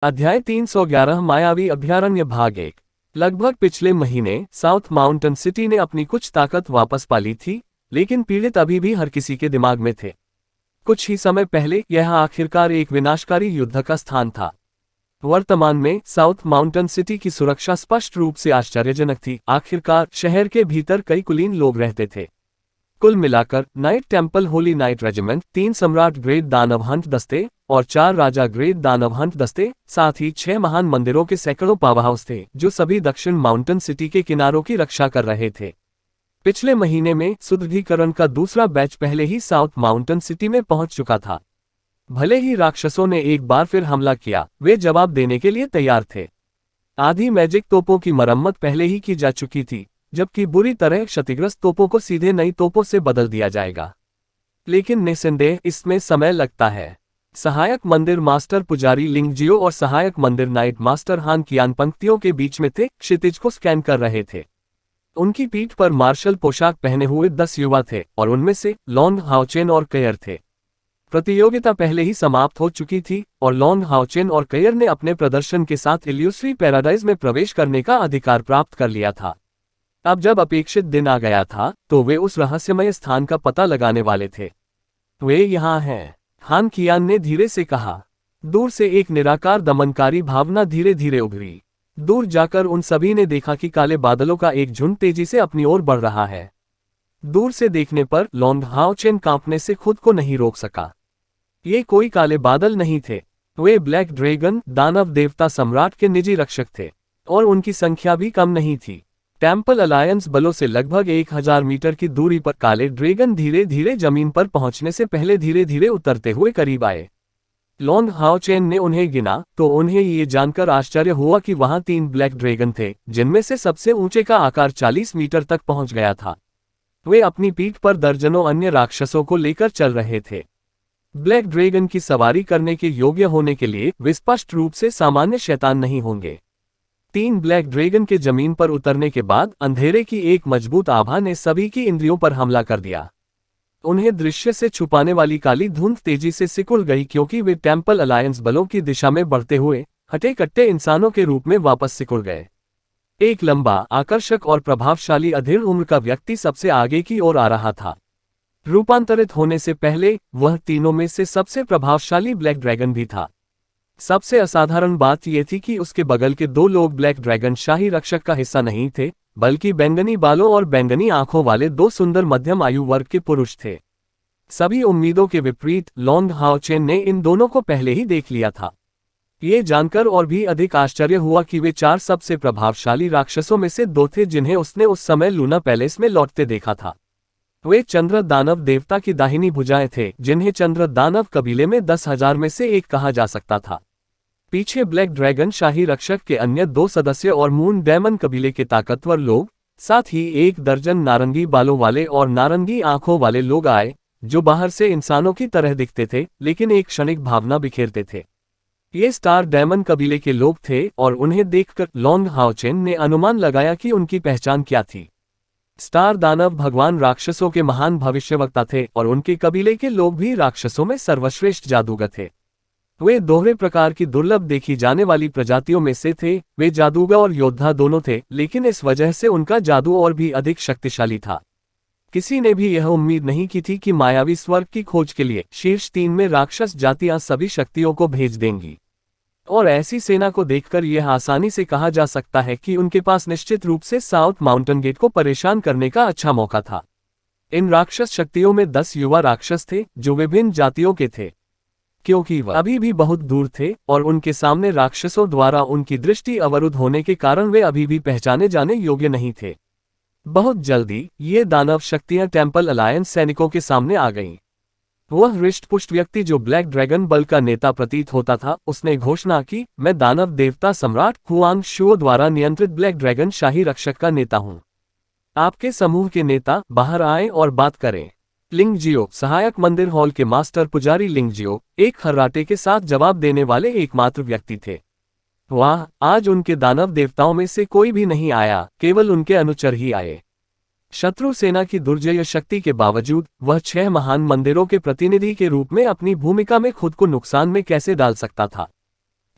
अध्याय 311 मायावी अभयारण्य भाग 1। लगभग पिछले महीने साउथ माउंटेन सिटी ने अपनी कुछ ताकत वापस पा ली थी, लेकिन पीड़ित अभी भी हर किसी के दिमाग में थे। कुछ ही समय पहले यह आखिरकार एक विनाशकारी युद्ध का स्थान था। वर्तमान में साउथ माउंटेन सिटी की सुरक्षा स्पष्ट रूप से आश्चर्यजनक थी। आखिरकार शहर के भीतर कई कुलीन लोग रहते थे। कुल मिलाकर night temple Holi night regiment, 3 सम्राट ग्रेट दानव हंट दस्ते और 4 राजा ग्रेट दानव हंट दस्ते, साथ ही 6 महान मंदिरों के सैकड़ों पावर हाउस थे, जो सभी दक्षिण माउंटेन सिटी के किनारों की रक्षा कर रहे थे। पिछले महीने में सुदृढ़ीकरण का दूसरा बैच पहले ही साउथ माउंटेन सिटी में पहुंच चुका था। भले ही राक्षसों ने एक बार फिर हमला किया, वे जवाब देने के लिए तैयार थे। आधी मैजिक तोपों की मरम्मत पहले ही की जा चुकी थी, जबकि बुरी तरह क्षतिग्रस्त तोपों को सीधे नई तोपों से बदल दिया जाएगा। लेकिन निस्संदेह इसमें समय लगता है। सहायक मंदिर मास्टर पुजारी लिंगजियो और सहायक मंदिर नाइट मास्टर हान कियान पंक्तियों के बीच में थे, क्षितिज को स्कैन कर रहे थे। उनकी पीठ पर मार्शल पोशाक पहने हुए 10 युवा थे और उनमें से लॉन्ग हाओचेन और कयर थे। प्रतियोगिता पहले ही समाप्त हो चुकी थी और लॉन्ग हाओचेन और कयर ने अपने प्रदर्शन के साथ इल्यूसरी पैराडाइज में प्रवेश करने का अधिकार प्राप्त कर लिया था। अब जब अपेक्षित दिन आ गया था, तो वे उस रहस्यमय स्थान का पता लगाने वाले थे। वे यहाँ हैं, हान कियान ने धीरे से कहा। दूर से एक निराकार दमनकारी भावना धीरे धीरे उभरी। दूर जाकर उन सभी ने देखा कि काले बादलों का एक झुंड तेजी से अपनी ओर बढ़ रहा है। दूर से देखने पर लॉन्ग हाओचेन कांपने से खुद को नहीं रोक सका। ये कोई काले बादल नहीं थे, वे ब्लैक ड्रैगन, दानव देवता सम्राट के निजी रक्षक थे, और उनकी संख्या भी कम नहीं थी। टेम्पल अलायंस बलों से लगभग 1000 मीटर की दूरी पर काले ड्रैगन धीरे धीरे जमीन पर पहुंचने से पहले धीरे धीरे उतरते हुए करीब आए। लॉन्ग हाओचेन ने उन्हें गिना तो उन्हें ये जानकर आश्चर्य हुआ कि वहां 3 ब्लैक ड्रैगन थे, जिनमें से सबसे ऊंचे का आकार 40 मीटर तक पहुंच गया था। वे अपनी पीठ पर दर्जनों अन्य राक्षसों को लेकर चल रहे थे। ब्लैक ड्रैगन की सवारी करने के योग्य होने के लिए वे स्पष्ट रूप से सामान्य शैतान नहीं होंगे। 3 ब्लैक ड्रैगन के जमीन पर उतरने के बाद अंधेरे की एक मजबूत आभा ने सभी की इंद्रियों पर हमला कर दिया। उन्हें दृश्य से छुपाने वाली काली धुंध तेजी से सिकुड़ गई, क्योंकि वे टेम्पल अलायंस बलों की दिशा में बढ़ते हुए हटे कट्टे इंसानों के रूप में वापस सिकुड़ गए। एक लंबा, आकर्षक और प्रभावशाली अधेड़ उम्र का व्यक्ति सबसे आगे की ओर आ रहा था। रूपांतरित होने से पहले वह तीनों में से सबसे प्रभावशाली ब्लैक ड्रैगन भी था। सबसे असाधारण बात यह थी कि उसके बगल के 2 लोग ब्लैक ड्रैगन शाही रक्षक का हिस्सा नहीं थे, बल्कि बैंगनी बालों और बैंगनी आंखों वाले 2 सुंदर मध्यम आयु वर्ग के पुरुष थे। सभी उम्मीदों के विपरीत लॉन्ग हाओचेन ने इन दोनों को पहले ही देख लिया था। ये जानकर और भी अधिक आश्चर्य हुआ कि वे 4 सबसे प्रभावशाली राक्षसों में से 2 थे, जिन्हें उसने उस समय लूना पैलेस में लौटते देखा था। वे चंद्र दानव देवता की दाहिनी भुजाएं थे, जिन्हें चंद्र दानव कबीले में 10,000 में से एक कहा जा सकता था। पीछे ब्लैक ड्रैगन शाही रक्षक के अन्य 2 सदस्य और मून डेमन कबीले के ताकतवर लोग, साथ ही 1 दर्जन नारंगी बालों वाले और नारंगी आंखों वाले लोग आए, जो बाहर से इंसानों की तरह दिखते थे, लेकिन एक क्षणिक भावना बिखेरते थे। ये स्टार डेमन कबीले के लोग थे और उन्हें देखकर लॉन्ग हाओचेन ने अनुमान लगाया कि उनकी पहचान क्या थी। स्टार दानव भगवान राक्षसों के महान भविष्यवक्ता थे और उनके कबीले के लोग भी राक्षसों में सर्वश्रेष्ठ जादूगर थे। वे दोहरे प्रकार की दुर्लभ देखी जाने वाली प्रजातियों में से थे। वे जादूगर और योद्धा दोनों थे, लेकिन इस वजह से उनका जादू और भी अधिक शक्तिशाली था। किसी ने भी यह उम्मीद नहीं की थी कि मायावी स्वर्ग की खोज के लिए शीर्ष 3 में राक्षस जातियां सभी शक्तियों को भेज देंगी। और ऐसी सेना को देखकर यह आसानी से कहा जा सकता है कि उनके पास निश्चित रूप से साउथ माउंटेन गेट को परेशान करने का अच्छा मौका था। इन राक्षस शक्तियों में 10 युवा राक्षस थे, जो विभिन्न जातियों के थे। क्योंकि वह अभी भी बहुत दूर थे और उनके सामने राक्षसों द्वारा उनकी दृष्टि अवरुद्ध होने के कारण वे अभी भी पहचाने जाने योग्य नहीं थे। बहुत जल्दी ये दानव शक्तियां टेम्पल अलायंस सैनिकों के सामने आ गईं। वह हृष्टपुष्ट व्यक्ति जो ब्लैक ड्रैगन बल का नेता प्रतीत होता था, उसने घोषणा की, मैं दानव देवता सम्राट हुआंग शुओ द्वारा नियंत्रित ब्लैक ड्रैगन शाही रक्षक का नेता हूं। आपके समूह के नेता बाहर आएं और बात करें। लिंगजियो, सहायक मंदिर हॉल के मास्टर पुजारी लिंगजियो, एक खर्राटे के साथ जवाब देने वाले एकमात्र व्यक्ति थे। वाह, आज उनके दानव देवताओं में से कोई भी नहीं आया, केवल उनके अनुचर ही आए। शत्रु सेना की दुर्जय शक्ति के बावजूद वह 6 महान मंदिरों के प्रतिनिधि के रूप में अपनी भूमिका में खुद को नुकसान में कैसे डाल सकता था।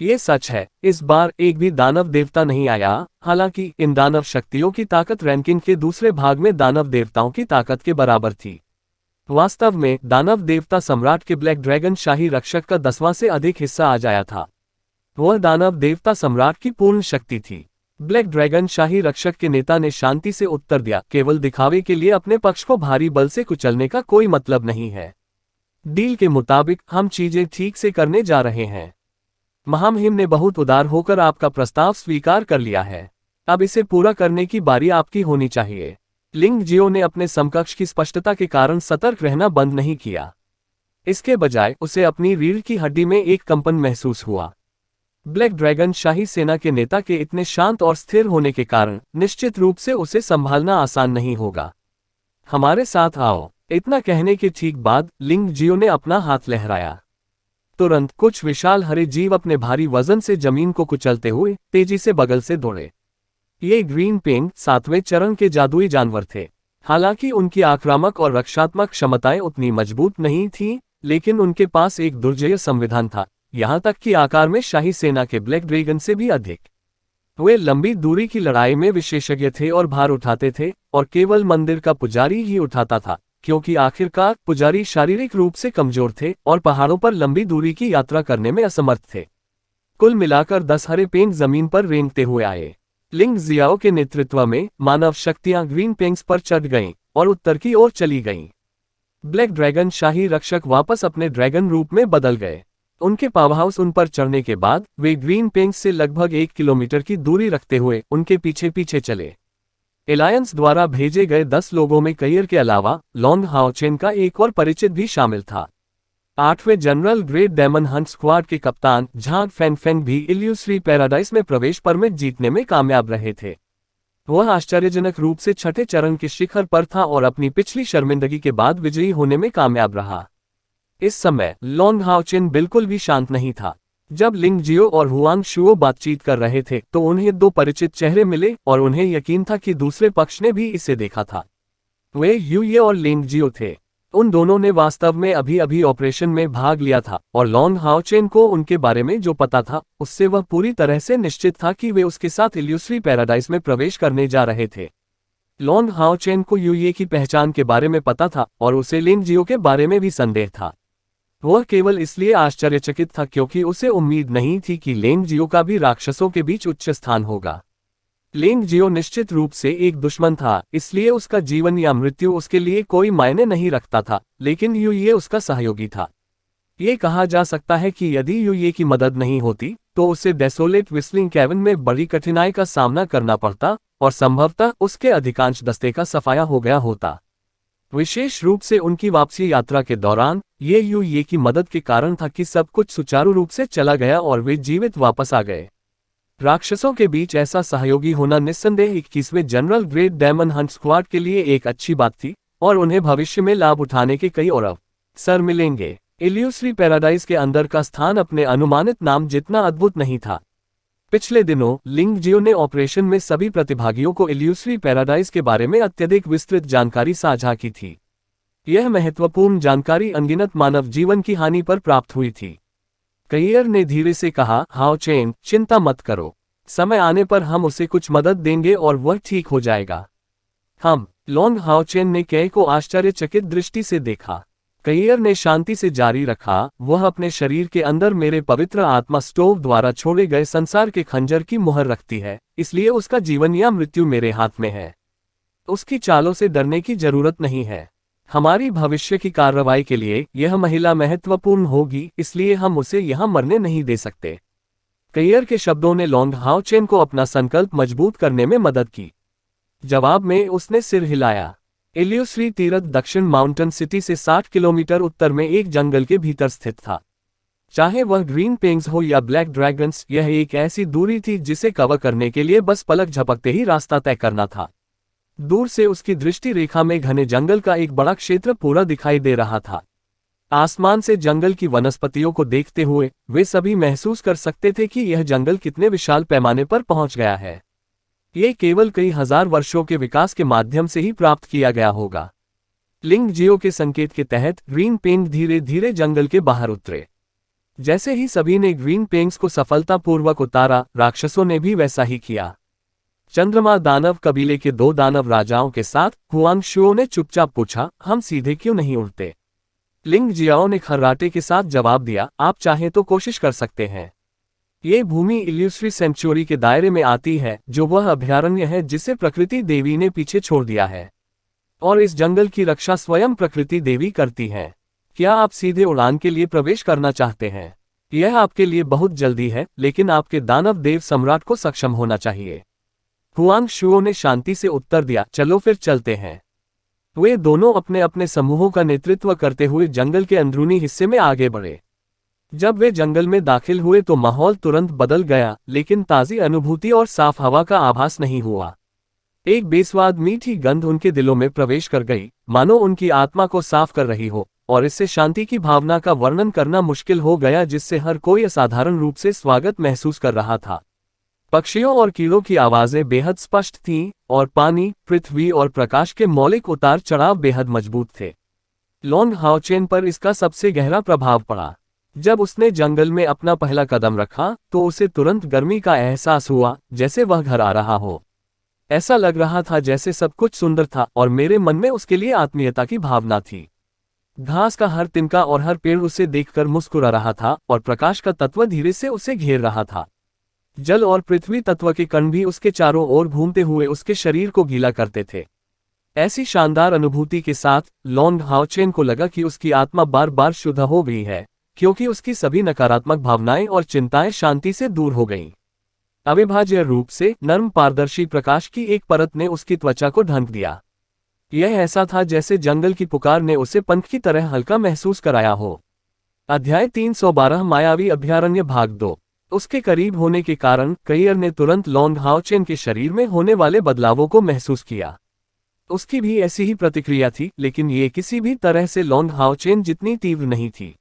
ये सच है, इस बार एक भी दानव देवता नहीं आया। हालांकि इन दानव शक्तियों की ताकत रैंकिंग के दूसरे भाग में दानव देवताओं की ताकत के बराबर थी। वास्तव में दानव देवता सम्राट के ब्लैक ड्रैगन शाही रक्षक का 10वां से अधिक हिस्सा आ जाया था। वह दानव देवता सम्राट की पूर्ण शक्ति थी। ब्लैक ड्रैगन शाही रक्षक के नेता ने शांति से उत्तर दिया, केवल दिखावे के लिए अपने पक्ष को भारी बल से कुचलने का कोई मतलब नहीं है। डील के मुताबिक हम चीजें ठीक से करने जा रहे हैं। महामहिम ने बहुत उदार होकर आपका प्रस्ताव स्वीकार कर लिया है। अब इसे पूरा करने की बारी आपकी होनी चाहिए। लिंग जियो ने अपने समकक्ष की स्पष्टता के कारण सतर्क रहना बंद नहीं किया। इसके बजाय उसे अपनी रीढ़ की हड्डी में एक कंपन महसूस हुआ। ब्लैक ड्रैगन शाही सेना के नेता के इतने शांत और स्थिर होने के कारण निश्चित रूप से उसे संभालना आसान नहीं होगा। हमारे साथ आओ। इतना कहने के ठीक बाद लिंग जियो ने अपना हाथ लहराया। तुरंत कुछ विशाल हरे जीव अपने भारी वजन से जमीन को कुचलते हुए तेजी से बगल से दौड़े। ये ग्रीन पेंग 7वें चरण के जादुई जानवर थे। हालांकि उनकी आक्रामक और रक्षात्मक क्षमताएं उतनी मजबूत नहीं थीं, लेकिन उनके पास एक दुर्जय संविधान था, यहां तक कि आकार में शाही सेना के ब्लैक ड्रैगन से भी अधिक। वे लंबी दूरी की लड़ाई में विशेषज्ञ थे और भार उठाते थे, और केवल मंदिर का पुजारी ही उठाता था, क्योंकि आखिरकार पुजारी शारीरिक रूप से कमजोर थे और पहाड़ों पर लंबी दूरी की यात्रा करने में असमर्थ थे। कुल मिलाकर 10 हरे पेंग जमीन पर रेंगते हुए आए। लिंग जियाओ के नेतृत्व में मानव शक्तियां ग्रीन पेंग्स पर चढ़ गईं और उत्तर की ओर चली गईं। ब्लैक ड्रैगन शाही रक्षक वापस अपने ड्रैगन रूप में बदल गए। उनके पावर हाउस उन पर चढ़ने के बाद वे ग्रीन पेंग्स से लगभग 1 किलोमीटर की दूरी रखते हुए उनके पीछे पीछे चले। एलायंस द्वारा भेजे गए 10 लोगों में कईर के अलावा लॉन्ग हाओचेन का एक और परिचित भी शामिल था। 8वें general great demon hunt squad के कप्तान झांग फैंगफेंग भी इल्यूसरी पैराडाइज में प्रवेश परमिट जीतने में कामयाब रहे थे। वह आश्चर्यजनक रूप से 6ठे चरण के शिखर पर था और अपनी पिछली शर्मिंदगी के बाद विजयी होने में कामयाब रहा। इस समय लॉन्ग हाओचेन बिल्कुल भी शांत नहीं था। जब लिंग जियो और हुआंग शुओ बातचीत कर रहे थे तो उन्हें 2 परिचित चेहरे मिले और उन्हें यकीन था कि दूसरे पक्ष ने भी इसे देखा था। वे यूये और लिंग जियो थे। उन दोनों ने वास्तव में अभी अभी ऑपरेशन में भाग लिया था और लॉन्ग हाओचेन को उनके बारे में जो पता था उससे वह पूरी तरह से निश्चित था कि वे उसके साथ इल्यूसरी पैराडाइज में प्रवेश करने जा रहे थे। लॉन्ग हाओचेन को यूये की पहचान के बारे में पता था और उसे लिंग जियो के बारे में भी संदेह था। वह केवल इसलिए आश्चर्यचकित था क्योंकि उसे उम्मीद नहीं थी कि लेंग जियो का भी राक्षसों के बीच उच्च स्थान होगा। लेंग जियो निश्चित रूप से एक दुश्मन था, इसलिए उसका जीवन या मृत्यु उसके लिए कोई मायने नहीं रखता था, लेकिन यूये उसका सहयोगी था। ये कहा जा सकता है कि यदि यूये की मदद नहीं होती तो उसे डेसोलेट विस्लिंग कैवन में बड़ी कठिनाई का सामना करना पड़ता और संभवतः उसके अधिकांश दस्ते का सफाया हो गया होता। विशेष रूप से उनकी वापसी यात्रा के दौरान ये यूये की मदद के कारण था कि सब कुछ सुचारू रूप से चला गया और वे जीवित वापस आ गए। राक्षसों के बीच ऐसा सहयोगी होना निस्संदेह 21वें general great demon hunt squad के लिए एक अच्छी बात थी और उन्हें भविष्य में लाभ उठाने के कई और अवसर मिलेंगे। इल्यूसरी पैराडाइज के अंदर का स्थान अपने अनुमानित नाम जितना अद्भुत नहीं था। पिछले दिनों लिंग जियो ने ऑपरेशन में सभी प्रतिभागियों को इल्यूसरी पैराडाइज के बारे में अत्यधिक विस्तृत जानकारी साझा की थी। यह महत्वपूर्ण जानकारी अनगिनत मानव जीवन की हानि पर प्राप्त हुई थी। कईर ने धीरे से कहा, हाओचेन, चिंता मत करो, समय आने पर हम उसे कुछ मदद देंगे और वह ठीक हो जाएगा। हम लॉन्ग हाओचेन ने कई को आश्चर्यचकित दृष्टि से देखा। कईर ने शांति से जारी रखा, वह अपने शरीर के अंदर मेरे पवित्र आत्मा स्टोव द्वारा छोड़े गए संसार के खंजर की मुहर रखती है, इसलिए उसका जीवन या मृत्यु मेरे हाथ में है। उसकी चालों से डरने की जरूरत नहीं है। हमारी भविष्य की कार्रवाई के लिए यह महिला महत्वपूर्ण होगी, इसलिए हम उसे यहां मरने नहीं दे सकते। कईर के शब्दों ने लॉन्ग हाओचेन को अपना संकल्प मजबूत करने में मदद की। जवाब में उसने सिर हिलाया। इल्यूसरी तीरथ दक्षिण माउंटेन सिटी से 60 किलोमीटर उत्तर में एक जंगल के भीतर स्थित था। चाहे वह ग्रीन पेंग्स हो या ब्लैक ड्रैगन्स, यह एक ऐसी दूरी थी जिसे कवर करने के लिए बस पलक झपकते ही रास्ता तय करना था। दूर से उसकी दृष्टि रेखा में घने जंगल का एक बड़ा क्षेत्र पूरा दिखाई दे रहा था। आसमान से जंगल की वनस्पतियों को देखते हुए वे सभी महसूस कर सकते थे कि यह जंगल कितने विशाल पैमाने पर पहुंच गया है। ये केवल कई हजार वर्षों के विकास के माध्यम से ही प्राप्त किया गया होगा। लिंग जियो के संकेत के तहत ग्रीन पेंग धीरे धीरे जंगल के बाहर उतरे। जैसे ही सभी ने ग्रीन पेंग्स को सफलतापूर्वक उतारा, राक्षसों ने भी वैसा ही किया। चंद्रमा दानव कबीले के 2 दानव राजाओं के साथ हुआंग शुओ ने चुपचाप पूछा, हम सीधे क्यों नहीं उड़ते? लिंग जियाओ ने खर्राटे के साथ जवाब दिया, आप चाहें तो कोशिश कर सकते हैं। ये भूमि इल्यूस्ट्री सेंचुरी के दायरे में आती है, जो वह अभयारण्य है जिसे प्रकृति देवी ने पीछे छोड़ दिया है। और इस जंगल की रक्षा स्वयं प्रकृति देवी करती है। क्या आप सीधे उड़ान के लिए प्रवेश करना चाहते हैं? यह आपके लिए बहुत जल्दी है, लेकिन आपके दानव देव सम्राट को सक्षम होना चाहिए। हुआंग शुओ ने शांति से उत्तर दिया, चलो फिर चलते हैं। वे दोनों अपने अपने समूहों का नेतृत्व करते हुए जंगल के अंदरूनी हिस्से में आगे बढ़े। जब वे जंगल में दाखिल हुए तो माहौल तुरंत बदल गया, लेकिन ताज़ी अनुभूति और साफ हवा का आभास नहीं हुआ। एक बेस्वाद मीठी गंध उनके दिलों में प्रवेश कर गई, मानो उनकी आत्मा को साफ कर रही हो, और इससे शांति की भावना का वर्णन करना मुश्किल हो गया जिससे हर कोई असाधारण रूप से स्वागत महसूस कर रहा था। पक्षियों और कीड़ों की आवाजें बेहद स्पष्ट थीं, और पानी, पृथ्वी और प्रकाश के मौलिक उतार चढ़ाव बेहद मजबूत थे। लॉन्ग हाओचेन पर इसका सबसे गहरा प्रभाव पड़ा। जब उसने जंगल में अपना पहला कदम रखा तो उसे तुरंत गर्मी का एहसास हुआ, जैसे वह घर आ रहा हो। ऐसा लग रहा था जैसे सब कुछ सुंदर था, और मेरे मन में उसके लिए आत्मीयता की भावना थी। घास का हर तिनका और हर पेड़ उसे देखकर मुस्कुरा रहा था, और प्रकाश का तत्व धीरे से उसे घेर रहा था। जल और पृथ्वी तत्व के कण भी उसके चारों ओर घूमते हुए उसके शरीर को गीला करते थे। ऐसी शानदार अनुभूति के साथ लॉन्ग हाओचेन को लगा कि उसकी आत्मा बार बार शुद्ध हो गई है, क्योंकि उसकी सभी नकारात्मक भावनाएं और चिंताएं शांति से दूर हो गईं। अविभाज्य रूप से नर्म पारदर्शी प्रकाश की एक परत ने उसकी त्वचा को ढंक दिया। यह ऐसा था जैसे जंगल की पुकार ने उसे पंख की तरह हल्का महसूस कराया हो। अध्याय 312 मायावी अभयारण्य भाग 2। उसके करीब होने के कारण कईर ने तुरंत लॉन्ग हाओचेन के शरीर में होने वाले बदलावों को महसूस किया। उसकी भी ऐसी ही प्रतिक्रिया थी, लेकिन ये किसी भी तरह से लॉन्ग हाओचेन जितनी तीव्र नहीं थी।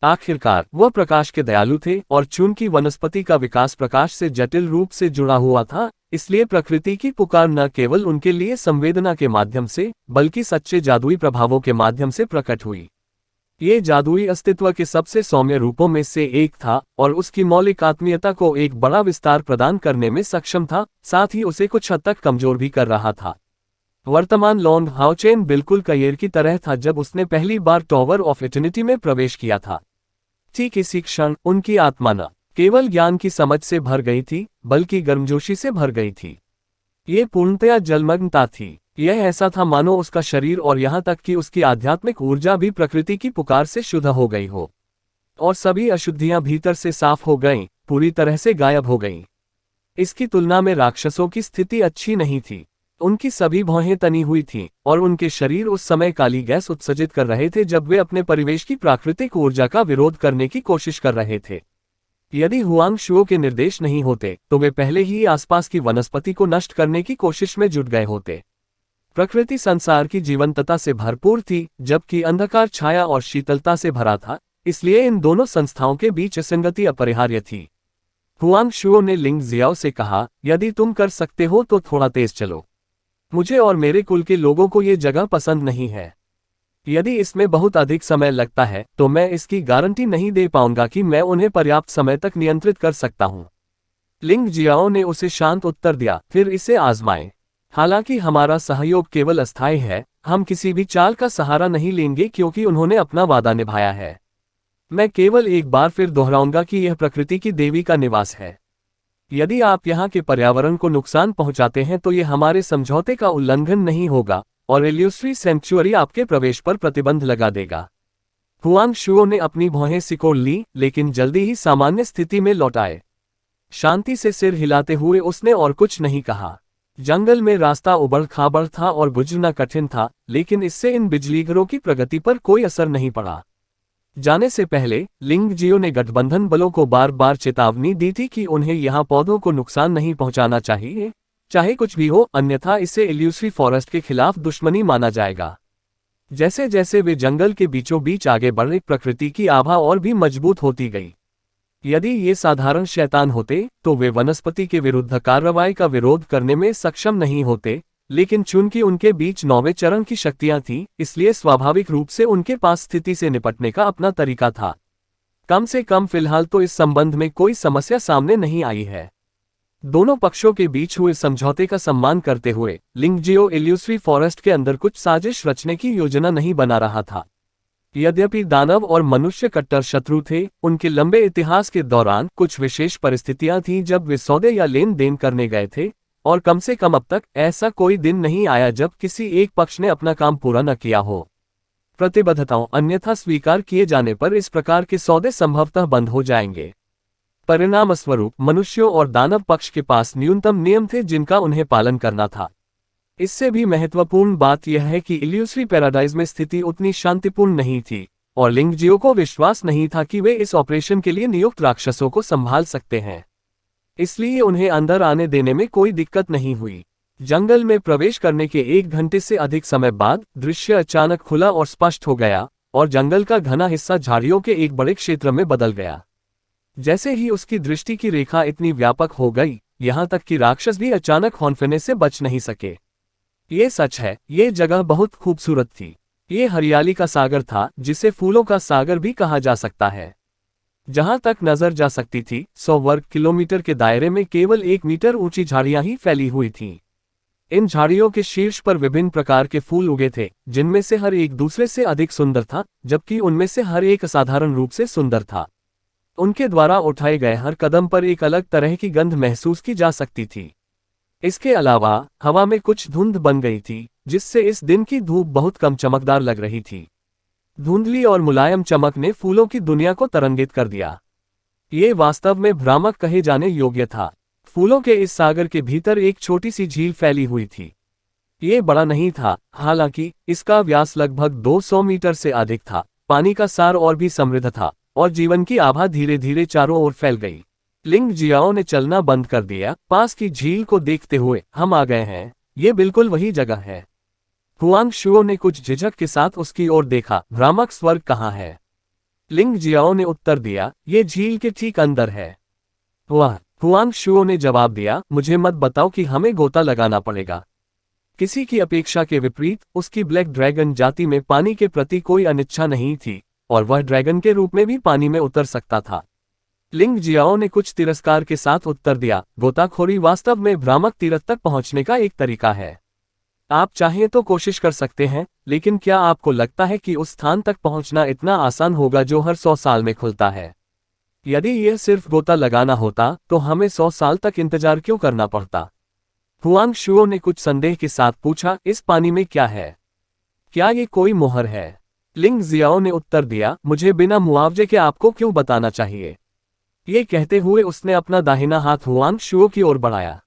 आखिरकार वह प्रकाश के दयालु थे, और चूंकि वनस्पति का विकास प्रकाश से जटिल रूप से जुड़ा हुआ था, इसलिए प्रकृति की पुकार न केवल उनके लिए संवेदना के माध्यम से, बल्कि सच्चे जादुई प्रभावों के माध्यम से प्रकट हुई। ये जादुई अस्तित्व के सबसे सौम्य रूपों में से एक था, और उसकी मौलिक आत्मीयता को एक बड़ा विस्तार प्रदान करने में सक्षम था, साथ ही उसे कुछ हद तक कमजोर भी कर रहा था। वर्तमान लॉन्ग हाओचेन बिल्कुल कईर की तरह था जब उसने पहली बार टॉवर ऑफ इटर्निटी में प्रवेश किया था। ठीक इसी क्षण उनकी आत्मा न केवल ज्ञान की समझ से भर गई थी, बल्कि गर्मजोशी से भर गई थी। ये पूर्णतया जलमग्नता थी। यह ऐसा था मानो उसका शरीर और यहाँ तक कि उसकी आध्यात्मिक ऊर्जा भी प्रकृति की पुकार से शुद्ध हो गई हो, और सभी अशुद्धियां भीतर से साफ हो गईं, पूरी तरह से गायब हो गईं। इसकी तुलना में राक्षसों की स्थिति अच्छी नहीं थी। उनकी सभी भौहें तनी हुई थीं, और उनके शरीर उस समय काली गैस उत्सर्जित कर रहे थे जब वे अपने परिवेश की प्राकृतिक ऊर्जा का विरोध करने की कोशिश कर रहे थे। यदि हुआंग शुओ के निर्देश नहीं होते तो वे पहले ही आसपास की वनस्पति को नष्ट करने की कोशिश में जुट गए होते। प्रकृति संसार की जीवंतता से भरपूर थी, जबकि अंधकार छाया और शीतलता से भरा था, इसलिए इन दोनों संस्थाओं के बीच असंगति अपरिहार्य थी। हुआंग शुओ ने लिंग जियाओ से कहा, यदि तुम कर सकते हो तो थोड़ा तेज चलो। मुझे और मेरे कुल के लोगों को ये जगह पसंद नहीं है। यदि इसमें बहुत अधिक समय लगता है तो मैं इसकी गारंटी नहीं दे पाऊंगा कि मैं उन्हें पर्याप्त समय तक नियंत्रित कर सकता हूं। लिंग जियाओ ने उसे शांत उत्तर दिया, फिर इसे आजमाएं। हालांकि हमारा सहयोग केवल अस्थायी है, हम किसी भी चाल का सहारा नहीं लेंगे क्योंकि उन्होंने अपना वादा निभाया है। मैं केवल एक बार फिर दोहराऊंगा कि यह प्रकृति की देवी का निवास है। यदि आप यहाँ के पर्यावरण को नुकसान पहुंचाते हैं तो यह हमारे समझौते का उल्लंघन नहीं होगा, और इल्यूस्ट्री सेंचुरी आपके प्रवेश पर प्रतिबंध लगा देगा। हुआंग शुओ ने अपनी भौहें सिकोड़ ली, लेकिन जल्दी ही सामान्य स्थिति में लौट आए। शांति से सिर हिलाते हुए उसने और कुछ नहीं कहा। जंगल में रास्ता उबड़ खाबड़ था और गुजरना कठिन था, लेकिन इससे इन बिजलीघरों की प्रगति पर कोई असर नहीं पड़ा। जाने से पहले लिंग जियो ने गठबंधन बलों को बार बार चेतावनी दी थी कि उन्हें यहाँ पौधों को नुकसान नहीं पहुंचाना चाहिए, चाहे कुछ भी हो, अन्यथा इसे इल्यूस्ट्री फॉरेस्ट के खिलाफ दुश्मनी माना जाएगा। जैसे जैसे वे जंगल के बीचों बीच आगे बढ़े, प्रकृति की आभा और भी मजबूत होती गई। यदि ये साधारण शैतान होते तो वे वनस्पति के विरुद्ध कार्रवाई का विरोध करने में सक्षम नहीं होते, लेकिन चूंकि उनके बीच 9वें चरण की शक्तियां थीं, इसलिए स्वाभाविक रूप से उनके पास स्थिति से निपटने का अपना तरीका था। कम से कम फिलहाल तो इस संबंध में कोई समस्या सामने नहीं आई है। दोनों पक्षों के बीच हुए समझौते का सम्मान करते हुए लिंगजियो इल्यूसरी फॉरेस्ट के अंदर कुछ साजिश रचने की योजना नहीं बना रहा था। यद्यपि दानव और मनुष्य कट्टर शत्रु थे, उनके लंबे इतिहास के दौरान कुछ विशेष परिस्थितियां थीं जब वे सौदे या लेन देन करने गए थे, और कम से कम अब तक ऐसा कोई दिन नहीं आया जब किसी एक पक्ष ने अपना काम पूरा न किया हो। प्रतिबद्धताओं अन्यथा स्वीकार किए जाने पर इस प्रकार के सौदे संभवतः बंद हो जाएंगे। परिणामस्वरूप मनुष्यों और दानव पक्ष के पास न्यूनतम नियम थे जिनका उन्हें पालन करना था। इससे भी महत्वपूर्ण बात यह है कि इल्यूसरी पैराडाइज में स्थिति उतनी शांतिपूर्ण नहीं थी, और लिंगजियो को विश्वास नहीं था कि वे इस ऑपरेशन के लिए नियुक्त राक्षसों को संभाल सकते हैं। इसलिए उन्हें अंदर आने देने में कोई दिक्कत नहीं हुई। जंगल में प्रवेश करने के 1 घंटे से अधिक समय बाद दृश्य अचानक खुला और स्पष्ट हो गया, और जंगल का घना हिस्सा झाड़ियों के एक बड़े क्षेत्र में बदल गया। जैसे ही उसकी दृष्टि की रेखा इतनी व्यापक हो गई, यहां तक कि राक्षस भी अचानक हौंफने से बच नहीं सके। ये सच है, ये जगह बहुत खूबसूरत थी। ये हरियाली का सागर था, जिसे फूलों का सागर भी कहा जा सकता है। जहां तक नजर जा सकती थी, 100 वर्ग किलोमीटर के दायरे में केवल 1 मीटर ऊंची झाड़ियां ही फैली हुई थीं। इन झाड़ियों के शीर्ष पर विभिन्न प्रकार के फूल उगे थे, जिनमें से हर एक दूसरे से अधिक सुंदर था, जबकि उनमें से हर एक असाधारण रूप से सुंदर था। उनके द्वारा उठाए गए हर कदम पर एक अलग तरह की गंध महसूस की जा सकती थी। इसके अलावा हवा में कुछ धुंध बन गई थी, जिससे इस दिन की धूप बहुत कम चमकदार लग रही थी। धुंधली और मुलायम चमक ने फूलों की दुनिया को तरंगित कर दिया। ये वास्तव में भ्रामक कहे जाने योग्य था। फूलों के इस सागर के भीतर एक छोटी सी झील फैली हुई थी। ये बड़ा नहीं था, हालांकि इसका व्यास लगभग 200 मीटर से अधिक था। पानी का सार और भी समृद्ध था, और जीवन की आभा धीरे धीरे चारों ओर फैल गई। लिंगजियाओ ने चलना बंद कर दिया। पास की झील को देखते हुए, हम आ गए हैं, ये बिल्कुल वही जगह है। हुआंगशुओ ने कुछ झिझक के साथ उसकी ओर देखा। भ्रामक स्वर्ग कहाँ है? लिंगजियाओ ने उत्तर दिया, ये झील के ठीक अंदर है। वाह, हुआंगशुओ ने जवाब दिया, मुझे मत बताओ कि हमें गोता लगाना पड़ेगा। किसी की अपेक्षा के विपरीत उसकी ब्लैक ड्रैगन जाति में पानी के प्रति कोई अनिच्छा नहीं थी, और वह ड्रैगन के रूप में भी पानी में उतर सकता था। लिंगजियाओ ने कुछ तिरस्कार के साथ उत्तर दिया, गोताखोरी वास्तव में भ्रामक तीरथ तक पहुंचने का एक तरीका है। आप चाहें तो कोशिश कर सकते हैं, लेकिन क्या आपको लगता है कि उस स्थान तक पहुंचना इतना आसान होगा जो हर 100 साल में खुलता है? यदि यह सिर्फ गोता लगाना होता तो हमें 100 साल तक इंतजार क्यों करना पड़ता? हुआंगशुओ ने कुछ संदेह के साथ पूछा, इस पानी में क्या है? क्या ये कोई मोहर है? लिंगजियाओ ने उत्तर दिया, मुझे बिना मुआवजे के आपको क्यों बताना चाहिए? ये कहते हुए उसने अपना दाहिना हाथ हुआंगशुओ की ओर बढ़ाया।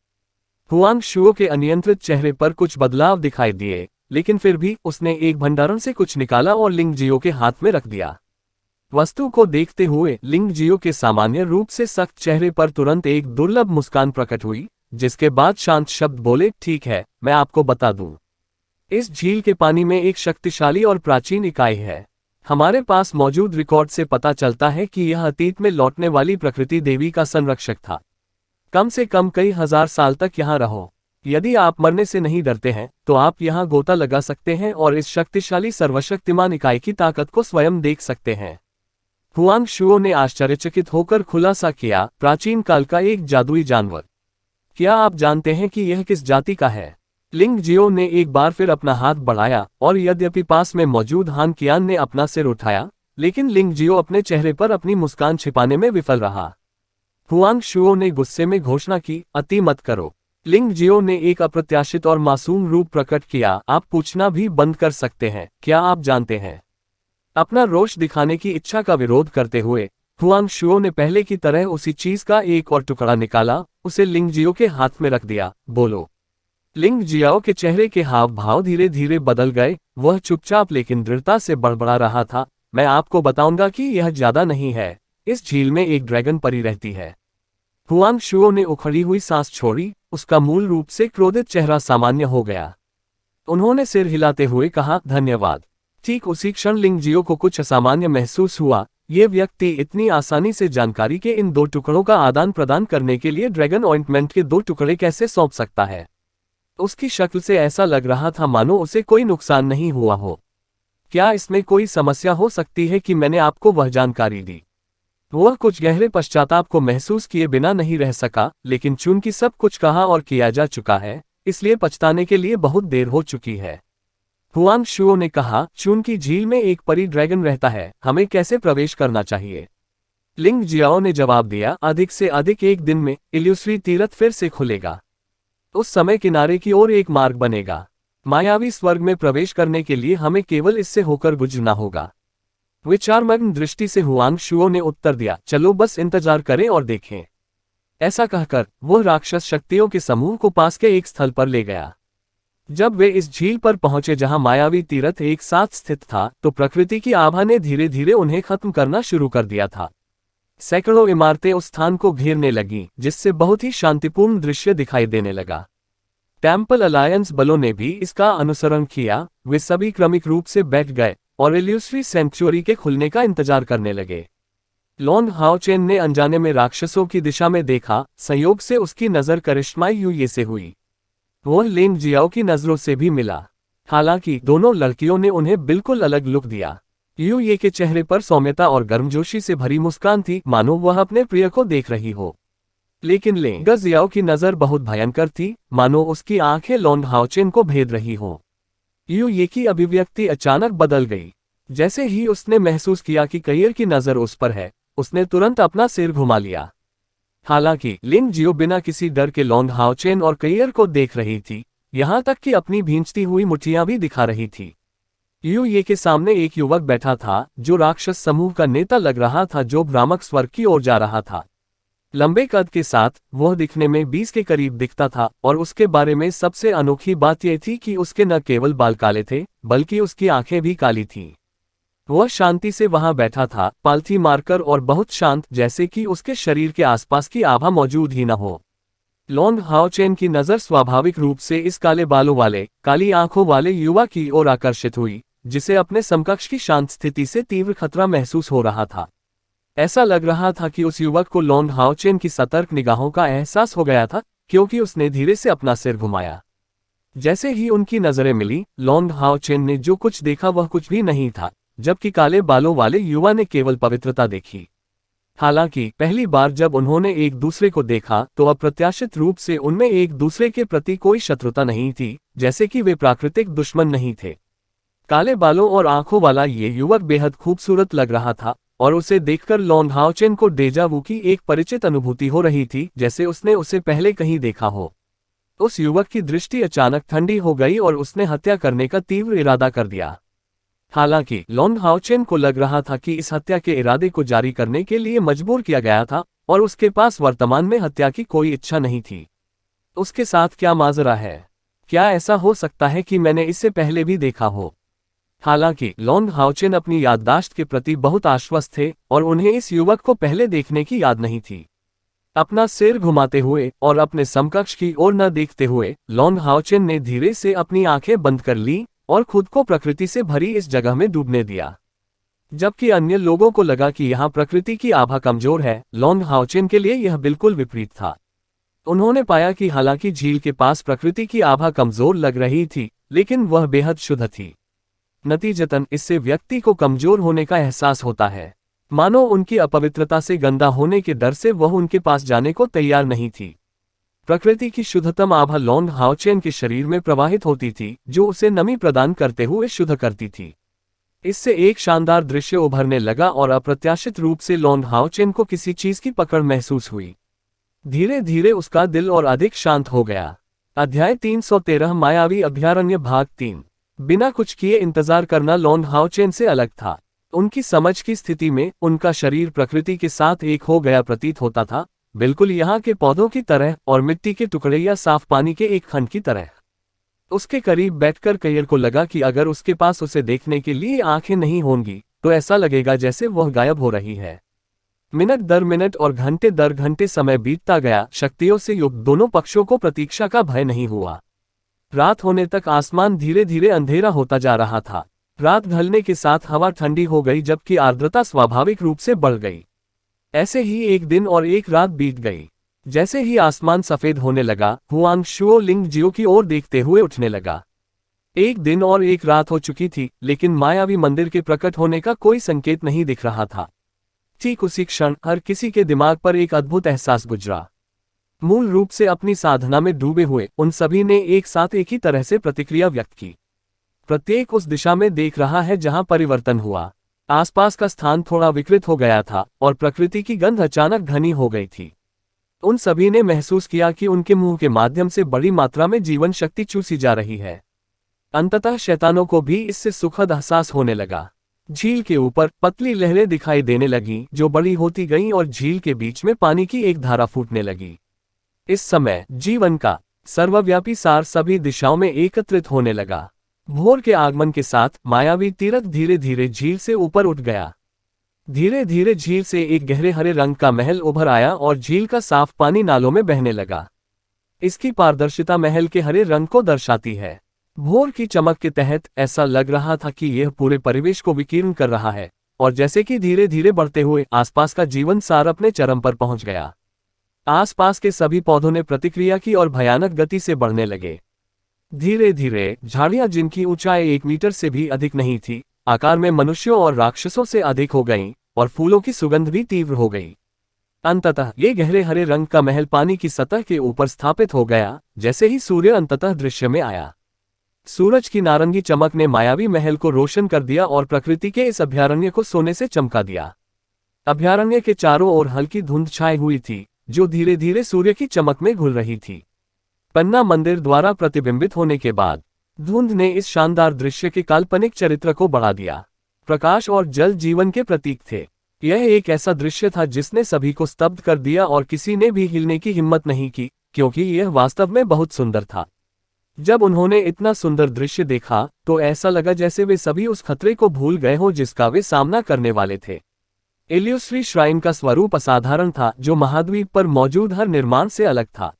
हुआंगशुओ के अनियंत्रित चेहरे पर कुछ बदलाव दिखाई दिए, लेकिन फिर भी उसने एक भंडारण से कुछ निकाला और लिंगजियो के हाथ में रख दिया। वस्तु को देखते हुए लिंगजियो के सामान्य रूप से सख्त चेहरे पर तुरंत एक दुर्लभ मुस्कान प्रकट हुई, जिसके बाद शांत शब्द बोले, ठीक है, मैं आपको बता दूं। इस झील के पानी में एक शक्तिशाली और प्राचीन इकाई है। हमारे पास मौजूद रिकॉर्ड से पता चलता है कि यह अतीत में लौटने वाली प्रकृति देवी का संरक्षक था। कम से कम कई हजार साल तक यहाँ रहो। यदि आप मरने से नहीं डरते हैं, तो आप यहाँ गोता लगा सकते हैं और इस शक्तिशाली सर्वशक्तिमान इकाई की ताकत को स्वयं देख सकते हैं। हुआंगशुओ ने आश्चर्यचकित होकर खुलासा किया, प्राचीन काल का एक जादुई जानवर। क्या आप जानते हैं कि यह किस जाति का है? लिंगजियो ने एक बार फिर अपना हाथ बढ़ाया, और यद्यपि पास में मौजूद हान कियान ने अपना सिर उठाया, लेकिन लिंगजियो अपने चेहरे पर अपनी मुस्कान छिपाने में विफल रहा। हुआंगशुओ ने गुस्से में घोषणा की, अति मत करो। लिंगजियो ने एक अप्रत्याशित और मासूम रूप प्रकट किया, आप पूछना भी बंद कर सकते हैं, क्या आप जानते हैं? अपना रोष दिखाने की इच्छा का विरोध करते हुए हुआंगशुओ ने पहले की तरह उसी चीज का एक और टुकड़ा निकाला, उसे लिंगजियो के हाथ में रख दिया। बोलो। लिंगजियाओ के चेहरे के हाव भाव धीरे धीरे बदल गए। वह चुपचाप लेकिन दृढ़ता से बड़बड़ा रहा था, मैं आपको बताऊंगा कि यह ज्यादा नहीं है। इस झील में एक ड्रैगन परी रहती है। हुआंगशुओ ने उखड़ी हुई सांस छोड़ी, उसका मूल रूप से क्रोधित चेहरा सामान्य हो गया। उन्होंने सिर हिलाते हुए कहा, धन्यवाद। ठीक उसी क्षण लिंगजियो को कुछ असामान्य महसूस हुआ। ये व्यक्ति इतनी आसानी से जानकारी के इन 2 टुकड़ों का आदान प्रदान करने के लिए ड्रैगन ऑइंटमेंट के 2 टुकड़े कैसे सौंप सकता है? उसकी शक्ल से ऐसा लग रहा था मानो उसे कोई नुकसान नहीं हुआ हो। क्या इसमें कोई समस्या हो सकती है कि मैंने आपको वह जानकारी दी? वह कुछ गहरे पश्चाताप को महसूस किए बिना नहीं रह सका, लेकिन चूंकि सब कुछ कहा और किया जा चुका है, इसलिए पछताने के लिए बहुत देर हो चुकी है। हुआंग शुओ ने कहा, चूंकि झील में एक परी ड्रैगन रहता है, हमें कैसे प्रवेश करना चाहिए? लिंग जियाओ ने जवाब दिया, अधिक से अधिक एक दिन में इल्यूश्री तीर्थ फिर से खुलेगा। उस समय किनारे की ओर एक मार्ग बनेगा। मायावी स्वर्ग में प्रवेश करने के लिए हमें केवल इससे होकर गुजरना होगा। विचारमग्न दृष्टि से हुआंग शुओ ने उत्तर दिया, चलो बस इंतजार करें और देखें। ऐसा कहकर वह राक्षस शक्तियों के समूह को पास के एक स्थल पर ले गया। जब वे इस झील पर पहुंचे जहां मायावी तीर्थ एक साथ स्थित था, तो प्रकृति की आभा ने धीरे धीरे उन्हें खत्म करना शुरू कर दिया था। सैकड़ों इमारतें उस स्थान को घेरने लगीं, जिससे बहुत ही शांतिपूर्ण दृश्य दिखाई देने लगा। टेम्पल अलायंस बलों ने भी इसका अनुसरण किया। वे सभी क्रमिक रूप से बैठ गए और इल्यूश्री सेंचुरी के खुलने का इंतजार करने लगे। लॉन्ग हाओचेन ने अनजाने में राक्षसों की दिशा में देखा। संयोग से उसकी नजर करिश्माई यूये से हुई। वह लिंग जियाओ की नजरों से भी मिला। हालांकि दोनों लड़कियों ने उन्हें बिल्कुल अलग लुक दिया। यूये के चेहरे पर सौम्यता और गर्मजोशी से भरी मुस्कान थी, मानो वह अपने प्रिय को देख रही हो। लेकिन लिंग जियाओ की नजर बहुत भयंकर थी, मानो उसकी आंखें लॉन्ग हाओचेन को भेद रही हो। यूये की अभिव्यक्ति अचानक बदल गई। जैसे ही उसने महसूस किया कि कईर की नजर उस पर है, उसने तुरंत अपना सिर घुमा लिया। हालांकि लिंग जियो बिना किसी डर के लॉन्ग हाओचेन और कईर को देख रही थी, यहां तक कि अपनी भींचती हुई मुठ्ठियां भी दिखा रही थी। यूये के सामने एक युवक बैठा था, जो राक्षस समूह का नेता लग रहा था, जो भ्रामक स्वर्ग की ओर जा रहा था। लंबे कद के साथ वह दिखने में 20 के करीब दिखता था, और उसके बारे में सबसे अनोखी बात यह थी कि उसके न केवल बाल काले थे, बल्कि उसकी आंखें भी काली थीं। वह शांति से वहां बैठा था, पालथी मारकर, और बहुत शांत, जैसे कि उसके शरीर के आसपास की आभा मौजूद ही न हो। लॉन्ग हाओचेन की नजर स्वाभाविक रूप से इस काले बालों वाले, काली आंखों वाले युवा की ओर आकर्षित हुई, जिसे अपने समकक्ष की शांत स्थिति से तीव्र खतरा महसूस हो रहा था। ऐसा लग रहा था कि उस युवक को लॉन्ग हाओचेन की सतर्क निगाहों का एहसास हो गया था, क्योंकि उसने धीरे से अपना सिर घुमाया। जैसे ही उनकी नजरें मिली, लॉन्ग हाओचेन ने जो कुछ देखा वह कुछ भी नहीं था, जबकि काले बालों वाले युवा ने केवल पवित्रता देखी। हालांकि पहली बार जब उन्होंने एक दूसरे को देखा, तो अप्रत्याशित रूप से उनमें एक दूसरे के प्रति कोई शत्रुता नहीं थी, जैसे कि वे प्राकृतिक दुश्मन नहीं थे। काले बालों और आंखों वाला ये युवक बेहद खूबसूरत लग रहा था, और उसे देखकर लॉन्ग हाओचेन को डेजा वू की एक परिचित अनुभूति हो रही थी, जैसे उसने उसे पहले कहीं देखा हो। उस युवक की दृष्टि अचानक ठंडी हो गई और उसने हत्या करने का तीव्र इरादा कर दिया। हालांकि लॉन्ग हाओचेन को लग रहा था कि इस हत्या के इरादे को जारी करने के लिए मजबूर किया गया था, और उसके पास वर्तमान में हत्या की कोई इच्छा नहीं थी। उसके साथ क्या माजरा है? क्या ऐसा हो सकता है कि मैंने इससे पहले भी देखा हो? हालांकि लॉन्ग हाओचेन अपनी याददाश्त के प्रति बहुत आश्वस्त थे, और उन्हें इस युवक को पहले देखने की याद नहीं थी। अपना सिर घुमाते हुए और अपने समकक्ष की ओर न देखते हुए लॉन्ग हाओचेन ने धीरे से अपनी आंखें बंद कर ली और खुद को प्रकृति से भरी इस जगह में डूबने दिया। जबकि अन्य लोगों को लगा कि यहाँ प्रकृति की आभा कमजोर है, लॉन्ग हाओचेन के लिए यह बिल्कुल विपरीत था। उन्होंने पाया कि हालांकि झील के पास प्रकृति की आभा कमजोर लग रही थी, लेकिन वह बेहद शुद्ध थी। नतीजतन इससे व्यक्ति को कमजोर होने का एहसास होता है, मानो उनकी अपवित्रता से गंदा होने के डर से वह उनके पास जाने को तैयार नहीं थी। प्रकृति की शुद्धतम आभा लॉन्ग हाओचेन के शरीर में प्रवाहित होती थी, जो उसे नमी प्रदान करते हुए शुद्ध करती थी। इससे एक शानदार दृश्य उभरने लगा और अप्रत्याशित रूप से लॉन्ग हाओचेन को किसी चीज की पकड़ महसूस हुई। धीरे धीरे उसका दिल और अधिक शांत हो गया। अध्याय 313 मायावी अभयारण्य भाग 3। बिना कुछ किए इंतजार करना लॉन्ग हाओचेन से अलग था। उनकी समझ की स्थिति में उनका शरीर प्रकृति के साथ एक हो गया प्रतीत होता था, बिल्कुल यहाँ के पौधों की तरह और मिट्टी के टुकड़े या साफ पानी के एक खंड की तरह। उसके करीब बैठकर कईर को लगा कि अगर उसके पास उसे देखने के लिए आंखें नहीं होंगी, तो ऐसा लगेगा जैसे वह गायब हो रही है। मिनट दर मिनट और घंटे दर घंटे समय बीतता गया। शक्तियों से युक्त दोनों पक्षों को प्रतीक्षा का भय नहीं हुआ। रात होने तक आसमान धीरे धीरे अंधेरा होता जा रहा था। रात ढलने के साथ हवा ठंडी हो गई, जबकि आर्द्रता स्वाभाविक रूप से बढ़ गई। ऐसे ही एक दिन और एक रात बीत गई। जैसे ही आसमान सफेद होने लगा, हुआंग शुओ लिंग जियो की ओर देखते हुए उठने लगा। एक दिन और एक रात हो चुकी थी, लेकिन मायावी मंदिर के प्रकट होने का कोई संकेत नहीं दिख रहा था। ठीक उसी क्षण हर किसी के दिमाग पर एक अद्भुत एहसास गुजरा। मूल रूप से अपनी साधना में डूबे हुए उन सभी ने एक साथ एक ही तरह से प्रतिक्रिया व्यक्त की। प्रत्येक उस दिशा में देख रहा है जहां परिवर्तन हुआ। आसपास का स्थान थोड़ा विकृत हो गया था और प्रकृति की गंध अचानक घनी हो गई थी। उन सभी ने महसूस किया कि उनके मुंह के माध्यम से बड़ी मात्रा में जीवन शक्ति चूसी जा रही है। अंततः शैतानों को भी इससे सुखद एहसास होने लगा। झील के ऊपर पतली लहरें दिखाई देने लगीं जो बड़ी होती गईं और झील के बीच में पानी की एक धारा फूटने लगी। इस समय जीवन का सर्वव्यापी सार सभी दिशाओं में एकत्रित होने लगा। भोर के आगमन के साथ मायावी तीरथ धीरे धीरे झील से ऊपर उठ गया। धीरे धीरे झील से एक गहरे हरे रंग का महल उभर आया और झील का साफ पानी नालों में बहने लगा। इसकी पारदर्शिता महल के हरे रंग को दर्शाती है। भोर की चमक के तहत ऐसा लग रहा था कि यह पूरे परिवेश को विकीर्ण कर रहा है और जैसे कि धीरे धीरे बढ़ते हुए आसपास का जीवन सार अपने चरम पर पहुंच गया। आसपास के सभी पौधों ने प्रतिक्रिया की और भयानक गति से बढ़ने लगे। धीरे धीरे झाड़ियां जिनकी ऊंचाई 1 मीटर से भी अधिक नहीं थी, आकार में मनुष्यों और राक्षसों से अधिक हो गईं और फूलों की सुगंध भी तीव्र हो गई। अंततः ये गहरे हरे रंग का महल पानी की सतह के ऊपर स्थापित हो गया। जैसे ही सूर्य अंततः दृश्य में आया, सूरज की नारंगी चमक ने मायावी महल को रोशन कर दिया और प्रकृति के इस अभयारण्य को सोने से चमका दिया। अभयारण्य के चारों ओर हल्की धुंध छाई हुई थी जो धीरे धीरे सूर्य की चमक में घुल रही थी। पन्ना मंदिर द्वारा प्रतिबिंबित होने के बाद धुंध ने इस शानदार दृश्य के काल्पनिक चरित्र को बढ़ा दिया। प्रकाश और जल जीवन के प्रतीक थे। यह एक ऐसा दृश्य था जिसने सभी को स्तब्ध कर दिया और किसी ने भी हिलने की हिम्मत नहीं की, क्योंकि यह वास्तव में बहुत सुंदर था। जब उन्होंने इतना सुंदर दृश्य देखा तो ऐसा लगा जैसे वे सभी उस खतरे को भूल गए हों जिसका वे सामना करने वाले थे। इल्यूश्री श्राइन का स्वरूप असाधारण था जो महाद्वीप पर मौजूद हर निर्माण से अलग था।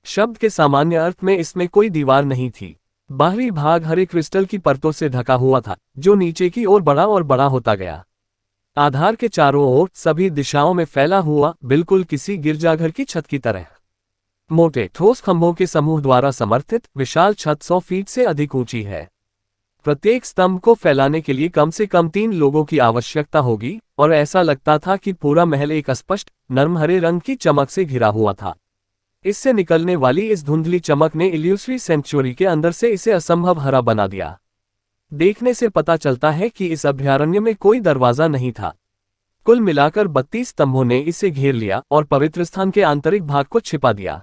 शब्द के सामान्य अर्थ में इसमें कोई दीवार नहीं थी। बाहरी भाग हरे क्रिस्टल की परतों से ढका हुआ था जो नीचे की ओर बड़ा और बड़ा होता गया। आधार के चारों ओर सभी दिशाओं में फैला हुआ, बिल्कुल किसी गिरजाघर की छत की तरह। मोटे ठोस खंभों के समूह द्वारा समर्थित विशाल छत 100 फीट से अधिक ऊंची है। प्रत्येक स्तंभ को फैलाने के लिए कम से कम 3 लोगों की आवश्यकता होगी और ऐसा लगता था कि पूरा महल एक स्पष्ट नर्म हरे रंग की चमक से घिरा हुआ था। इससे निकलने वाली इस धुंधली चमक ने इल्यूश्री सेंचुरी के अंदर से इसे असंभव हरा बना दिया। देखने से पता चलता है कि इस अभयारण्य में कोई दरवाजा नहीं था। कुल मिलाकर 32 स्तंभों ने इसे घेर लिया और पवित्र स्थान के आंतरिक भाग को छिपा दिया।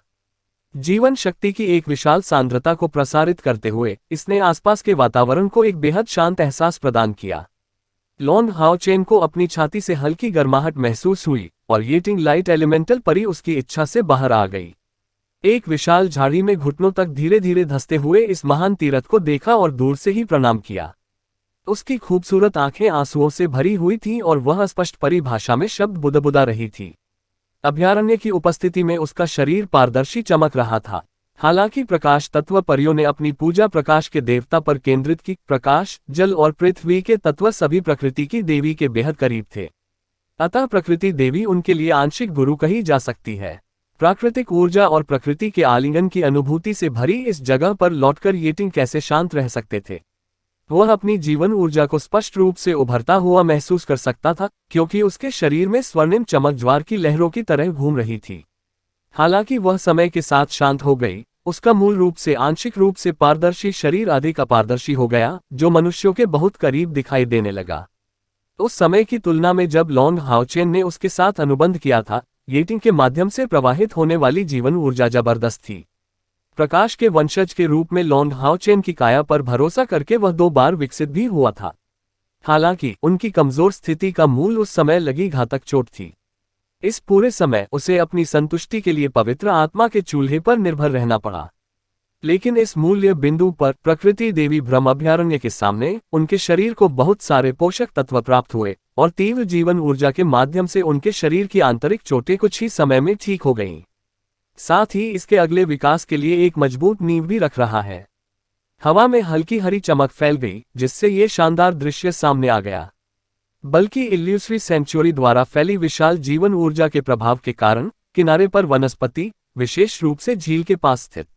जीवन शक्ति की एक विशाल सांद्रता को प्रसारित करते हुए इसने आसपास के वातावरण को एक बेहद शांत एहसास प्रदान किया। लॉन्ग हाओचेन को अपनी छाती से हल्की गर्माहट महसूस हुई और येटिंग लाइट एलिमेंटल परी उसकी इच्छा से बाहर आ गई। एक विशाल झाड़ी में घुटनों तक धीरे धीरे धंसते हुए इस महान तीरथ को देखा और दूर से ही प्रणाम किया। उसकी खूबसूरत आंखें आंसुओं से भरी हुई थीं और वह स्पष्ट परिभाषा में शब्द बुदबुदा रही थी। अभयारण्य की उपस्थिति में उसका शरीर पारदर्शी चमक रहा था। हालांकि प्रकाश तत्व परियों ने अपनी पूजा प्रकाश के देवता पर केंद्रित की। प्रकाश, जल और पृथ्वी के तत्व सभी प्रकृति की देवी के बेहद करीब थे। अतः प्रकृति देवी उनके लिए आंशिक गुरु कही जा सकती है। प्राकृतिक ऊर्जा और प्रकृति के आलिंगन की अनुभूति से भरी इस जगह पर लौटकर येटिंग कैसे शांत रह सकते थे। वह अपनी जीवन ऊर्जा को स्पष्ट रूप से उभरता हुआ महसूस कर सकता था क्योंकि उसके शरीर में स्वर्णिम चमक ज्वार की लहरों की तरह घूम रही थी। हालांकि वह समय के साथ शांत हो गई, उसका मूल रूप से आंशिक रूप से पारदर्शी शरीर अधिक अपारदर्शी हो गया जो मनुष्यों के बहुत करीब दिखाई देने लगा। उस समय की तुलना में जब लॉन्ग हाओचेन ने उसके साथ अनुबंध किया था, येटिंग के माध्यम से प्रवाहित होने वाली जीवन ऊर्जा जबरदस्त थी। प्रकाश के वंशज के रूप में लॉन्ग हाओचेन की काया पर भरोसा करके वह 2 बार विकसित भी हुआ था। हालांकि उनकी कमजोर स्थिति का मूल उस समय लगी घातक चोट थी। इस पूरे समय उसे अपनी संतुष्टि के लिए पवित्र आत्मा के चूल्हे पर निर्भर रहना पड़ा। लेकिन इस मूल्य बिंदु पर प्रकृति देवी ब्रह्म अभयारण्य के सामने उनके शरीर को बहुत सारे पोषक तत्व प्राप्त हुए और तीव्र जीवन ऊर्जा के माध्यम से उनके शरीर की आंतरिक चोटें कुछ ही समय में ठीक हो गईं। साथ ही इसके अगले विकास के लिए एक मजबूत नींव भी रख रहा है। हवा में हल्की हरी चमक फैल गई जिससे ये शानदार दृश्य सामने आ गया। बल्कि इल्यूश्री सेंचुरी द्वारा फैली विशाल जीवन ऊर्जा के प्रभाव के कारण किनारे पर वनस्पति, विशेष रूप से झील के पास स्थित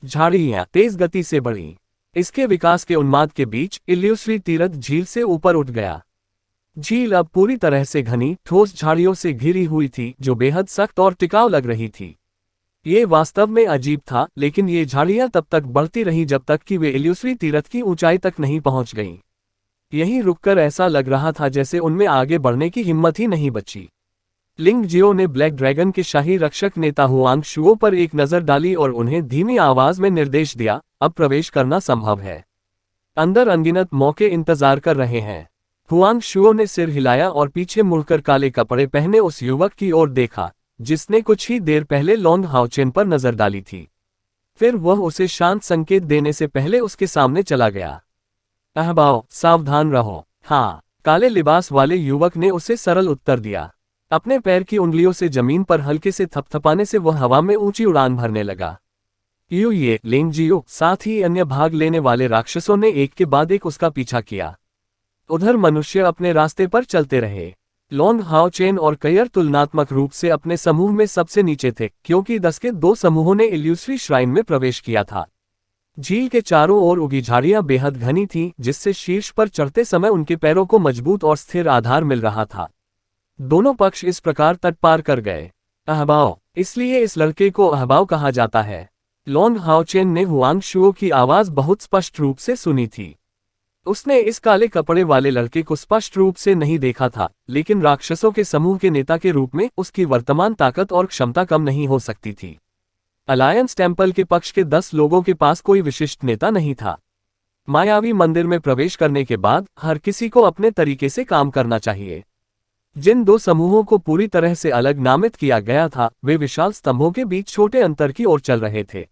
झाड़ियां तेज गति से बढ़ी। इसके विकास के उन्माद के बीच इल्यूश्री तीरथ झील से ऊपर उठ गया। झील अब पूरी तरह से घनी ठोस झाड़ियों से घिरी हुई थी जो बेहद सख्त और टिकाऊ लग रही थी। ये वास्तव में अजीब था, लेकिन ये झाड़ियां तब तक बढ़ती रहीं जब तक कि वे इल्यूश्री तीरथ की ऊंचाई तक नहीं पहुंच गईं। यहीं रुककर ऐसा लग रहा था जैसे उनमें आगे बढ़ने की हिम्मत ही नहीं बची। लिंग जियो ने ब्लैक ड्रैगन के शाही रक्षक नेता हुआंग शुओ पर एक नजर डाली और उन्हें धीमी आवाज में निर्देश दिया, अब प्रवेश करना संभव है। अंदर अनगिनत मौके इंतजार कर रहे हैं। हुआंग शुओ ने सिर हिलाया और पीछे मुड़कर काले कपड़े पहने उस युवक की ओर देखा जिसने कुछ ही देर पहले लॉन्ग हाओचेन पर नजर डाली थी। फिर वह उसे शांत संकेत देने से पहले उसके सामने चला गया। अहबाओ, सावधान रहो। हाँ, काले लिबास वाले युवक ने उसे सरल उत्तर दिया। अपने पैर की उंगलियों से जमीन पर हल्के से थपथपाने से वह हवा में ऊंची उड़ान भरने लगा। ये लिंग जियो, साथ ही अन्य भाग लेने वाले राक्षसों ने एक के बाद एक उसका पीछा किया। उधर मनुष्य अपने रास्ते पर चलते रहे। लॉन्ग हाओचेन और कयर तुलनात्मक रूप से अपने समूह में सबसे नीचे थे, क्योंकि 10 के 2 समूहों ने इल्यूश्री श्राइन में प्रवेश किया था। झील के चारों ओर उगी झाड़ियां बेहद घनी थीं, जिससे शीर्ष पर चढ़ते समय उनके पैरों को मजबूत और स्थिर आधार मिल रहा था। दोनों पक्ष इस प्रकार तट पार कर गए। अहबाओ, इसलिए इस लड़के को अहबाओ कहा जाता है। लॉन्ग हाओचेन ने हुआंग शुओ की आवाज बहुत स्पष्ट रूप से सुनी थी। उसने इस काले कपड़े वाले लड़के को स्पष्ट रूप से नहीं देखा था, लेकिन राक्षसों के समूह के नेता के रूप में उसकी वर्तमान ताकत और क्षमता कम नहीं हो सकती थी। अलायंस टेम्पल के पक्ष के 10 लोगों के पास कोई विशिष्ट नेता नहीं था। मायावी मंदिर में प्रवेश करने के बाद हर किसी को अपने तरीके से काम करना चाहिए। जिन 2 समूहों को पूरी तरह से अलग नामित किया गया था, वे विशाल स्तंभों के बीच छोटे अंतर की ओर चल रहे थे।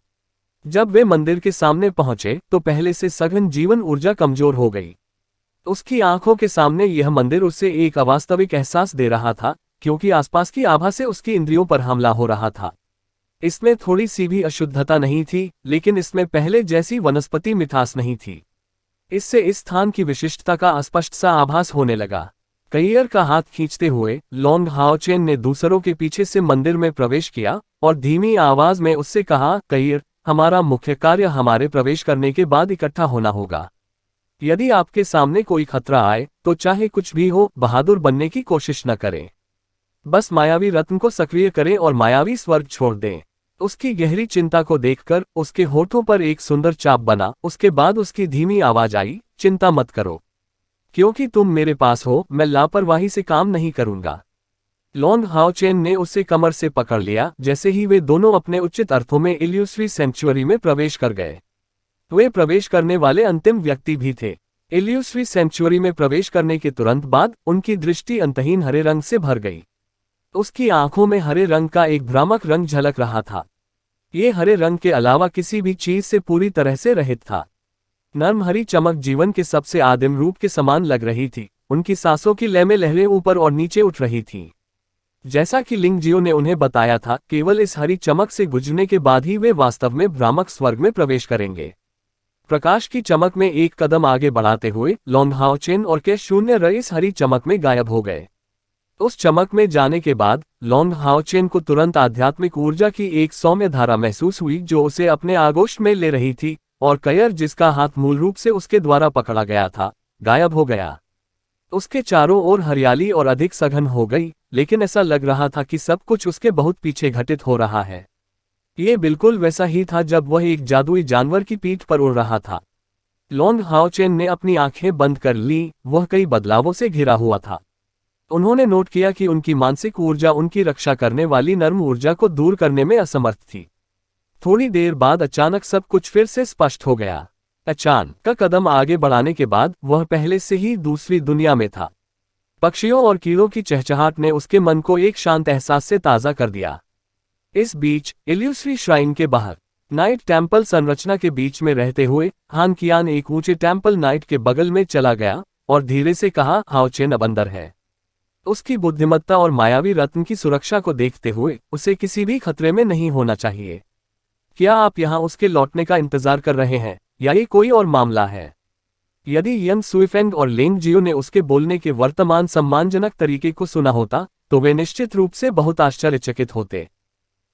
जब वे मंदिर के सामने पहुंचे तो पहले से सघन जीवन ऊर्जा कमजोर हो गई। उसकी आंखों के सामने यह मंदिर उसे एक अवास्तविक एहसास दे रहा था, क्योंकि आसपास की आभा से उसकी इंद्रियों पर हमला हो रहा था। इसमें थोड़ी सी भी अशुद्धता नहीं थी, लेकिन इसमें पहले जैसी वनस्पति मिठास नहीं थी। इससे इस स्थान की विशिष्टता का अस्पष्ट सा आभास होने लगा। कईयर का हाथ खींचते हुए लॉन्ग हाओचेन ने दूसरों के पीछे से मंदिर में प्रवेश किया और धीमी आवाज में उससे कहा, कईयर, हमारा मुख्य कार्य हमारे प्रवेश करने के बाद इकट्ठा होना होगा। यदि आपके सामने कोई खतरा आए तो चाहे कुछ भी हो, बहादुर बनने की कोशिश न करें। बस मायावी रत्न को सक्रिय करें और मायावी स्वर्ग छोड़ दें। उसकी गहरी चिंता को देखकर उसके होठों पर एक सुंदर चाप बना। उसके बाद उसकी धीमी आवाज आई, चिंता मत करो, क्योंकि तुम मेरे पास हो, मैं लापरवाही से काम नहीं करूंगा। लॉन्ग हाओचेन ने उसे कमर से पकड़ लिया जैसे ही वे दोनों अपने उचित अर्थों में इल्यूश्री सेंचुरी में प्रवेश कर गए। वे प्रवेश करने वाले अंतिम व्यक्ति भी थे। इल्यूश्री सेंचुरी में प्रवेश करने के तुरंत बाद उनकी दृष्टि अंतहीन हरे रंग से भर गई। उसकी आंखों में हरे रंग का एक भ्रामक रंग झलक रहा था। ये हरे रंग के अलावा किसी भी चीज से पूरी तरह से रहित था। नर्म हरी चमक जीवन के सबसे आदिम रूप के समान लग रही थी। उनकी सांसों की लय में लहरें ऊपर और नीचे उठ रही थीं। जैसा कि लिंग जियो ने उन्हें बताया था, केवल इस हरी चमक से गुजरने के बाद ही वे वास्तव में भ्रामक स्वर्ग में प्रवेश करेंगे। प्रकाश की चमक में एक कदम आगे बढ़ाते हुए लॉन्ग हाओचेन और के शून्य र इस हरी चमक में गायब हो गए। उस चमक में जाने के बाद लॉन्ग हाओचेन को तुरंत आध्यात्मिक ऊर्जा की एक सौम्य धारा महसूस हुई जो उसे अपने आगोश में ले रही थी, और कयर, जिसका हाथ मूल रूप से उसके द्वारा पकड़ा गया था, गायब हो गया। उसके चारों ओर हरियाली और अधिक सघन हो गई, लेकिन ऐसा लग रहा था कि सब कुछ उसके बहुत पीछे घटित हो रहा है। ये बिल्कुल वैसा ही था जब वह एक जादुई जानवर की पीठ पर उड़ रहा था। लॉन्ग हाओचेन ने अपनी आंखें बंद कर ली। वह कई बदलावों से घिरा हुआ था। उन्होंने नोट किया कि उनकी मानसिक ऊर्जा उनकी रक्षा करने वाली नर्म ऊर्जा को दूर करने में असमर्थ थी। थोड़ी देर बाद अचानक सब कुछ फिर से स्पष्ट हो गया। अचानक का कदम आगे बढ़ाने के बाद वह पहले से ही दूसरी दुनिया में था। पक्षियों और कीड़ों की चहचहाट ने उसके मन को एक शांत एहसास से ताज़ा कर दिया। इस बीच इल्यूश्री श्राइन के बाहर नाइट टेम्पल संरचना के बीच में रहते हुए हान कियान एक ऊंचे टेम्पल नाइट के बगल में चला गया और धीरे से कहा, हाओचेन अब अंदर है। उसकी बुद्धिमत्ता और मायावी रत्न की सुरक्षा को देखते हुए उसे किसी भी खतरे में नहीं होना चाहिए। क्या आप यहाँ उसके लौटने का इंतजार कर रहे हैं या ये कोई और मामला है? यदि यंग सुइफेंग और लिंग जियो ने उसके बोलने के वर्तमान सम्मानजनक तरीके को सुना होता तो वे निश्चित रूप से बहुत आश्चर्यचकित होते।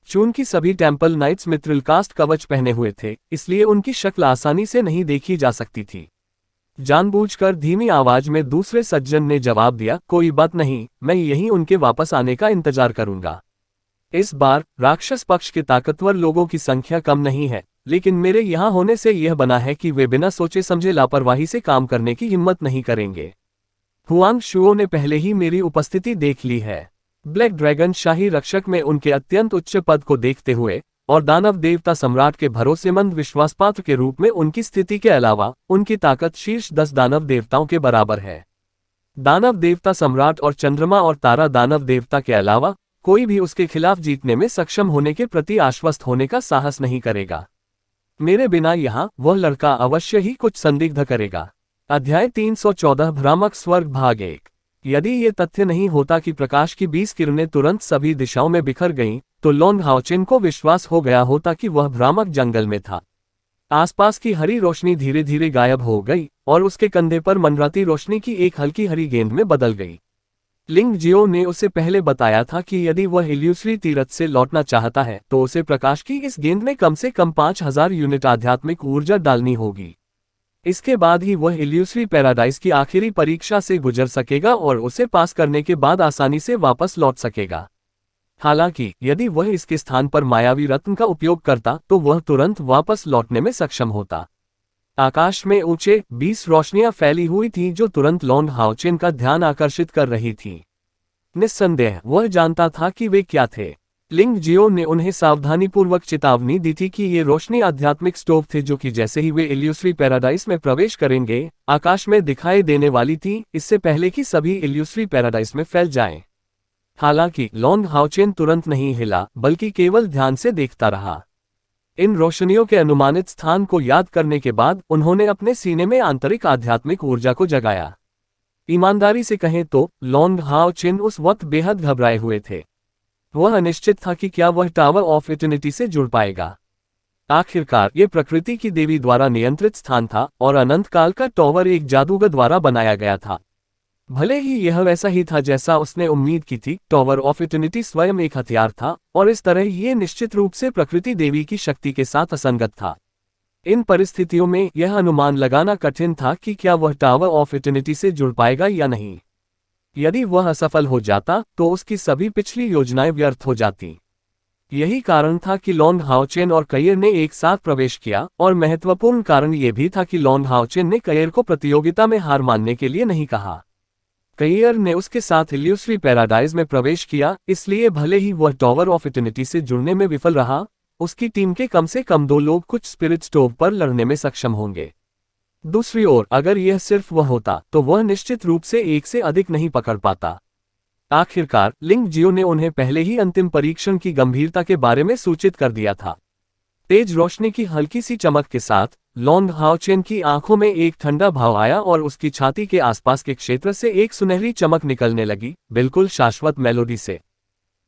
चूंकि सभी टेम्पल नाइट्स मित्रिल कास्ट कवच पहने हुए थे, इसलिए उनकी शक्ल आसानी से नहीं देखी जा सकती थी। जानबूझकर धीमी आवाज में दूसरे सज्जन ने जवाब दिया, कोई बात नहीं, मैं यहीं उनके वापस आने का इंतजार करूंगा। इस बार राक्षस पक्ष के ताकतवर लोगों की संख्या कम नहीं है, लेकिन मेरे यहाँ होने से यह बना है कि वे बिना सोचे समझे लापरवाही से काम करने की हिम्मत नहीं करेंगे। हुआंग शुओ ने पहले ही मेरी उपस्थिति देख ली है। ब्लैक ड्रैगन शाही रक्षक में उनके अत्यंत उच्च पद को देखते हुए और दानव देवता सम्राट के भरोसेमंद विश्वासपात्र के रूप में उनकी स्थिति के अलावा उनकी ताकत शीर्ष 10 दानव देवताओं के बराबर है। दानव देवता सम्राट और चंद्रमा और तारा दानव देवता के अलावा कोई भी उसके खिलाफ जीतने में सक्षम होने के प्रति आश्वस्त होने का साहस नहीं करेगा। मेरे बिना यहाँ वह लड़का अवश्य ही कुछ संदिग्ध करेगा। अध्याय 314 भ्रामक स्वर्ग भाग 1। यदि ये तथ्य नहीं होता कि प्रकाश की 20 किरणें तुरंत सभी दिशाओं में बिखर गईं, तो लॉन्ग हाओचेन को विश्वास हो गया होता कि वह भ्रामक जंगल में था। आसपास की हरी रोशनी धीरे धीरे गायब हो गई और उसके कंधे पर मंडराती रोशनी की एक हल्की हरी गेंद में बदल गई। लिंग जियो ने उसे पहले बताया था कि यदि वह इल्यूसरी तीरथ से लौटना चाहता है तो उसे प्रकाश की इस गेंद में कम से कम 5000 यूनिट आध्यात्मिक ऊर्जा डालनी होगी। इसके बाद ही वह इल्यूसरी पैराडाइज की आखिरी परीक्षा से गुजर सकेगा और उसे पास करने के बाद आसानी से वापस लौट सकेगा। हालांकि यदि वह इसके स्थान पर मायावी रत्न का उपयोग करता तो वह तुरंत वापस लौटने में सक्षम होता। आकाश में ऊंचे 20 रोशनियां फैली हुई थीं जो तुरंत लॉन्ग हाओचेन का ध्यान आकर्षित कर रही थीं। निस्संदेह वह जानता था कि वे क्या थे। लिंग जियो ने उन्हें सावधानीपूर्वक चेतावनी दी थी कि ये रोशनी आध्यात्मिक स्टोव थे जो कि जैसे ही वे इल्यूसरी पैराडाइज में प्रवेश करेंगे आकाश में दिखाई देने वाली थी, इससे पहले कि सभी इल्यूसरी पैराडाइज में फैल जाएं। हालांकि लॉन्ग हाओचेन तुरंत नहीं हिला बल्कि केवल ध्यान से देखता रहा। इन रोशनियों के अनुमानित स्थान को याद करने के बाद उन्होंने अपने सीने में आंतरिक आध्यात्मिक ऊर्जा को जगाया। ईमानदारी से कहें तो लॉन्ग हाओचेन उस वक्त बेहद घबराए हुए थे। वह अनिश्चित था कि क्या वह टावर ऑफ इटर्निटी से जुड़ पाएगा। आखिरकार ये प्रकृति की देवी द्वारा नियंत्रित स्थान था और अनंत काल का टावर एक जादूगर द्वारा बनाया गया था। भले ही यह वैसा ही था जैसा उसने उम्मीद की थी, टावर ऑफ इटर्निटी स्वयं एक हथियार था और इस तरह ये निश्चित रूप से प्रकृति देवी की शक्ति के साथ असंगत था। इन परिस्थितियों में यह अनुमान लगाना कठिन था कि क्या वह टावर ऑफ इटर्निटी से जुड़ पाएगा या नहीं। यदि वह असफल हो जाता तो उसकी सभी पिछली योजनाएं व्यर्थ हो जाती। यही कारण था कि लॉन्ग हाओचेन और कयिर ने एक साथ प्रवेश किया और महत्वपूर्ण कारण यह भी था कि लॉन्ग हाओचेन ने कयिर को प्रतियोगिता में हार मानने के लिए नहीं कहा। कयिर ने उसके साथ इल्यूसरी पैराडाइज में प्रवेश किया, इसलिए भले ही वह टावर ऑफ इटर्निटी से जुड़ने में विफल रहा, उसकी टीम के कम से कम 2 लोग कुछ स्पिरिट स्टोव पर लड़ने में सक्षम होंगे। दूसरी ओर अगर यह सिर्फ वह होता तो वह निश्चित रूप से एक से अधिक नहीं पकड़ पाता। आखिरकार लिंग जियो ने उन्हें पहले ही अंतिम परीक्षण की गंभीरता के बारे में सूचित कर दिया था। तेज रोशनी की हल्की सी चमक के साथ लॉन्ग हाओचेन की आंखों में एक ठंडा भाव आया और उसकी छाती के आसपास के क्षेत्र से एक सुनहरी चमक निकलने लगी, बिल्कुल शाश्वत मेलोडी से।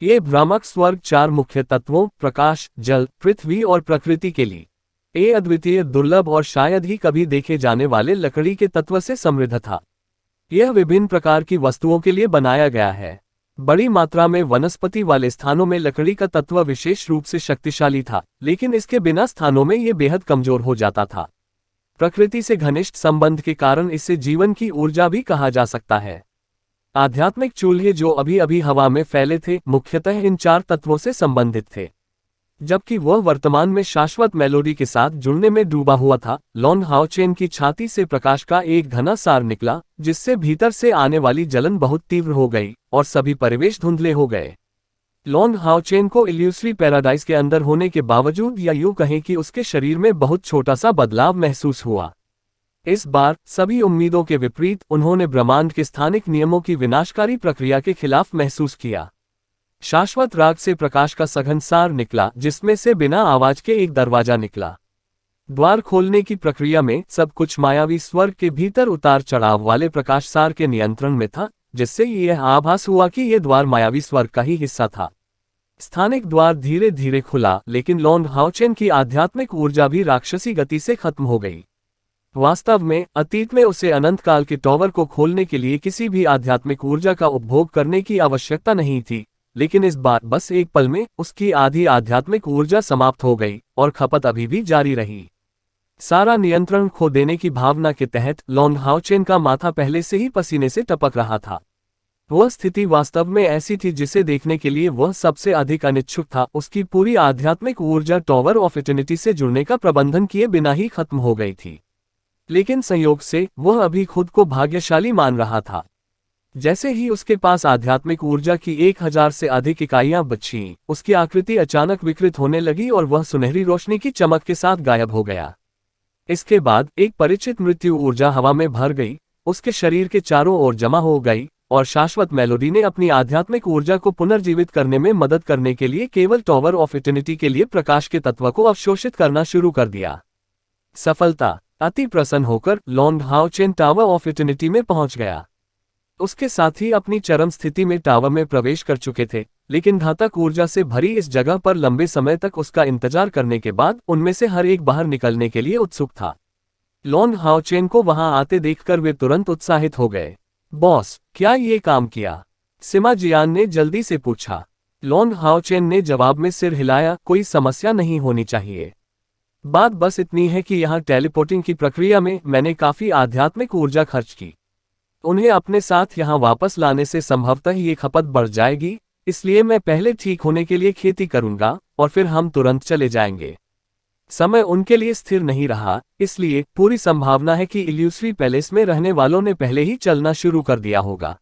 ये भ्रामक स्वर्ग 4 मुख्य तत्वों प्रकाश, जल, पृथ्वी और प्रकृति के लिए अद्वितीय, दुर्लभ और शायद ही कभी देखे जाने वाले लकड़ी के तत्व से समृद्ध था। यह विभिन्न प्रकार की वस्तुओं के लिए बनाया गया है। बड़ी मात्रा में वनस्पति वाले स्थानों में लकड़ी का तत्व विशेष रूप से शक्तिशाली था, लेकिन इसके बिना स्थानों में यह बेहद कमजोर हो जाता था। प्रकृति से घनिष्ठ संबंध के कारण इसे जीवन की ऊर्जा भी कहा जा सकता है। आध्यात्मिक चूल्हे जो अभी अभी हवा में फैले थे मुख्यतः इन 4 तत्वों से संबंधित थे। जबकि वह वर्तमान में शाश्वत मेलोडी के साथ जुड़ने में डूबा हुआ था, लॉन्ग हाओचेन की छाती से प्रकाश का एक घना सार निकला, जिससे भीतर से आने वाली जलन बहुत तीव्र हो गई और सभी परिवेश धुंधले हो गए। लॉन्ग हाओचेन को इल्यूसरी पैराडाइज के अंदर होने के बावजूद या यूं कहें कि उसके शरीर में बहुत छोटा सा बदलाव महसूस हुआ। इस बार सभी उम्मीदों के विपरीत उन्होंने ब्रह्मांड के स्थानिक नियमों की विनाशकारी प्रक्रिया के खिलाफ महसूस किया। शाश्वत राग से प्रकाश का सघन सार निकला, जिसमें से बिना आवाज के एक दरवाजा निकला। द्वार खोलने की प्रक्रिया में सब कुछ मायावी स्वर्ग के भीतर उतार चढ़ाव वाले प्रकाश सार के नियंत्रण में था, जिससे यह आभास हुआ कि यह द्वार मायावी स्वर्ग का ही हिस्सा था। स्थानिक द्वार धीरे धीरे खुला, लेकिन लॉन्ग हाओचेन की आध्यात्मिक ऊर्जा भी राक्षसी गति से खत्म हो गई। वास्तव में अतीत में उसे अनंत काल के टावर को खोलने के लिए किसी भी आध्यात्मिक ऊर्जा का उपभोग करने की आवश्यकता नहीं थी, लेकिन इस बार बस एक पल में उसकी आधी आध्यात्मिक ऊर्जा समाप्त हो गई और खपत अभी भी जारी रही। सारा नियंत्रण खो देने की भावना के तहत लॉन्ग हाओचेन का माथा पहले से ही पसीने से टपक रहा था। वह स्थिति वास्तव में ऐसी थी जिसे देखने के लिए वह सबसे अधिक अनिच्छुक था। उसकी पूरी आध्यात्मिक ऊर्जा टॉवर ऑफ इटर्निटी से जुड़ने का प्रबंधन किए बिना ही खत्म हो गई थी। लेकिन संयोग से वह अभी खुद को भाग्यशाली मान रहा था। जैसे ही उसके पास आध्यात्मिक ऊर्जा की 1000 से अधिक इकाइयां बचीं, उसकी आकृति अचानक विकृत होने लगी और वह सुनहरी रोशनी की चमक के साथ गायब हो गया। इसके बाद एक परिचित मृत्यु ऊर्जा हवा में भर गई, उसके शरीर के चारों ओर जमा हो गई, और शाश्वत मेलोडी ने अपनी आध्यात्मिक ऊर्जा को पुनर्जीवित करने में मदद करने के लिए केवल टॉवर ऑफ इटर्निटी के लिए प्रकाश के तत्व को अवशोषित करना शुरू कर दिया। सफलता। अति प्रसन्न होकर लॉन्ग हाओचेन टावर ऑफ इटर्निटी में पहुंच गया। उसके साथी अपनी चरम स्थिति में टावर में प्रवेश कर चुके थे, लेकिन घातक ऊर्जा से भरी इस जगह पर लंबे समय तक उसका इंतजार करने के बाद उनमें से हर एक बाहर निकलने के लिए उत्सुक था। लॉन्ग हाओचेन को वहां आते देखकर वे तुरंत उत्साहित हो गए। बॉस, क्या ये काम किया? सिमा जियान ने जल्दी से पूछा। लॉन्ग हाओचेन ने जवाब में सिर हिलाया, कोई समस्या नहीं होनी चाहिए। बात बस इतनी है कि यहाँ टेलीपोर्टिंग की प्रक्रिया में मैंने काफी आध्यात्मिक ऊर्जा खर्च की। उन्हें अपने साथ यहाँ वापस लाने से संभवतः ये खपत बढ़ जाएगी, इसलिए मैं पहले ठीक होने के लिए खेती करूंगा और फिर हम तुरंत चले जाएंगे। समय उनके लिए स्थिर नहीं रहा, इसलिए पूरी संभावना है कि इल्यूसरी पैलेस में रहने वालों ने पहले ही चलना शुरू कर दिया होगा।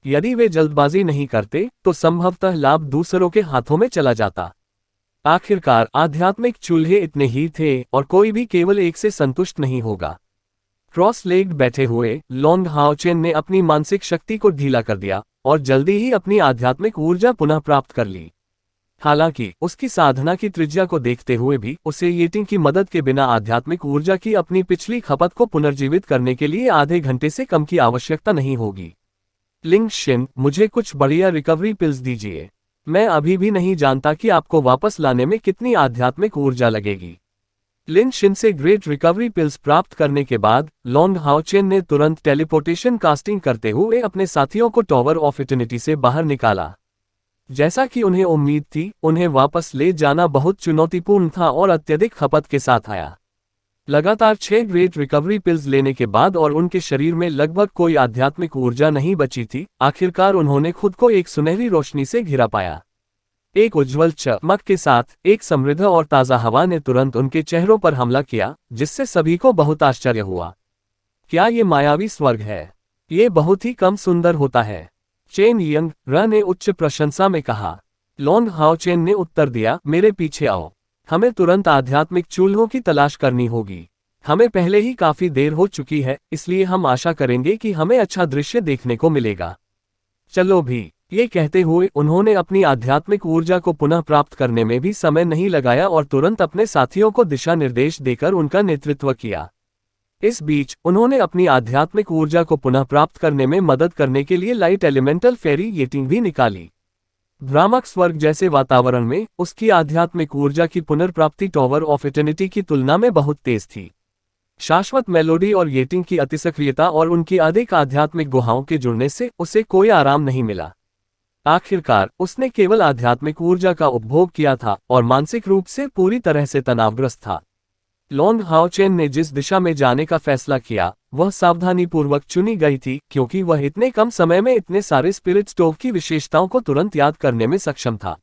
यदि वे जल्दबाजी नहीं करते तो संभवतः लाभ दूसरों के हाथों में चला जाता। आखिरकार आध्यात्मिक चूल्हे इतने ही थे और कोई भी केवल एक से संतुष्ट नहीं होगा। क्रॉस लेग्ड बैठे हुए लॉन्ग हाओचेन ने अपनी मानसिक शक्ति को ढीला कर दिया और जल्दी ही अपनी आध्यात्मिक ऊर्जा पुनः प्राप्त कर ली। हालांकि उसकी साधना की त्रिज्या को देखते हुए भी उसे येटिंग की मदद के बिना आध्यात्मिक ऊर्जा की अपनी पिछली खपत को पुनर्जीवित करने के लिए आधे घंटे से कम की आवश्यकता नहीं होगी। लिंग शिन, मुझे कुछ बढ़िया रिकवरी पिल्स दीजिए। मैं अभी भी नहीं जानता कि आपको वापस लाने में कितनी आध्यात्मिक ऊर्जा लगेगी। लिन शिन से ग्रेट रिकवरी पिल्स प्राप्त करने के बाद लॉन्ग हाओचेन ने तुरंत टेलीपोर्टेशन कास्टिंग करते हुए अपने साथियों को टॉवर ऑफ इटर्निटी से बाहर निकाला। जैसा कि उन्हें उम्मीद थी, उन्हें वापस ले जाना बहुत चुनौतीपूर्ण था और अत्यधिक खपत के साथ आया। लगातार 6 ग्रेट रिकवरी पिल्स लेने के बाद और उनके शरीर में लगभग कोई आध्यात्मिक ऊर्जा नहीं बची थी, आखिरकार उन्होंने खुद को एक सुनहरी रोशनी से घिरा पाया। एक उज्ज्वल चमक के साथ एक समृद्ध और ताज़ा हवा ने तुरंत उनके चेहरों पर हमला किया, जिससे सभी को बहुत आश्चर्य हुआ। क्या ये मायावी स्वर्ग है? ये बहुत ही कम सुंदर होता है, चेन यंग र ने उच्च प्रशंसा में कहा। लॉन्ग हाओचेन ने उत्तर दिया, मेरे पीछे आओ। हमें तुरंत आध्यात्मिक चूल्हों की तलाश करनी होगी। हमें पहले ही काफी देर हो चुकी है, इसलिए हम आशा करेंगे कि हमें अच्छा दृश्य देखने को मिलेगा। चलो भी। ये कहते हुए उन्होंने अपनी आध्यात्मिक ऊर्जा को पुनः प्राप्त करने में भी समय नहीं लगाया और तुरंत अपने साथियों को दिशा निर्देश देकर उनका नेतृत्व किया। इस बीच उन्होंने अपनी आध्यात्मिक ऊर्जा को पुनः प्राप्त करने में मदद करने के लिए लाइट एलिमेंटल फेरी येटिंग भी निकाली। भ्रामक स्वर्ग जैसे वातावरण में उसकी आध्यात्मिक ऊर्जा की पुनर्प्राप्ति टॉवर ऑफ इटर्निटी की तुलना में बहुत तेज थी। शाश्वत मेलोडी और येटिंग की अतिसक्रियता और उनकी अधिक आध्यात्मिक गुहाओं के जुड़ने से उसे कोई आराम नहीं मिला। आखिरकार उसने केवल आध्यात्मिक ऊर्जा का उपभोग किया था और मानसिक रूप से पूरी तरह से तनावग्रस्त था। लॉन्ग हाओचेन ने जिस दिशा में जाने का फैसला किया वह सावधानीपूर्वक चुनी गई थी, क्योंकि वह इतने कम समय में इतने सारे स्पिरिट स्टोव की विशेषताओं को तुरंत याद करने में सक्षम था।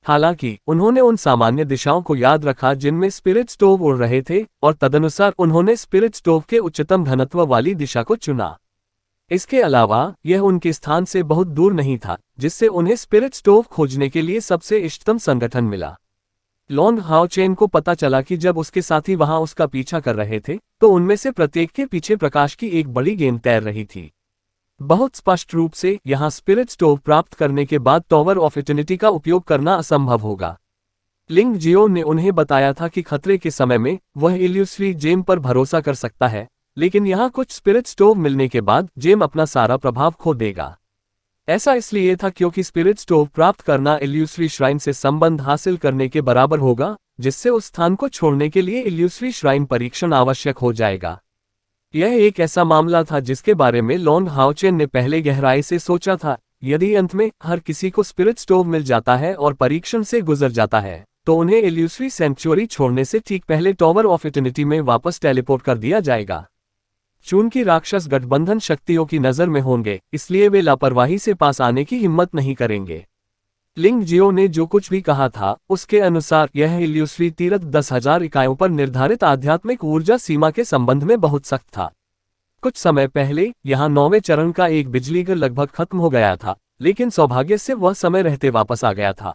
हालांकि उन्होंने उन सामान्य दिशाओं को याद रखा जिनमें स्पिरिट स्टोव उड़ रहे थे और तदनुसार उन्होंने स्पिरिट स्टोव के उच्चतम घनत्व वाली दिशा को चुना। इसके अलावा यह उनके स्थान से बहुत दूर नहीं था, जिससे उन्हें स्पिरिट स्टोव खोजने के लिए सबसे इष्टतम संगठन मिला। लॉन्ग हाओचेन को पता चला कि जब उसके साथी वहां उसका पीछा कर रहे थे तो उनमें से प्रत्येक के पीछे प्रकाश की एक बड़ी गेंद तैर रही थी। बहुत स्पष्ट रूप से यहां स्पिरिट स्टोव प्राप्त करने के बाद टॉवर ऑफ इटर्निटी का उपयोग करना असंभव होगा। लिंग जियो ने उन्हें बताया था कि खतरे के समय में वह इल्यूसरी जेम पर भरोसा कर सकता है, लेकिन यहाँ कुछ स्पिरिट स्टोव मिलने के बाद जेम अपना सारा प्रभाव खो देगा। ऐसा इसलिए था क्योंकि स्पिरिट स्टोव प्राप्त करना इल्यूसरी श्राइन से संबंध हासिल करने के बराबर होगा, जिससे उस स्थान को छोड़ने के लिए इल्यूसरी श्राइन परीक्षण आवश्यक हो जाएगा। यह एक ऐसा मामला था जिसके बारे में लॉन्ग हाओचेन ने पहले गहराई से सोचा था। यदि अंत में हर किसी को स्पिरिट स्टोव मिल जाता है और परीक्षण से गुजर जाता है तो उन्हें इल्यूसरी सेंचुरी छोड़ने से ठीक पहले टॉवर ऑफ इटर्निटी में वापस टेलीपोर्ट कर दिया जाएगा। चूंकि राक्षस गठबंधन शक्तियों की नज़र में होंगे, इसलिए वे लापरवाही से पास आने की हिम्मत नहीं करेंगे। लिंग जियो ने जो कुछ भी कहा था, उसके अनुसार यह इल्यूसरी तीरथ 10,000 इकाइयों पर निर्धारित आध्यात्मिक ऊर्जा सीमा के संबंध में बहुत सख्त था। कुछ समय पहले यहां 9वें चरण का एक बिजली घर लगभग खत्म हो गया था, लेकिन सौभाग्य से वह समय रहते वापस आ गया था।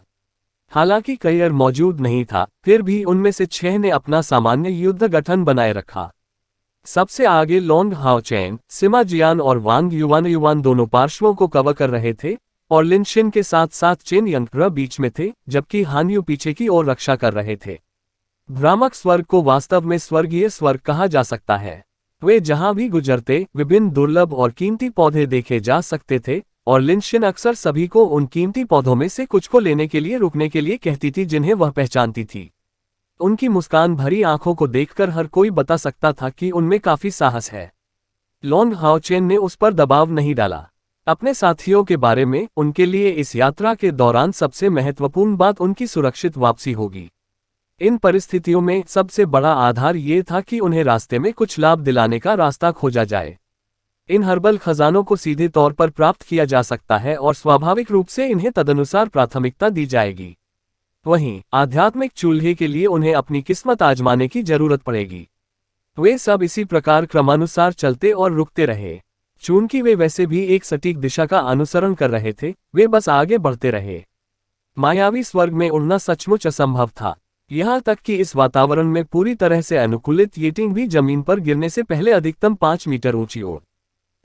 हालांकि कईयर मौजूद नहीं था, फिर भी उनमें से 6 ने अपना सामान्य युद्ध गठन बनाए रखा। सबसे आगे लोंग हाओचेन, सिमा जियान और वांग युवान दोनों पार्श्वों को कवर कर रहे थे, और लिनशिन के साथ साथ चेन यंग बीच में थे, जबकि हानयू पीछे की ओर रक्षा कर रहे थे। भ्रामक स्वर्ग को वास्तव में स्वर्गीय स्वर्ग कहा जा सकता है। वे जहां भी गुजरते, विभिन्न दुर्लभ और कीमती पौधे देखे जा सकते थे, और लिनशिन अक्सर सभी को उन कीमती पौधों में से कुछ को लेने के लिए रुकने के लिए कहती थी जिन्हें वह पहचानती थी। उनकी मुस्कान भरी आंखों को देखकर हर कोई बता सकता था कि उनमें काफी साहस है। लोंग हाओचेन ने उस पर दबाव नहीं डाला। अपने साथियों के बारे में उनके लिए इस यात्रा के दौरान सबसे महत्वपूर्ण बात उनकी सुरक्षित वापसी होगी। इन परिस्थितियों में सबसे बड़ा आधार ये था कि उन्हें रास्ते में कुछ लाभ दिलाने का रास्ता खोजा जाए। इन हर्बल खजानों को सीधे तौर पर प्राप्त किया जा सकता है और स्वाभाविक रूप से इन्हें तदनुसार प्राथमिकता दी जाएगी। वहीं आध्यात्मिक चूल्हे के लिए उन्हें अपनी किस्मत आजमाने की जरूरत पड़ेगी। वे सब इसी प्रकार क्रमानुसार चलते और रुकते रहे। चूंकि वे वैसे भी एक सटीक दिशा का अनुसरण कर रहे थे, वे बस आगे बढ़ते रहे। मायावी स्वर्ग में उड़ना सचमुच असंभव था। यहां तक कि इस वातावरण में पूरी तरह से अनुकूलित येटिंग भी जमीन पर गिरने से पहले अधिकतम 5 मीटर ऊंची ओर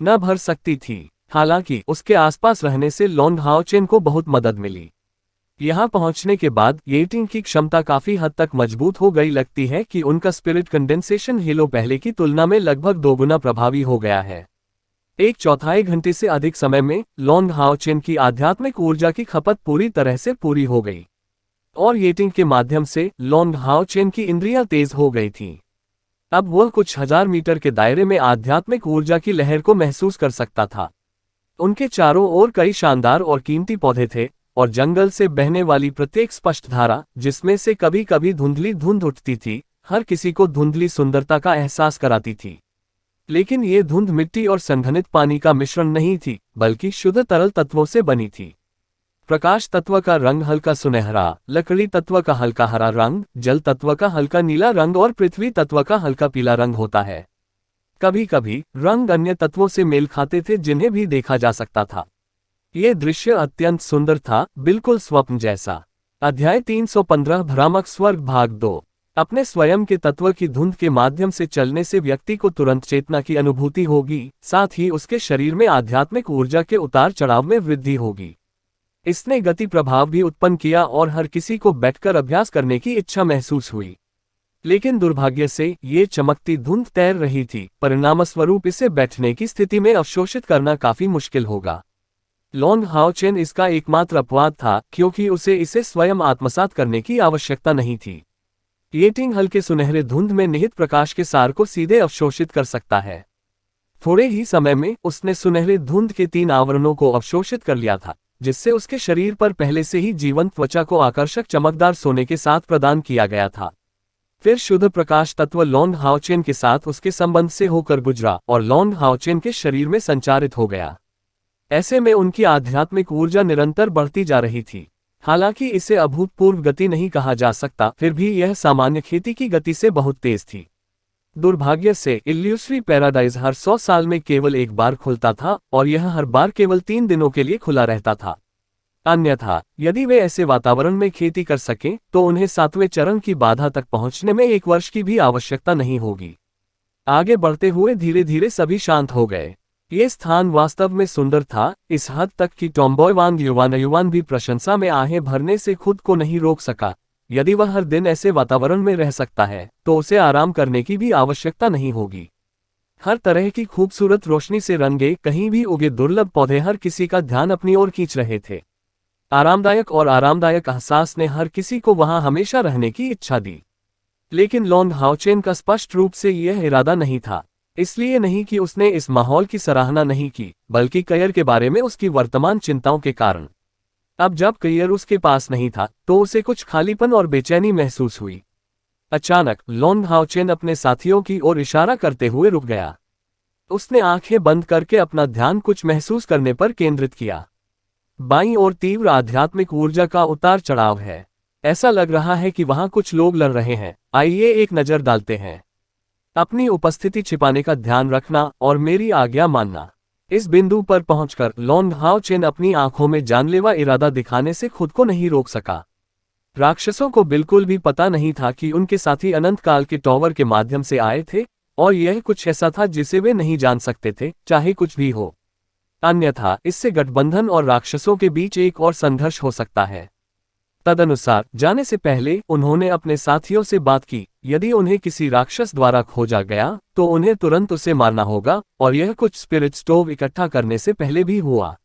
न भर सकती थी। हालांकि उसके आसपास रहने से लोंग हाओचेन को बहुत मदद मिली। यहां पहुंचने के बाद येटिंग की क्षमता काफी हद तक मजबूत हो गई। लगती है कि उनका स्पिरिट कंडेंसेशन हेलो पहले की तुलना में लगभग 2 गुना प्रभावी हो गया है। 1/4 घंटे से अधिक समय में लोंग हाओचेन की आध्यात्मिक ऊर्जा की खपत पूरी तरह से पूरी हो गई, और येटिंग के माध्यम से लोंग हाओचेन की इंद्रियां तेज हो गई थीं। अब वह कुछ हजार मीटर के दायरे में आध्यात्मिक ऊर्जा की लहर को महसूस कर सकता था। उनके चारों ओर कई शानदार और कीमती पौधे थे, और जंगल से बहने वाली प्रत्येक स्पष्ट धारा, जिसमें से कभी कभी धुंधली धुंध उठती थी, हर किसी को धुंधली सुंदरता का एहसास कराती थी। लेकिन ये धुंध मिट्टी और संघनित पानी का मिश्रण नहीं थी, बल्कि शुद्ध तरल तत्वों से बनी थी। प्रकाश तत्व का रंग हल्का सुनहरा, लकड़ी तत्व का हल्का हरा रंग, जल तत्व का हल्का नीला रंग और पृथ्वी तत्व का हल्का पीला रंग होता है। कभी कभी रंग अन्य तत्वों से मेल खाते थे जिन्हें भी देखा जा सकता था। ये दृश्य अत्यंत सुंदर था, बिल्कुल स्वप्न जैसा। अध्याय 315 भ्रामक स्वर्ग भाग 2। अपने स्वयं के तत्व की धुंध के माध्यम से चलने से व्यक्ति को तुरंत चेतना की अनुभूति होगी, साथ ही उसके शरीर में आध्यात्मिक ऊर्जा के उतार चढ़ाव में वृद्धि होगी। इसने गति प्रभाव भी उत्पन्न किया और हर किसी को बैठकर अभ्यास करने की इच्छा महसूस हुई। लेकिन दुर्भाग्य से ये चमकती धुंध तैर रही थी, परिणामस्वरूप इसे बैठने की स्थिति में अवशोषित करना काफी मुश्किल होगा। लोंग हाओचेन इसका एकमात्र अपवाद था, क्योंकि उसे इसे स्वयं आत्मसात करने की आवश्यकता नहीं थी। येटिंग हल्के सुनहरे धुंध में निहित प्रकाश के सार को सीधे अवशोषित कर सकता है। थोड़े ही समय में उसने सुनहरे धुंध के 3 आवरणों को अवशोषित कर लिया था, जिससे उसके शरीर पर पहले से ही जीवंत त्वचा को आकर्षक चमकदार सोने के साथ प्रदान किया गया था। फिर शुद्ध प्रकाश तत्व लोंग हाओचेन के साथ उसके संबंध से होकर गुजरा और लोंग हाओचेन के शरीर में संचारित हो गया। ऐसे में उनकी आध्यात्मिक ऊर्जा निरंतर बढ़ती जा रही थी। हालांकि इसे अभूतपूर्व गति नहीं कहा जा सकता, फिर भी यह सामान्य खेती की गति से बहुत तेज थी। दुर्भाग्य से इल्यूसरी पैराडाइज हर 100 साल में केवल एक बार खुलता था, और यह हर बार केवल 3 दिनों के लिए खुला रहता था। अन्यथा यदि वे ऐसे वातावरण में खेती कर सकें, तो उन्हें 7वें चरण की बाधा तक पहुंचने में 1 वर्ष की भी आवश्यकता नहीं होगी। आगे बढ़ते हुए धीरे धीरे सभी शांत हो गए। ये स्थान वास्तव में सुंदर था, इस हद तक कि टॉम्बॉय वांग युवान भी प्रशंसा में आहें भरने से खुद को नहीं रोक सका। यदि वह हर दिन ऐसे वातावरण में रह सकता है, तो उसे आराम करने की भी आवश्यकता नहीं होगी। हर तरह की खूबसूरत रोशनी से रंगे कहीं भी उगे दुर्लभ पौधे हर किसी का ध्यान अपनी ओर खींच रहे थे। आरामदायक एहसास ने हर किसी को वहां हमेशा रहने की इच्छा दी। लेकिन लोंग हाओचेन का स्पष्ट रूप से यह इरादा नहीं था। इसलिए नहीं कि उसने इस माहौल की सराहना नहीं की, बल्कि कयर के बारे में उसकी वर्तमान चिंताओं के कारण। अब जब करियर उसके पास नहीं था तो उसे कुछ खालीपन और बेचैनी महसूस हुई। अचानक लॉन्ग हाओचेन अपने साथियों की ओर इशारा करते हुए रुक गया। उसने आंखें बंद करके अपना ध्यान कुछ महसूस करने पर केंद्रित किया। बाईं ओर तीव्र आध्यात्मिक ऊर्जा का उतार चढ़ाव है। ऐसा लग रहा है कि वहां कुछ लोग लड़ रहे हैं, आइए एक नजर डालते हैं। अपनी उपस्थिति छिपाने का ध्यान रखना और मेरी आज्ञा मानना। इस बिंदु पर पहुंचकर लॉन्ग हाओचेन अपनी आंखों में जानलेवा इरादा दिखाने से खुद को नहीं रोक सका। राक्षसों को बिल्कुल भी पता नहीं था कि उनके साथी अनंत काल के टॉवर के माध्यम से आए थे, और यह कुछ ऐसा था जिसे वे नहीं जान सकते थे, चाहे कुछ भी हो। अन्यथा इससे गठबंधन और राक्षसों के बीच एक और संघर्ष हो सकता है। तदनुसार जाने से पहले उन्होंने अपने साथियों से बात की, यदि उन्हें किसी राक्षस द्वारा खोजा गया तो उन्हें तुरंत उसे मारना होगा, और यह कुछ स्पिरिट स्टोव इकट्ठा करने से पहले भी हुआ।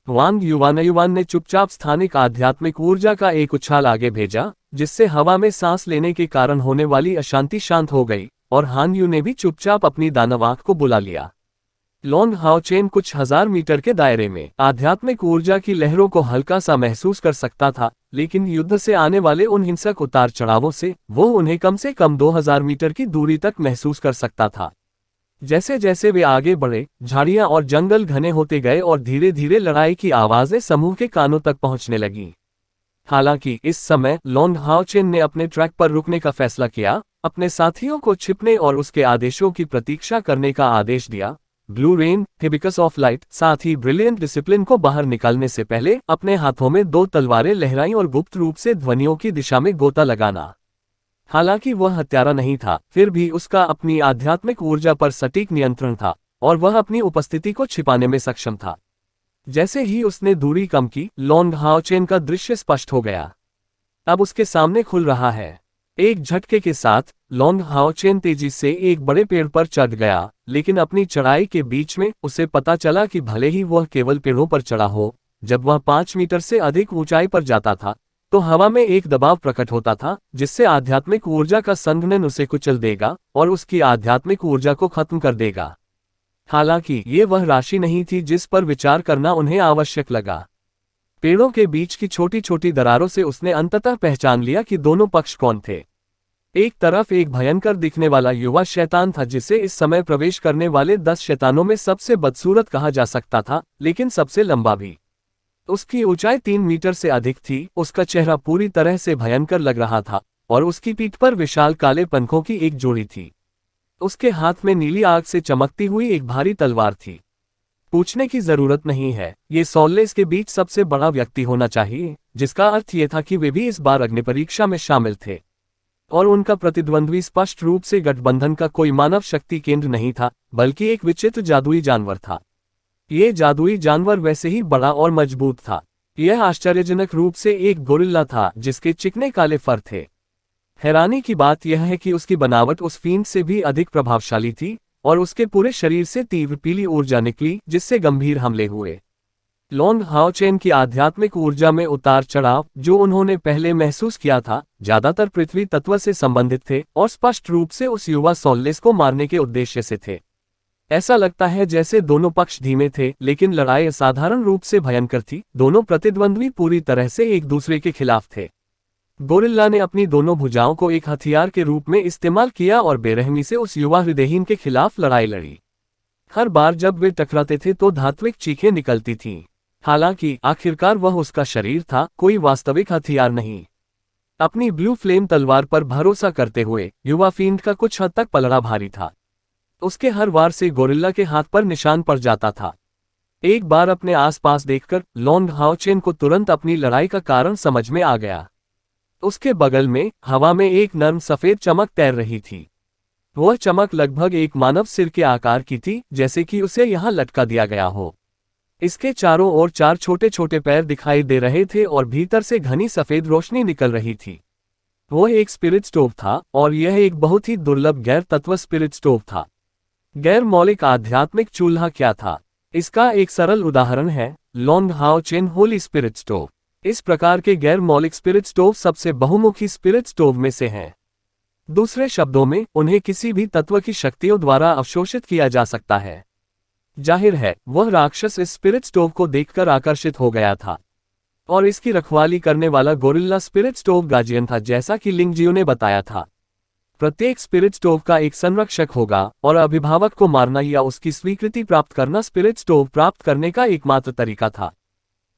वांग युवान ने चुपचाप स्थानिक आध्यात्मिक ऊर्जा का एक उछाल आगे भेजा, जिससे हवा में सांस लेने के कारण होने वाली अशांति शांत हो गई, और हान यू ने भी चुपचाप अपनी दानव आंख को बुला लिया। लॉन्ग हाओचेन कुछ हजार मीटर के दायरे में आध्यात्मिक ऊर्जा की लहरों को हल्का सा महसूस कर सकता था, लेकिन युद्ध से आने वाले उन हिंसक उतार चढ़ावों से वो उन्हें कम से कम 2000 मीटर की दूरी तक महसूस कर सकता था। जैसे जैसे वे आगे बढ़े, झाड़ियां और जंगल घने होते गए और धीरे धीरे लड़ाई की आवाजें समूह के कानों तक पहुंचने लगीं। हालांकि इस समय लॉन्ग हाओचेन ने अपने ट्रैक पर रुकने का फैसला किया, अपने साथियों को छिपने और उसके आदेशों की प्रतीक्षा करने का आदेश दिया। Blue rain, hibiscus of light, साथ ही ब्रिलियंट डिसिप्लिन को बाहर निकालने से पहले अपने हाथों में 2 तलवारें लहराई और गुप्त रूप से ध्वनियों की दिशा में गोता लगाना। हालांकि वह हत्यारा नहीं था, फिर भी उसका अपनी आध्यात्मिक ऊर्जा पर सटीक नियंत्रण था, और वह अपनी उपस्थिति को छिपाने में सक्षम था। जैसे ही उसने दूरी कम की, लॉन्ग हाओचेन का दृश्य स्पष्ट हो गया। अब उसके सामने खुल रहा है। एक झटके के साथ लॉन्ग हाओचेन तेजी से एक बड़े पेड़ पर चढ़ गया, लेकिन अपनी चढ़ाई के बीच में उसे पता चला कि भले ही वह केवल पेड़ों पर चढ़ा हो, जब वह 5 मीटर से अधिक ऊंचाई पर जाता था तो हवा में एक दबाव प्रकट होता था, जिससे आध्यात्मिक ऊर्जा का संघनन उसे कुचल देगा और उसकी आध्यात्मिक ऊर्जा को खत्म कर देगा। हालांकि ये वह राशि नहीं थी जिस पर विचार करना उन्हें आवश्यक लगा। पेड़ों के बीच की छोटी छोटी दरारों से उसने अंततः पहचान लिया कि दोनों पक्ष कौन थे। एक तरफ एक भयंकर दिखने वाला युवा शैतान था, जिसे इस समय प्रवेश करने वाले 10 शैतानों में सबसे बदसूरत कहा जा सकता था, लेकिन सबसे लंबा भी। उसकी ऊंचाई 3 मीटर से अधिक थी, उसका चेहरा पूरी तरह से भयंकर लग रहा था, और उसकी पीठ पर विशाल काले पंखों की एक जोड़ी थी। उसके हाथ में नीली आग से चमकती हुई एक भारी तलवार थी। पूछने की जरूरत नहीं है, ये सॉल्लेस के बीच सबसे बड़ा व्यक्ति होना चाहिए, जिसका अर्थ ये था कि वे भी इस बार अग्नि परीक्षा में शामिल थे, और उनका प्रतिद्वंद्वी स्पष्ट रूप से गठबंधन का कोई मानव शक्ति केंद्र नहीं था, बल्कि एक विचित्र जादुई जानवर था। ये जादुई जानवर वैसे ही बड़ा और मजबूत था। यह आश्चर्यजनक रूप से एक गोरिल्ला था, जिसके चिकने काले फर थे। हैरानी की बात यह है कि उसकी बनावट उस फींड से भी अधिक प्रभावशाली थी, और उसके पूरे शरीर से तीव्र पीली ऊर्जा निकली, जिससे गंभीर हमले हुए। लॉन्ग हाओचेन की आध्यात्मिक ऊर्जा में उतार चढ़ाव जो उन्होंने पहले महसूस किया था, ज्यादातर पृथ्वी तत्व से संबंधित थे और स्पष्ट रूप से उस युवा सॉल्लेस को मारने के उद्देश्य से थे। ऐसा लगता है जैसे दोनों पक्ष धीमे थे, लेकिन लड़ाई असाधारण रूप से भयंकर थी। दोनों प्रतिद्वंद्वी पूरी तरह से एक दूसरे के खिलाफ थे। गोरिल्ला ने अपनी दोनों भुजाओं को एक हथियार के रूप में इस्तेमाल किया और बेरहमी से उस युवा हृदयहीन के खिलाफ लड़ाई लड़ी। हर बार जब वे टकराते थे तो धात्विक चीखें निकलती थीं। हालांकि आखिरकार वह उसका शरीर था, कोई वास्तविक हथियार नहीं। अपनी ब्लू फ्लेम तलवार पर भरोसा करते हुए युवा फींड का कुछ हद तक पलड़ा भारी था। उसके हर वार से गोरिल्ला के हाथ पर निशान पड़ जाता था। एक बार अपने आसपास देखकर लॉन्ग हाओचेन को तुरंत अपनी लड़ाई का कारण समझ में आ गया। उसके बगल में हवा में एक नर्म सफेद चमक तैर रही थी। वह चमक लगभग एक मानव सिर के आकार की थी, जैसे कि उसे यहाँ लटका दिया गया हो। इसके चारों ओर 4 छोटे छोटे पैर दिखाई दे रहे थे और भीतर से घनी सफेद रोशनी निकल रही थी। वह एक स्पिरिट स्टोव था, और यह एक बहुत ही दुर्लभ गैर तत्व स्पिरिट स्टोव था। गैर मौलिक आध्यात्मिक चूल्हा क्या था? इसका एक सरल उदाहरण है लॉन्ग हाओचेन होली स्पिरिट स्टोव। इस प्रकार के गैर मौलिक स्पिरिट स्टोव सबसे बहुमुखी स्पिरिट स्टोव में से हैं। दूसरे शब्दों में, उन्हें किसी भी तत्व की शक्तियों द्वारा अवशोषित किया जा सकता है। जाहिर है, वह राक्षस इस स्पिरिट स्टोव को देखकर आकर्षित हो गया था। और इसकी रखवाली करने वाला गोरिल्ला स्पिरिट स्टोव गार्जियन था, जैसा कि लिंगजियो ने बताया था। प्रत्येक स्पिरिट स्टोव का एक संरक्षक होगा, और अभिभावक को मारना या उसकी स्वीकृति प्राप्त करना स्पिरिट स्टोव प्राप्त करने का एकमात्र तरीका था।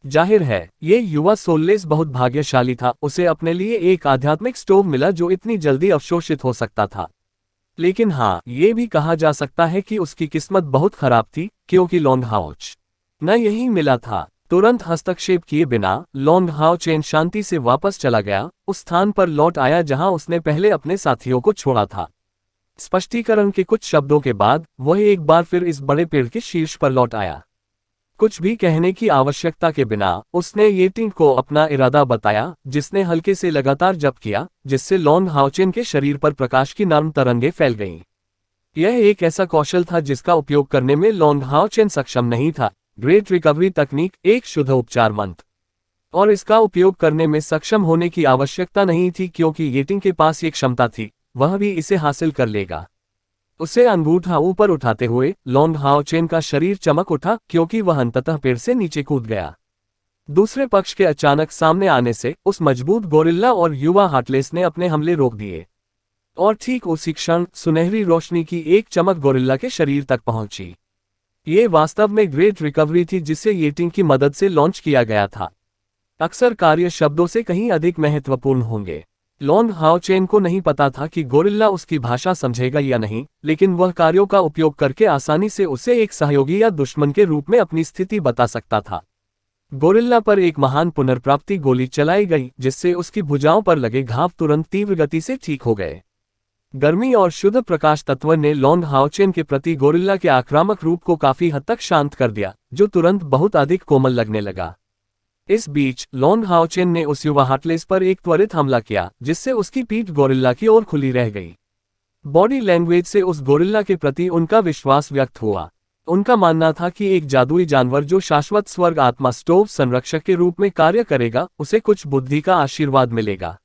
जाहिर है, ये युवा सोल्लेस बहुत भाग्यशाली था, उसे अपने लिए एक आध्यात्मिक स्टोव मिला जो इतनी जल्दी अवशोषित हो सकता था। लेकिन हाँ, ये भी कहा जा सकता है कि उसकी किस्मत बहुत खराब थी, क्योंकि लॉन्ग हाउच न यही मिला था। तुरंत हस्तक्षेप किए बिना लॉन्ग हाउ चेन शांति से वापस चला गया, उस स्थान पर लौट आया जहां उसने पहले अपने साथियों को छोड़ा था। स्पष्टीकरण के कुछ शब्दों के बाद वह एक बार फिर इस बड़े पेड़ के शीर्ष पर लौट आया। कुछ भी कहने की आवश्यकता के बिना उसने येटिंग को अपना इरादा बताया, जिसने हल्के से लगातार जप किया, जिससे लॉन्ग हाउचेन के शरीर पर प्रकाश की नर्म तरंगें फैल गईं। यह एक ऐसा कौशल था जिसका उपयोग करने में लॉन्ग हाउचेन सक्षम नहीं था। ग्रेट रिकवरी तकनीक एक शुद्ध उपचार मंत्र, और इसका उपयोग करने में सक्षम होने की आवश्यकता नहीं थी, क्योंकि येटिंग के पास ये क्षमता थी, वह भी इसे हासिल कर लेगा। उसे अंगूठा ऊपर उठाते हुए लॉन्ग हाउचेन का शरीर चमक उठा, क्योंकि वह अंततः पेड़ से नीचे कूद गया। दूसरे पक्ष के अचानक सामने आने से उस मजबूत गोरिल्ला और युवा हार्टलेस ने अपने हमले रोक दिए, और ठीक उसी क्षण सुनहरी रोशनी की एक चमक गोरिल्ला के शरीर तक पहुंची। ये वास्तव में ग्रेट रिकवरी थी, जिसे येटिंग की मदद से लॉन्च किया गया था। अक्सर कार्य शब्दों से कहीं अधिक महत्वपूर्ण होंगे। लॉन्ग हाउचेन को नहीं पता था कि गोरिल्ला उसकी भाषा समझेगा या नहीं, लेकिन वह कार्यों का उपयोग करके आसानी से उसे एक सहयोगी या दुश्मन के रूप में अपनी स्थिति बता सकता था। गोरिल्ला पर एक महान पुनर्प्राप्ति गोली चलाई गई, जिससे उसकी भुजाओं पर लगे घाव तुरंत तीव्र गति से ठीक हो गए। गर्मी और शुद्ध प्रकाश तत्व ने लॉन्ग हाउचेन के प्रति गोरिल्ला के आक्रामक रूप को काफी हद तक शांत कर दिया, जो तुरंत बहुत अधिक कोमल लगने लगा। इस बीच लॉन्ग हाउचेन ने उस युवा हार्टलेस पर एक त्वरित हमला किया, जिससे उसकी पीठ गोरिल्ला की ओर खुली रह गई। बॉडी लैंग्वेज से उस गोरिल्ला के प्रति उनका विश्वास व्यक्त हुआ। उनका मानना था कि एक जादुई जानवर जो शाश्वत स्वर्ग आत्मा स्टोव संरक्षक के रूप में कार्य करेगा, उसे कुछ बुद्धि का आशीर्वाद मिलेगा।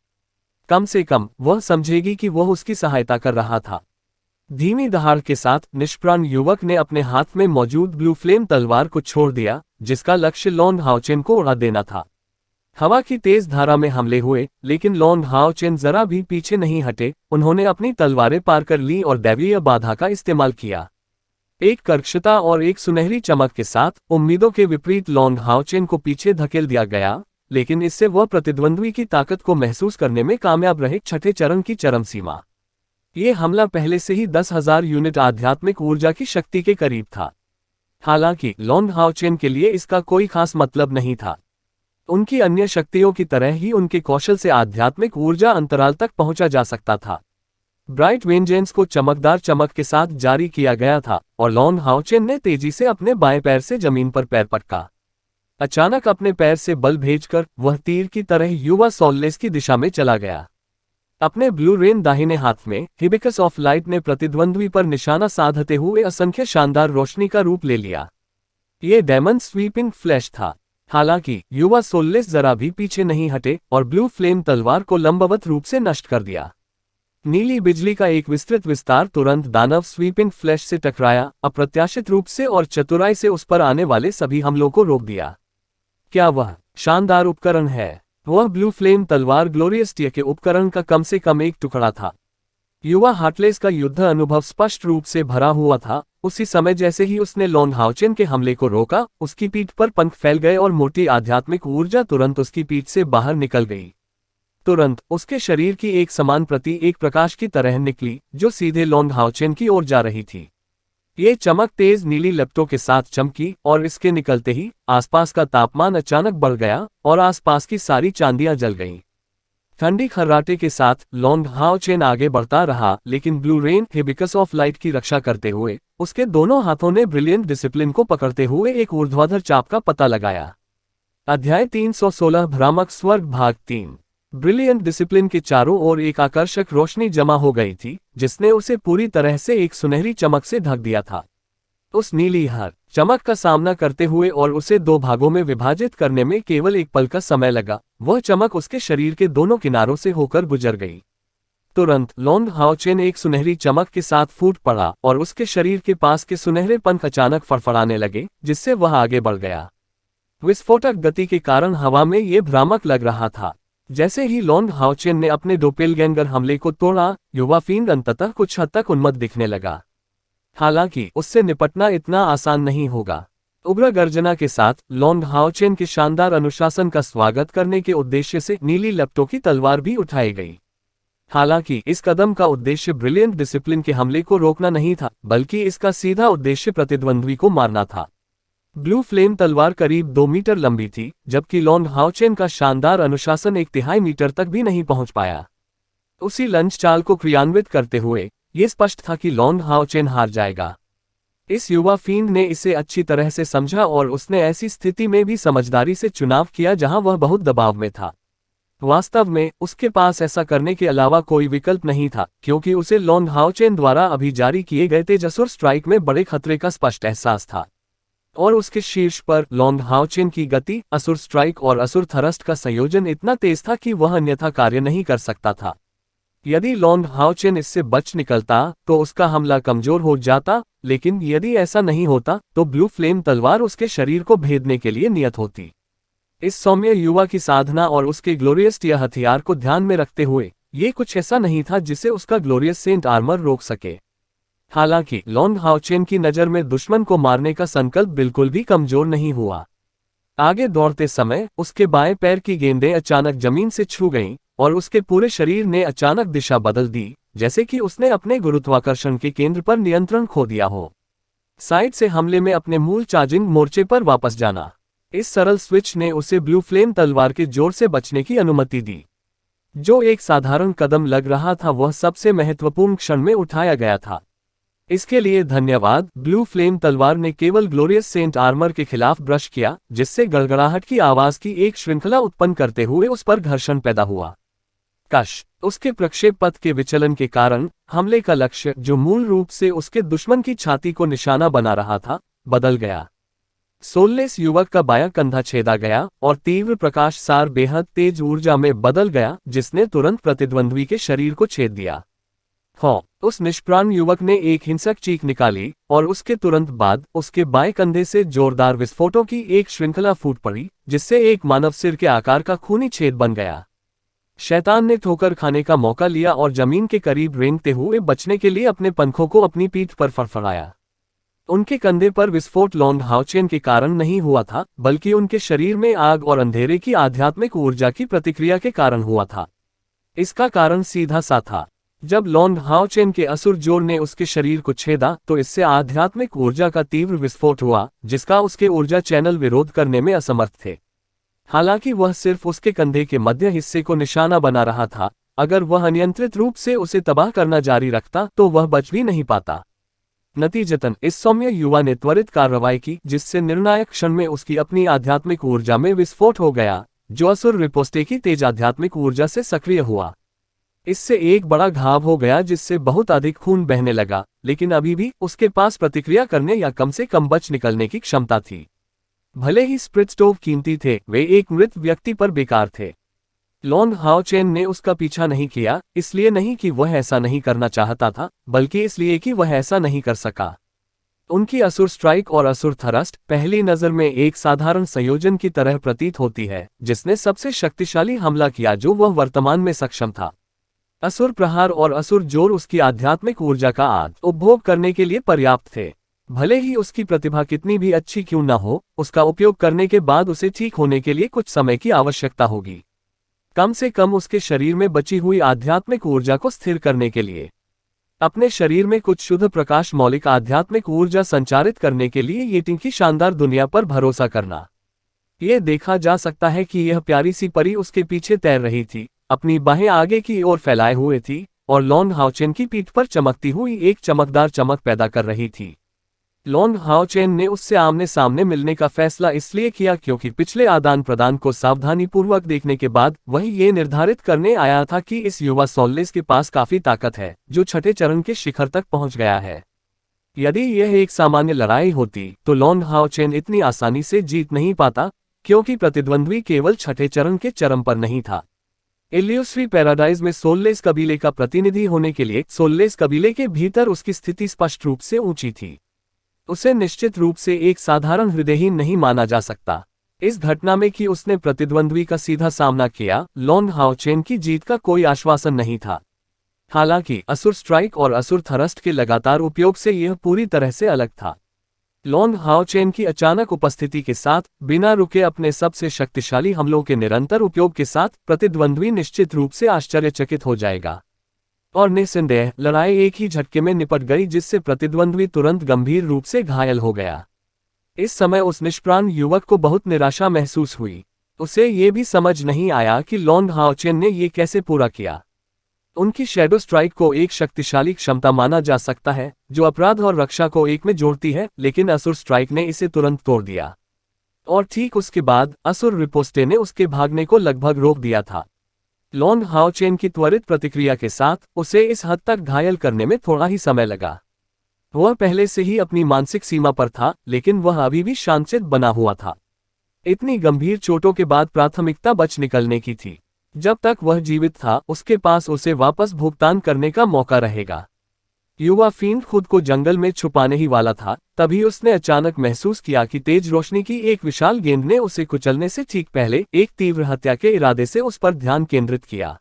कम से कम वह समझेगी कि वह उसकी सहायता कर रहा था। धीमी दहाड़ के साथ निष्प्राण युवक ने अपने हाथ में मौजूद ब्लू फ्लेम तलवार को छोड़ दिया, जिसका लक्ष्य लॉन्ग हाउचेन को उड़ा देना था। हवा की तेज धारा में हमले हुए, लेकिन लॉन्ग हाउचेन जरा भी पीछे नहीं हटे। उन्होंने अपनी तलवारें पार कर ली और दैवीय बाधा का इस्तेमाल किया। एक कर्कशता और एक सुनहरी चमक के साथ उम्मीदों के विपरीत लॉन्ग हाउचेन को पीछे धकेल दिया गया, लेकिन इससे वह प्रतिद्वंद्वी की ताकत को महसूस करने में कामयाब रहे। छठे चरण की चरम सीमा। ये हमला पहले से ही 10,000 यूनिट आध्यात्मिक ऊर्जा की शक्ति के करीब था। हालांकि लॉन्ग हाउचेन के लिए इसका कोई खास मतलब नहीं था। उनकी अन्य शक्तियों की तरह ही उनके कौशल से आध्यात्मिक ऊर्जा अंतराल तक पहुंचा जा सकता था। ब्राइट वेंजेंस को चमकदार चमक के साथ जारी किया गया था, और लॉन्ग हाउचेन ने तेजी से अपने बाएं पैर से जमीन पर पैर पटका। अचानक अपने पैर से बल भेजकर वह तीर की तरह युवा सोल्लेस की दिशा में चला गया। अपने ब्लू रेन दाहिने हाथ में हिबिकस ऑफ लाइट ने प्रतिद्वंद्वी पर निशाना साधते हुए असंख्य शानदार रोशनी का रूप ले लिया। ये डेमन स्वीपिंग फ्लैश था। हालांकि युवा सोल्लेस जरा भी पीछे नहीं हटे और ब्लू फ्लेम तलवार को लंबवत रूप से नष्ट कर दिया। नीली बिजली का एक विस्तृत विस्तार तुरंत दानव स्वीपिंग फ्लैश से टकराया, अप्रत्याशित रूप से और चतुराई से उस पर आने वाले सभी हमलों को रोक दिया। क्या वह शानदार उपकरण है? वह ब्लू फ्लेम तलवार ग्लोरियस टीयर के उपकरण का कम से कम एक टुकड़ा था। युवा हार्टलेस का युद्ध अनुभव स्पष्ट रूप से भरा हुआ था। उसी समय जैसे ही उसने लॉन्ग हाउचेन के हमले को रोका, उसकी पीठ पर पंख फैल गए और मोटी आध्यात्मिक ऊर्जा तुरंत उसकी पीठ से बाहर निकल गई। तुरंत उसके शरीर की एक समान प्रति एक प्रकाश की तरह निकली, जो सीधे लॉन्ग हाउचेन की ओर जा रही थी। ये चमक तेज नीली लपटों के साथ चमकी, और इसके निकलते ही आसपास का तापमान अचानक बढ़ गया और आसपास की सारी चांदियां जल गईं। ठंडी खर्राटे के साथ लॉन्ग हाउचेन आगे बढ़ता रहा, लेकिन blue rain hibiscus of light की रक्षा करते हुए उसके दोनों हाथों ने ब्रिलियंट डिसिप्लिन को पकड़ते हुए एक ऊर्ध्वाधर चाप का पता लगाया। अध्याय 316 भ्रामक स्वर्ग भाग 3। ब्रिलियंट डिसिप्लिन के चारों ओर एक आकर्षक रोशनी जमा हो गई थी, जिसने उसे पूरी तरह से एक सुनहरी चमक से ढक दिया था। उस नीली हर चमक का सामना करते हुए और उसे दो भागों में विभाजित करने में केवल एक पल का समय लगा। वह चमक उसके शरीर के दोनों किनारों से होकर गुजर गई। तुरंत लॉन्ग हाउचेन एक सुनहरी चमक के साथ फूट पड़ा और उसके शरीर के पास के सुनहरे पंख अचानक फड़फड़ाने लगे, जिससे वह आगे बढ़ गया। विस्फोटक गति के कारण हवा में ये भ्रामक लग रहा था। जैसे ही लॉन्ग हाओचेन ने अपने डोपेलगैंगर हमले को तोड़ा, युवा फील्ड अंततः कुछ हद तक उन्मत्त दिखने लगा। हालांकि उससे निपटना इतना आसान नहीं होगा। उग्र गर्जना के साथ लॉन्ग हाओचेन के शानदार अनुशासन का स्वागत करने के उद्देश्य से नीली लपटों की तलवार भी उठाई गई। हालांकि इस कदम का उद्देश्य ब्रिलियंट डिसिप्लिन के हमले को रोकना नहीं था, बल्कि इसका सीधा उद्देश्य प्रतिद्वंद्वी को मारना था। ब्लू फ्लेम तलवार करीब 2 मीटर लंबी थी, जबकि लॉन्ग हाओचेन का शानदार अनुशासन 1/3 मीटर तक भी नहीं पहुंच पाया। उसी लंच चाल को क्रियान्वित करते हुए ये स्पष्ट था कि लॉन्ग हाओचेन हार जाएगा। इस युवा फील्ड ने इसे अच्छी तरह से समझा और उसने ऐसी स्थिति में भी समझदारी से चुनाव किया जहां वह बहुत दबाव में था। वास्तव में उसके पास ऐसा करने के अलावा कोई विकल्प नहीं था, क्योंकि उसे लॉन्ग हाओचेन द्वारा अभी जारी किए गए तेजस्वी स्ट्राइक में बड़े खतरे का स्पष्ट एहसास था। और उसके शीर्ष पर लॉन्ग हाओचेन की गति, असुर स्ट्राइक और असुर थरस्ट का संयोजन इतना तेज था कि वह अन्यथा कार्य नहीं कर सकता था। यदि लॉन्ग हाओचेन इससे बच निकलता तो उसका हमला कमजोर हो जाता, लेकिन यदि ऐसा नहीं होता तो ब्लू फ्लेम तलवार उसके शरीर को भेदने के लिए नियत होती। इस सौम्य युवा की साधना और उसके ग्लोरियस टिया हथियार को ध्यान में रखते हुए ये कुछ ऐसा नहीं था जिसे उसका ग्लोरियस सेंट आर्मर रोक सके। हालांकि लॉन्ग हाओचेन की नज़र में दुश्मन को मारने का संकल्प बिल्कुल भी कमजोर नहीं हुआ। आगे दौड़ते समय उसके बाएं पैर की गेंदें अचानक जमीन से छू गईं और उसके पूरे शरीर ने अचानक दिशा बदल दी, जैसे कि उसने अपने गुरुत्वाकर्षण के केंद्र पर नियंत्रण खो दिया हो। साइड से हमले में अपने मूल चार्जिंग मोर्चे पर वापस जाना, इस सरल स्विच ने उसे ब्लू फ्लेम तलवार के जोर से बचने की अनुमति दी। जो एक साधारण कदम लग रहा था वह सबसे महत्वपूर्ण क्षण में उठाया गया था। इसके लिए धन्यवाद। ब्लू फ्लेम तलवार ने केवल ग्लोरियस सेंट आर्मर के खिलाफ ब्रश किया, जिससे गड़गड़ाहट की आवाज की एक श्रृंखला उत्पन्न करते हुए उस पर घर्षण पैदा हुआ। कश, उसके प्रक्षेप पथ के विचलन के कारण हमले का लक्ष्य, जो मूल रूप से उसके दुश्मन की छाती को निशाना बना रहा था, बदल गया। सोललेस युवक का बायां कंधा छेदा गया और तीव्र प्रकाश सार बेहद तेज ऊर्जा में बदल गया, जिसने तुरंत प्रतिद्वंद्वी के शरीर को छेद दिया। उस निष्प्राण युवक ने एक हिंसक चीख निकाली और उसके तुरंत बाद उसके बाएं कंधे से जोरदार विस्फोटों की एक श्रृंखला फूट पड़ी, जिससे एक मानव सिर के आकार का खूनी छेद बन गया। शैतान ने ठोकर खाने का मौका लिया और जमीन के करीब रेंगते हुए बचने के लिए अपने पंखों को अपनी पीठ पर फड़फड़ाया। उनके कंधे पर विस्फोट लॉन्ग हाओचेन के कारण नहीं हुआ था, बल्कि उनके शरीर में आग और अंधेरे की आध्यात्मिक ऊर्जा की प्रतिक्रिया के कारण हुआ था। इसका कारण सीधा सा था। जब लॉन्ग हाओचेन के असुर जोर ने उसके शरीर को छेदा तो इससे आध्यात्मिक ऊर्जा का तीव्र विस्फोट हुआ, जिसका उसके ऊर्जा चैनल विरोध करने में असमर्थ थे। हालांकि वह सिर्फ उसके कंधे के मध्य हिस्से को निशाना बना रहा था। अगर वह अनियंत्रित रूप से उसे तबाह करना जारी रखता तो वह बच भी नहीं पाता। नतीजतन इस सौम्य युवा ने त्वरित कार्रवाई की, जिससे निर्णायक क्षण में उसकी अपनी आध्यात्मिक ऊर्जा में विस्फोट हो गया, जो असुर रिपोस्टे की तेज आध्यात्मिक ऊर्जा से सक्रिय हुआ। इससे एक बड़ा घाव हो गया, जिससे बहुत अधिक खून बहने लगा, लेकिन अभी भी उसके पास प्रतिक्रिया करने या कम से कम बच निकलने की क्षमता थी। भले ही स्प्रिट्सटोव कीमती थे, वे एक मृत व्यक्ति पर बेकार थे। लॉन्ग हाओचेन ने उसका पीछा नहीं किया, इसलिए नहीं कि वह ऐसा नहीं करना चाहता था, बल्कि इसलिए कि वह ऐसा नहीं कर सका। उनकी असुर स्ट्राइक और असुर थरस्ट पहली नज़र में एक साधारण संयोजन की तरह प्रतीत होती है, जिसने सबसे शक्तिशाली हमला किया जो वह वर्तमान में सक्षम था। असुर प्रहार और असुर जोर उसकी आध्यात्मिक ऊर्जा का उपभोग करने के लिए पर्याप्त थे। भले ही उसकी प्रतिभा कितनी भी अच्छी क्यों न हो, उसका उपयोग करने के बाद उसे ठीक होने के लिए कुछ समय की आवश्यकता होगी, कम से कम उसके शरीर में बची हुई आध्यात्मिक ऊर्जा को स्थिर करने के लिए। अपने शरीर में कुछ शुद्ध प्रकाश मौलिक आध्यात्मिक ऊर्जा संचारित करने के लिए येटिंग की शानदार दुनिया पर भरोसा करना। यह देखा जा सकता है कि यह प्यारी सी परी उसके पीछे तैर रही थी, अपनी बाहें आगे की ओर फैलाए हुए थी और लॉन्ग हाओचेन की पीठ पर चमकती हुई एक चमकदार चमक पैदा कर रही थी। लॉन्ग हाओचेन ने उससे आमने सामने मिलने का फैसला इसलिए किया क्योंकि पिछले आदान प्रदान को सावधानीपूर्वक देखने के बाद वह ये निर्धारित करने आया था कि इस युवा सोललेस के पास काफी ताकत है, जो छठे चरण के शिखर तक पहुंच गया है। यदि यह एक सामान्य लड़ाई होती तो लॉन्ग हाओचेन इतनी आसानी से जीत नहीं पाता, क्योंकि प्रतिद्वंद्वी केवल छठे चरण के चरम पर नहीं था। इल्यूस्ट्री पैराडाइज में सोललेस कबीले का प्रतिनिधि होने के लिए सोललेस कबीले के भीतर उसकी स्थिति स्पष्ट रूप से ऊंची थी। उसे निश्चित रूप से एक साधारण हृदयहीन नहीं माना जा सकता। इस घटना में कि उसने प्रतिद्वंद्वी का सीधा सामना किया, लॉन्ग हाओचेन की जीत का कोई आश्वासन नहीं था। हालांकि असुर स्ट्राइक और असुर थरस्ट के लगातार उपयोग से यह पूरी तरह से अलग था। लॉन्ग हाओचेन की अचानक उपस्थिति के साथ, बिना रुके अपने सबसे शक्तिशाली हमलों के निरंतर उपयोग के साथ, प्रतिद्वंद्वी निश्चित रूप से आश्चर्यचकित हो जाएगा। और निस्संदेह लड़ाई एक ही झटके में निपट गई, जिससे प्रतिद्वंद्वी तुरंत गंभीर रूप से घायल हो गया। इस समय उस निष्प्राण युवक को बहुत निराशा महसूस हुई। उसे ये भी समझ नहीं आया कि लॉन्ग हाओचेन ने ये कैसे पूरा किया। उनकी शैडो स्ट्राइक को एक शक्तिशाली क्षमता माना जा सकता है, जो अपराध और रक्षा को एक में जोड़ती है, लेकिन असुर स्ट्राइक ने इसे तुरंत तोड़ दिया। और ठीक उसके बाद असुर रिपोस्टे ने उसके भागने को लगभग रोक दिया था। लॉन्ग हाओचेन की त्वरित प्रतिक्रिया के साथ उसे इस हद तक घायल करने में थोड़ा ही समय लगा। वह पहले से ही अपनी मानसिक सीमा पर था, लेकिन वह अभी भी शांतचित्त बना हुआ था। इतनी गंभीर चोटों के बाद प्राथमिकता बच निकलने की थी। जब तक वह जीवित था, उसके पास उसे वापस भुगतान करने का मौका रहेगा। युवा फील्ड खुद को जंगल में छुपाने ही वाला था, तभी उसने अचानक महसूस किया कि तेज रोशनी की एक विशाल गेंद ने उसे कुचलने से ठीक पहले एक तीव्र हत्या के इरादे से उस पर ध्यान केंद्रित किया।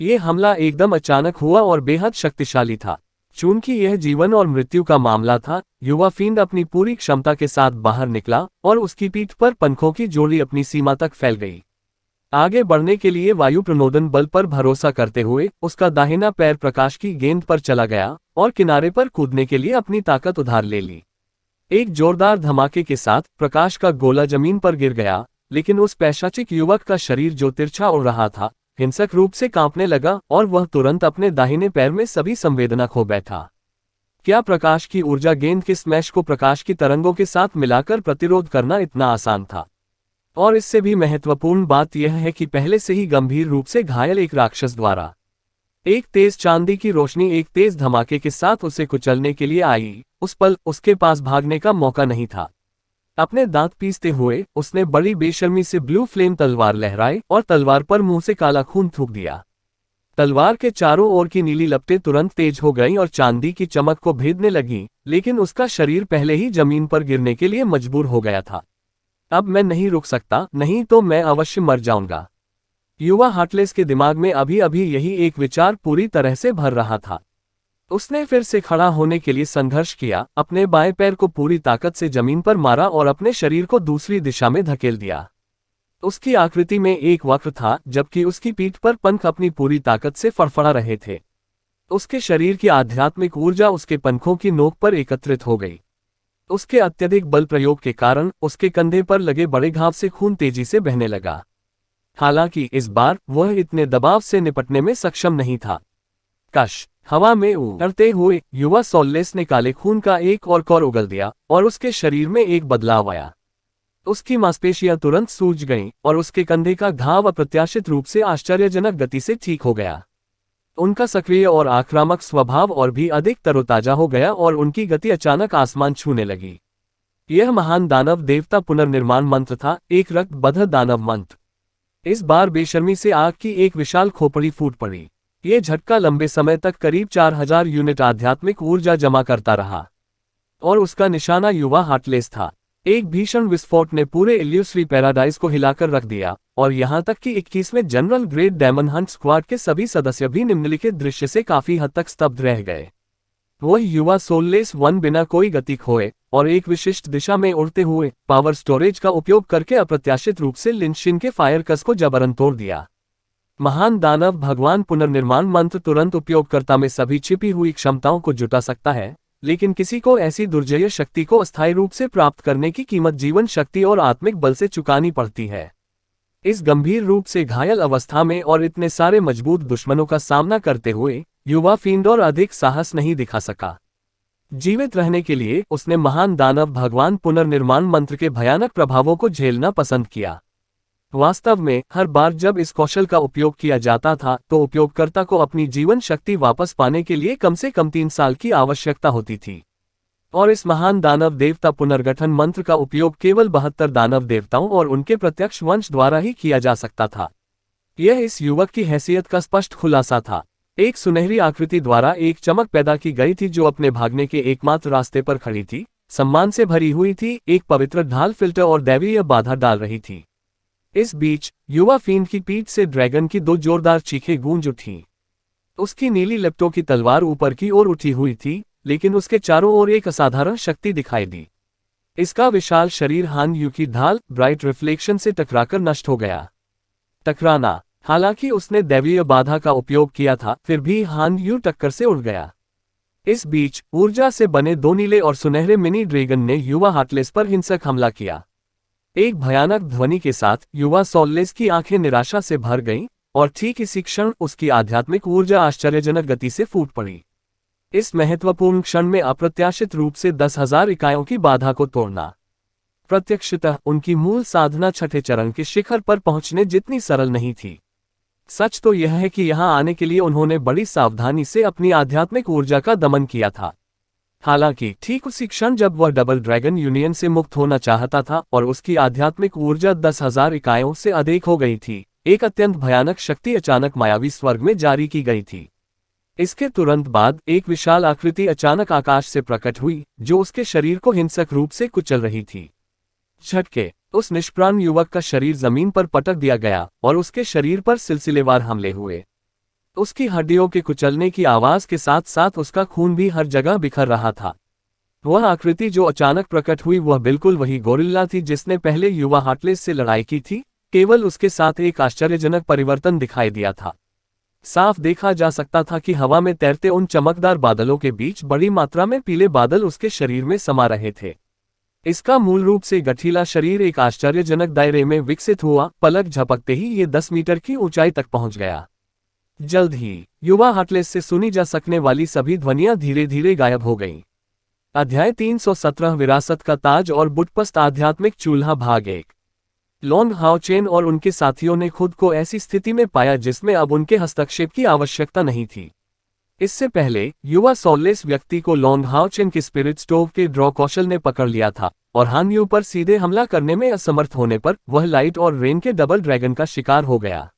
ये हमला एकदम अचानक हुआ और बेहद शक्तिशाली था। चूंकि यह जीवन और मृत्यु का मामला था, युवा फील्ड अपनी पूरी क्षमता के साथ बाहर निकला और उसकी पीठ पर पंखों की जोड़ी अपनी सीमा तक फैल गई। आगे बढ़ने के लिए वायु प्रणोदन बल पर भरोसा करते हुए उसका दाहिना पैर प्रकाश की गेंद पर चला गया और किनारे पर कूदने के लिए अपनी ताकत उधार ले ली। एक जोरदार धमाके के साथ प्रकाश का गोला जमीन पर गिर गया, लेकिन उस पैशाचिक युवक का शरीर जो तिरछा उड़ रहा था, हिंसक रूप से कांपने लगा और वह तुरंत अपने दाहिने पैर में सभी संवेदना खो बैठा। क्या प्रकाश की ऊर्जा गेंद के स्मैश को प्रकाश की तरंगों के साथ मिलाकर प्रतिरोध करना इतना आसान था? और इससे भी महत्वपूर्ण बात यह है कि पहले से ही गंभीर रूप से घायल एक राक्षस द्वारा एक तेज चांदी की रोशनी एक तेज धमाके के साथ उसे कुचलने के लिए आई। उस पल उसके पास भागने का मौका नहीं था। अपने दांत पीसते हुए उसने बड़ी बेशर्मी से ब्लू फ्लेम तलवार लहराई और तलवार पर मुंह से काला खून थूक दिया। तलवार के चारों ओर की नीली लपटें तुरंत तेज हो गईं और चांदी की चमक को भेदने लगीं, लेकिन उसका शरीर पहले ही जमीन पर गिरने के लिए मजबूर हो गया था। अब मैं नहीं रुक सकता, नहीं तो मैं अवश्य मर जाऊंगा। युवा हार्टलेस के दिमाग में अभी अभी यही एक विचार पूरी तरह से भर रहा था। उसने फिर से खड़ा होने के लिए संघर्ष किया, अपने बाएं पैर को पूरी ताकत से जमीन पर मारा और अपने शरीर को दूसरी दिशा में धकेल दिया। उसकी आकृति में एक वक्र था, जबकि उसकी पीठ पर पंख अपनी पूरी ताकत से फड़फड़ा रहे थे। उसके शरीर की आध्यात्मिक ऊर्जा उसके पंखों की नोक पर एकत्रित हो गई। उसके अत्यधिक बल प्रयोग के कारण उसके कंधे पर लगे बड़े घाव से खून तेजी से बहने लगा। हालांकि इस बार वह इतने दबाव से निपटने में सक्षम नहीं था। कश हवा में उड़ते हुए युवा सॉललेस ने काले खून का एक और कौर उगल दिया और उसके शरीर में एक बदलाव आया। उसकी मांसपेशियां तुरंत सूज गईं और उसके कंधे का घाव अप्रत्याशित रूप से आश्चर्यजनक गति से ठीक हो गया। उनका सक्रिय और आक्रामक स्वभाव और भी अधिक तरोताजा हो गया और उनकी गति अचानक आसमान छूने लगी। यह महान दानव देवता पुनर्निर्माण मंत्र था, एक रक्तबद्ध दानव मंत्र। इस बार बेशर्मी से आग की एक विशाल खोपड़ी फूट पड़ी। ये झटका लंबे समय तक करीब 4000 यूनिट आध्यात्मिक ऊर्जा जमा करता रहा और उसका निशाना युवा हार्टलेस था। एक भीषण विस्फोट ने पूरे इल्यूसरी पैराडाइज को हिलाकर रख दिया और यहां तक कि 21वें general great diamond hunt squad के सभी सदस्य भी निम्नलिखित दृश्य से काफी हद तक स्तब्ध रह गए। वह युवा सोललेस वन बिना कोई गति खोए और एक विशिष्ट दिशा में उड़ते हुए पावर स्टोरेज का उपयोग करके अप्रत्याशित रूप से लिंशिन के फायर कस को जबरन तोड़ दिया। महान दानव भगवान पुनर्निर्माण मंत्र तुरंत उपयोगकर्ता में सभी छिपी हुई क्षमताओं को जुटा सकता है, लेकिन किसी को ऐसी दुर्जय शक्ति को अस्थायी रूप से प्राप्त करने की कीमत जीवन शक्ति और आत्मिक बल से चुकानी पड़ती है। इस गंभीर रूप से घायल अवस्था में और इतने सारे मजबूत दुश्मनों का सामना करते हुए युवा फील्ड और अधिक साहस नहीं दिखा सका। जीवित रहने के लिए उसने महान दानव भगवान पुनर्निर्माण मंत्र के भयानक प्रभावों को झेलना पसंद किया। वास्तव में हर बार जब इस कौशल का उपयोग किया जाता था तो उपयोगकर्ता को अपनी जीवन शक्ति वापस पाने के लिए कम से कम 3 साल की आवश्यकता होती थी, और इस महान दानव देवता पुनर्गठन मंत्र का उपयोग केवल 72 दानव देवताओं और उनके प्रत्यक्ष वंश द्वारा ही किया जा सकता था। यह इस युवक की हैसियत का स्पष्ट खुलासा था। एक सुनहरी आकृति द्वारा एक चमक पैदा की गई थी जो अपने भागने के एकमात्र रास्ते पर खड़ी थी, सम्मान से भरी हुई थी, एक पवित्र ढाल फिल्टर और दैवीय बाधा डाल रही थी। इस बीच युवा फींड की पीठ से ड्रैगन की दो जोरदार चीखें गूंज उठीं। उसकी नीली लिप्टों की तलवार ऊपर की ओर उठी हुई थी, लेकिन उसके चारों ओर एक असाधारण शक्ति दिखाई दी। इसका विशाल शरीर हान यू की ढाल ब्राइट रिफ्लेक्शन से टकराकर नष्ट हो गया। टकराना, हालांकि उसने दैवीय बाधा का उपयोग किया था, फिर भी हान यू टक्कर से उड़ गया। इस बीच ऊर्जा से बने दो नीले और सुनहरे मिनी ड्रैगन ने युवा हार्टलेस पर हिंसक हमला किया। एक भयानक ध्वनि के साथ युवा सॉललेस की आंखें निराशा से भर गईं, और ठीक इसी क्षण उसकी आध्यात्मिक ऊर्जा आश्चर्यजनक गति से फूट पड़ी। इस महत्वपूर्ण क्षण में अप्रत्याशित रूप से 10,000 इकाइयों की बाधा को तोड़ना प्रत्यक्षतः उनकी मूल साधना छठे चरण के शिखर पर पहुंचने जितनी सरल नहीं थी। सच तो यह है कि यहां आने के लिए उन्होंने बड़ी सावधानी से अपनी आध्यात्मिक ऊर्जा का दमन किया था। हालांकि ठीक उसी क्षण जब वह डबल ड्रैगन यूनियन से मुक्त होना चाहता था और उसकी आध्यात्मिक ऊर्जा 10,000 इकाइयों से अधिक हो गई थी, एक अत्यंत भयानक शक्ति अचानक मायावी स्वर्ग में जारी की गई थी। इसके तुरंत बाद एक विशाल आकृति अचानक आकाश से प्रकट हुई, जो उसके शरीर को हिंसक रूप से कुचल रही थी। झटके, उस निष्प्राण युवक का शरीर जमीन पर पटक दिया गया और उसके शरीर पर सिलसिलेवार हमले हुए। उसकी हड्डियों के कुचलने की आवाज के साथ साथ उसका खून भी हर जगह बिखर रहा था। वह आकृति जो अचानक प्रकट हुई वह बिल्कुल वही गोरिल्ला थी जिसने पहले युवा हार्टलेस से लड़ाई की थी, केवल उसके साथ एक आश्चर्यजनक परिवर्तन दिखाई दिया था। साफ देखा जा सकता था कि हवा में तैरते उन चमकदार बादलों के बीच बड़ी मात्रा में पीले बादल उसके शरीर में समा रहे थे। इसका मूल रूप से गठीला शरीर एक आश्चर्यजनक दायरे में विकसित हुआ, पलक झपकते ही ये 10 मीटर की ऊंचाई तक पहुंच गया। जल्द ही युवा हार्टलेस से सुनी जा सकने वाली सभी ध्वनियां धीरे धीरे गायब हो गईं। अध्याय 317 विरासत का ताज और बुटपस्त आध्यात्मिक चूल्हा भाग 1। लॉन्ग हाओचेन और उनके साथियों ने खुद को ऐसी स्थिति में पाया जिसमें अब उनके हस्तक्षेप की आवश्यकता नहीं थी। इससे पहले युवा सॉललेस व्यक्ति को लॉन्ग हाओचेन के स्पिरिट स्टोव के ड्रॉ कौशल ने पकड़ लिया था, और हान यू पर सीधे हमला करने में असमर्थ होने पर वह लाइट और रेन के डबल ड्रैगन का शिकार हो गया।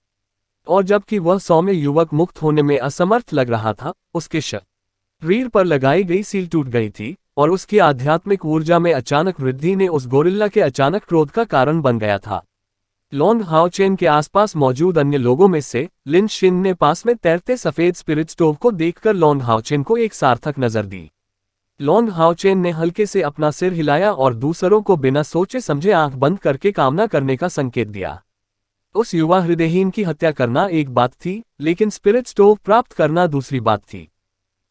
और जबकि वह सौम्य युवक मुक्त होने में असमर्थ लग रहा था, उसके शरीर पर लगाई गई सील टूट गई थी, और उसकी आध्यात्मिक ऊर्जा में अचानक वृद्धि ने उस गोरिल्ला के अचानक क्रोध का कारण बन गया था। लॉन्ग हाओचेन के आसपास मौजूद अन्य लोगों में से लिन शिन ने पास में तैरते सफेद स्पिरिट स्टोव को देखकर लॉन्ग हाओचेन को एक सार्थक नजर दी। लॉन्ग हाओचेन ने हल्के से अपना सिर हिलाया और दूसरों को बिना सोचे समझे आंख बंद करके कामना करने का संकेत दिया। उस युवा हृदयहीन की हत्या करना एक बात थी, लेकिन स्पिरिट स्टोव प्राप्त करना दूसरी बात थी।